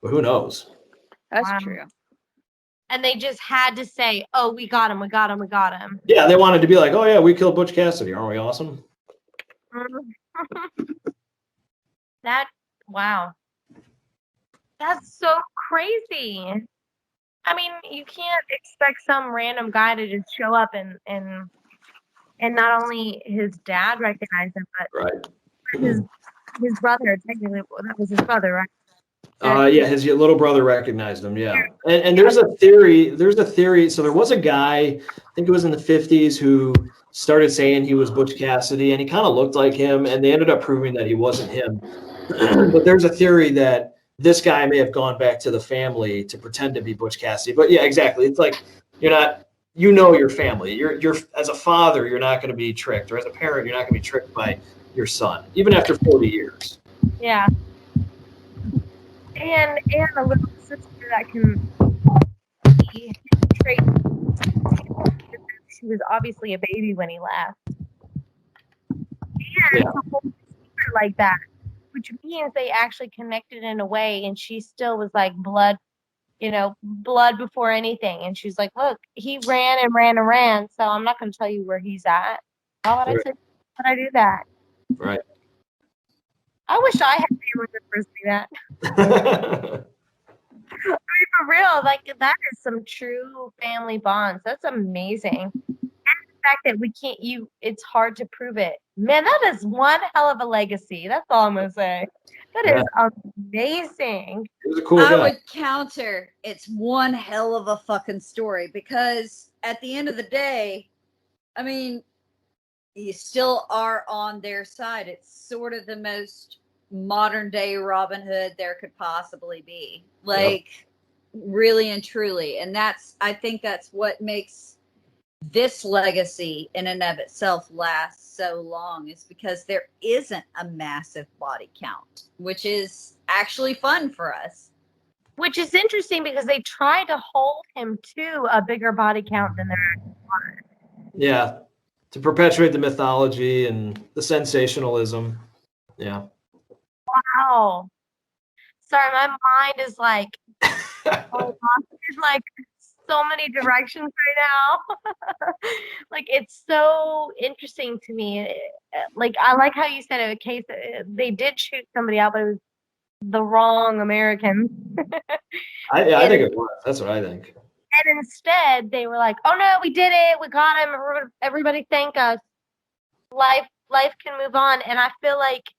But who knows? That's true. And they just had to say, "Oh, we got him. Yeah, they wanted to be like, "Oh yeah, we killed Butch Cassidy. Aren't we awesome?" Wow. That's so crazy. I mean, you can't expect some random guy to just show up and not only his dad recognized him, but his brother. Technically, that was his brother, right? Yeah, his little brother recognized him. Yeah, and there's a theory. So there was a guy, I think it was in the 50s, who started saying he was Butch Cassidy, and he kind of looked like him, and they ended up proving that he wasn't him. But there's a theory that this guy may have gone back to the family to pretend to be Butch Cassidy. But yeah, exactly. It's like you're not you know your family. You're as a father, you're not going to be tricked, or as a parent, you're not going to be tricked by your son, even after 40 years. Yeah. And a little sister that can be traced. She was obviously a baby when he left. And a whole secret like that, which means they actually connected in a way, and she still was like blood, blood before anything. And she's like, look, he ran and ran and ran, so I'm not going to tell you where he's at. Why would I say, would I do that? Right. I wish I had family members do that. I mean, for real, like that is some true family bonds. That's amazing. And the fact that we can't, it's hard to prove it. Man, that is one hell of a legacy. That's all I'm gonna say. That is amazing. He was a cool guy. I would counter, it's one hell of a fucking story, because at the end of the day, I mean, you still are on their side. It's sort of the most modern day Robin Hood there could possibly be. Like, really and truly. And I think that's what makes this legacy in and of itself last so long, is because there isn't a massive body count, which is actually fun for us. Which is interesting because they try to hold him to a bigger body count than there actually are. Yeah. To perpetuate the mythology and the sensationalism. Yeah. Wow. Sorry, my mind is like, like so many directions right now. Like, it's so interesting to me. Like, I like how you said in a case they did shoot somebody out, but it was the wrong American. I think it was. That's what I think. And instead, they were like, "Oh no, we did it! We got him! Everybody, thank us! Life can move on." And I feel like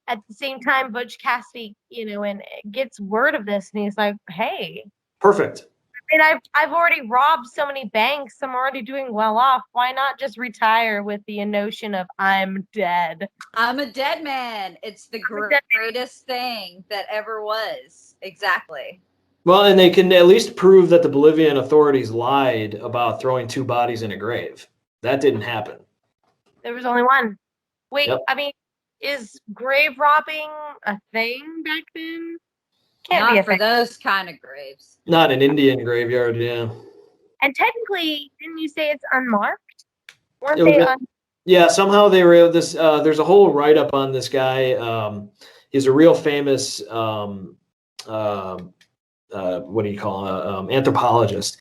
at the same time, Butch Cassidy, and gets word of this, and he's like, "Hey, perfect. I mean, I've already robbed so many banks. I'm already doing well off. Why not just retire with the notion of I'm dead? I'm a dead man. It's the greatest thing that ever was." Exactly. Well, and they can at least prove that the Bolivian authorities lied about throwing 2 bodies in a grave. That didn't happen. There was only one. Wait, Yep. I mean, is grave robbing a thing back then? Can't be for those kind of graves. Not an Indian graveyard, yeah. And technically, didn't you say it's unmarked? Weren't they Yeah, somehow they were able this. There's a whole write-up on this guy. He's a real famous what do you call him? Anthropologist.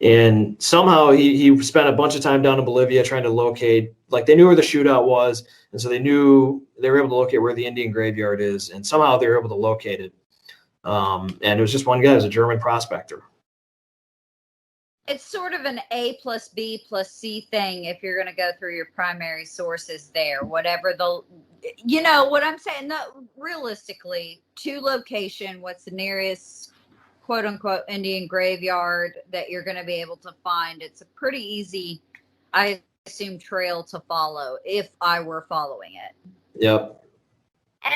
And somehow he spent a bunch of time down in Bolivia trying to locate, like they knew where the shootout was. And so they were able to locate where the Indian graveyard is. And somehow they were able to locate it. And it was just one guy, it was a German prospector. It's sort of an A plus B plus C thing if you're going to go through your primary sources there, whatever what I'm saying. No, realistically, to location, what's the nearest quote unquote Indian graveyard that you're going to be able to find? It's a pretty easy, I assume, trail to follow if I were following it. Yep. And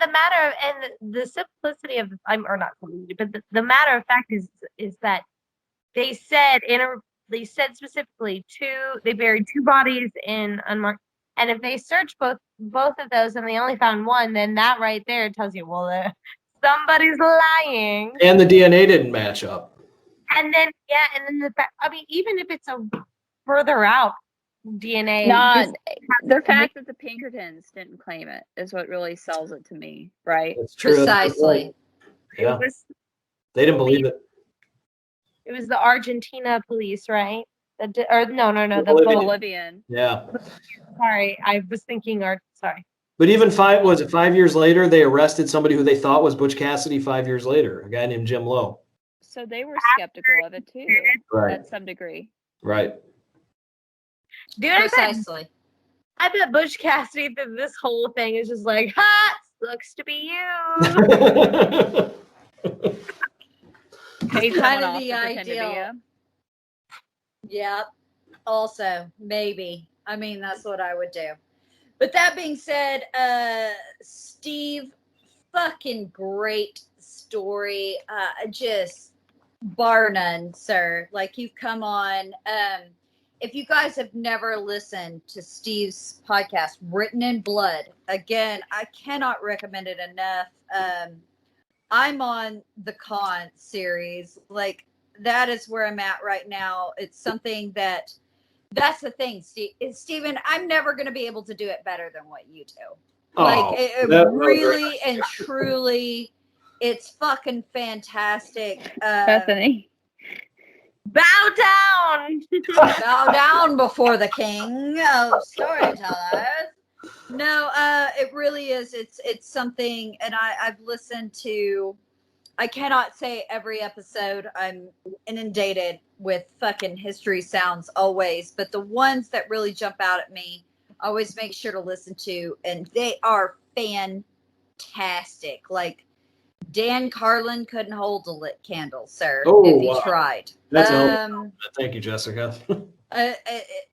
the matter and the simplicity of or not simplicity, but the matter of fact is that they said specifically they buried 2 bodies in unmarked, and if they searched both of those and they only found one, then that right there tells you, well, somebody's lying. And the DNA didn't match up. And then the fact, I mean, even if it's a further out DNA, the fact that the Pinkertons didn't claim it is what really sells it to me, right? That's true. Precisely. Yeah. They didn't believe it. It was the Argentina police, right? No, the Bolivian. Yeah. Sorry, I was thinking sorry. But even 5 years later, they arrested somebody who they thought was Butch Cassidy 5 years later, a guy named Jim Lowe. So they were skeptical of it too, right. At some degree. Right. Dude, precisely. I bet Butch Cassidy through this whole thing is just like, ha, sucks to be you. It's kind of the ideal. Yep. Also, maybe. I mean, that's what I would do. But that being said, Steve, fucking great story. Just bar none, sir. Like, you've come on. If you guys have never listened to Steve's podcast, Written in Blood, again, I cannot recommend it enough. I'm on the Con series. Like, that is where I'm at right now. It's something that's the thing, Steven, I'm never going to be able to do it better than what you do. Like, it really and truly, it's fucking fantastic. Bethany. Bow down. Bow down before the king of storytellers. No, it really is. It's something, and I've listened to. I cannot say every episode. I'm inundated with fucking history sounds always, but the ones that really jump out at me, I always make sure to listen to, and they are fantastic. Like, Dan Carlin couldn't hold a lit candle, sir, if he tried. That's thank you, Jessica.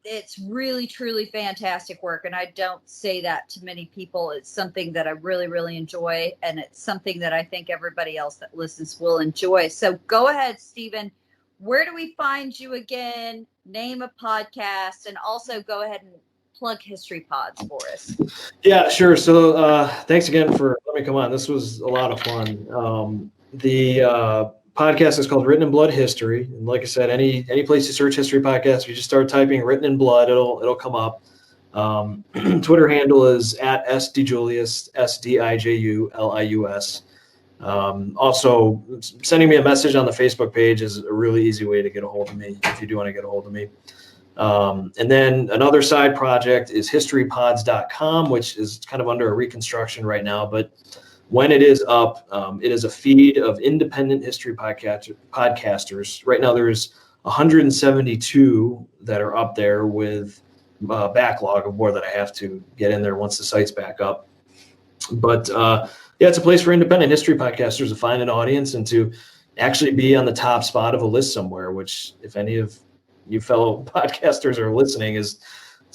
It's really, truly fantastic work, and I don't say that to many people. It's something that I really, really enjoy, and it's something that I think everybody else that listens will enjoy. So go ahead, Stephen. Where do we find you again? Name a podcast, and also go ahead and plug History Pods for us. Yeah, sure. So thanks again for letting me come on. This was a lot of fun. The podcast is called Written in Blood History, and like I said, any place you search history podcast, if you just start typing Written in Blood, it'll come up. Twitter handle is at sdjulius, SDIJULIUS. Also, sending me a message on the Facebook page is a really easy way to get a hold of me if you do want to get a hold of me. And then another side project is historypods.com, which is kind of under a reconstruction right now, but when it is up, it is a feed of independent history podcasters. Right now, there's 172 that are up there with a backlog of more that I have to get in there once the site's back up. But yeah, it's a place for independent history podcasters to find an audience and to actually be on the top spot of a list somewhere, which if any of you fellow podcasters are listening, it's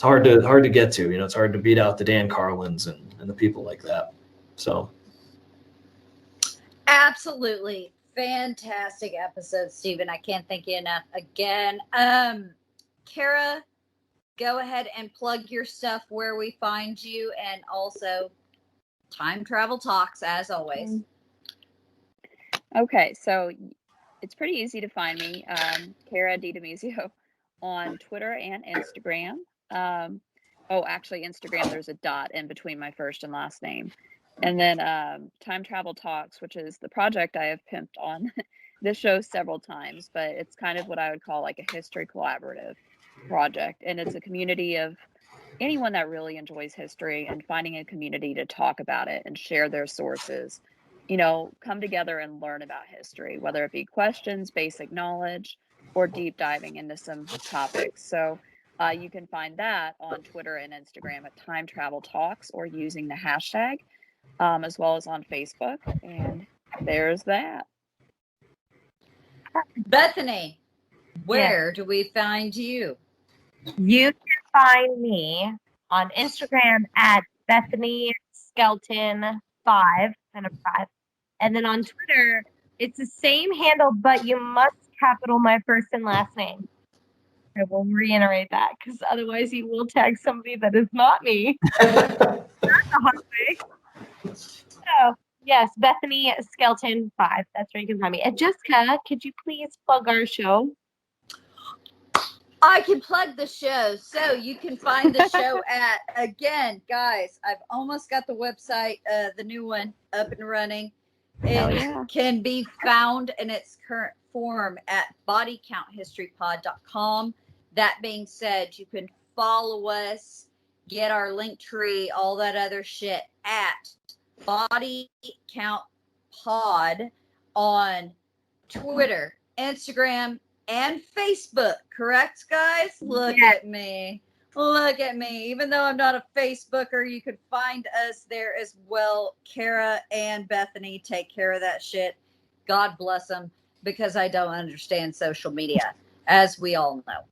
hard to get to. It's hard to beat out the Dan Carlins and the people like that. So. Absolutely fantastic episode, Stephen. I can't thank you enough again. Kara, go ahead and plug your stuff where we find you, and also Time Travel Talks, as always. Okay, so it's pretty easy to find me, Kara DiDemizio, on Twitter and Instagram. Actually, Instagram, there's a dot in between my first and last name. And then Time Travel Talks, which is the project I have pimped on this show several times, but it's kind of what I would call like a history collaborative project. And it's a community of anyone that really enjoys history and finding a community to talk about it and share their sources, come together and learn about history, whether it be questions, basic knowledge, or deep diving into some topics. So you can find that on Twitter and Instagram at Time Travel Talks or using the hashtag. As well as on Facebook, and there's that. Bethany, where do we find you? You can find me on Instagram at Bethany Skelton 5 and a 5, and then on Twitter it's the same handle, but you must capital my first and last name. I will reiterate that because otherwise you will tag somebody that is not me. That's a hard way. So, yes, Bethany Skelton 5. That's where you can find me. And Jessica, could you please plug our show? I can plug the show. So you can find the show at, again, guys, I've almost got the website, the new one, up and running. It can be found in its current form at bodycounthistorypod.com. That being said, you can follow us, get our link tree, all that other shit at Body Count Pod on Twitter, Instagram, and Facebook. Correct, guys? Look at me. Even though I'm not a Facebooker, you can find us there as well. Kara and Bethany take care of that shit. God bless them, because I don't understand social media, as we all know.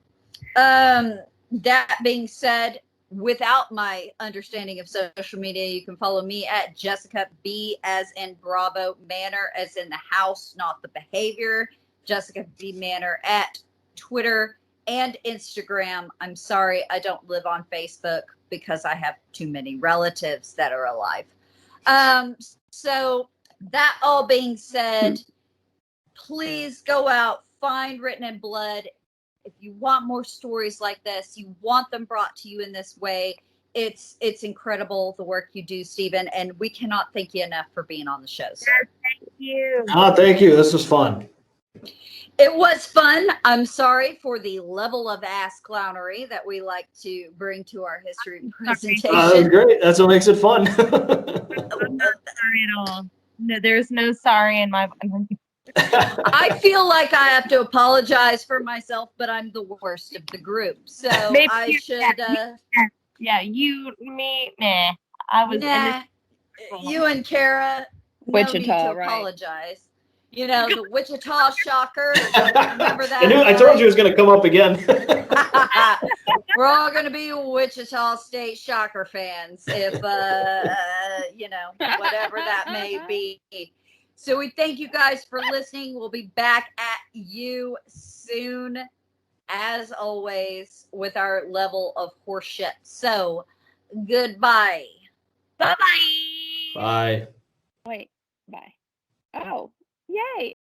That being said, without my understanding of social media, you can follow me at Jessica B as in Bravo, Manor as in the house, not the behavior. Jessica B. Manor at Twitter and Instagram. I'm sorry, I don't live on Facebook because I have too many relatives that are alive. So that all being said, please go out, find Written in Blood. If you want more stories like this, you want them brought to you in this way, it's incredible the work you do, Stephen, and we cannot thank you enough for being on the show. Sir. Thank you. Thank you. This was fun. It was fun. I'm sorry for the level of ass clownery that we like to bring to our history presentation. That was great. That's what makes it fun. I'm not sorry at all. No, there's no sorry in my. I feel like I have to apologize for myself, but I'm the worst of the group, so Maybe I should. Yeah, you, me, nah. I was. Nah, you and Kara, no Wichita, need to right. apologize. You know, the Wichita Shocker. Remember that? I told you it was going to come up again. We're all going to be Wichita State Shocker fans if, you know, whatever that may be. So we thank you guys for listening. We'll be back at you soon, as always, with our level of horseshit. So goodbye. Bye-bye. Bye. Wait, bye. Oh, yay.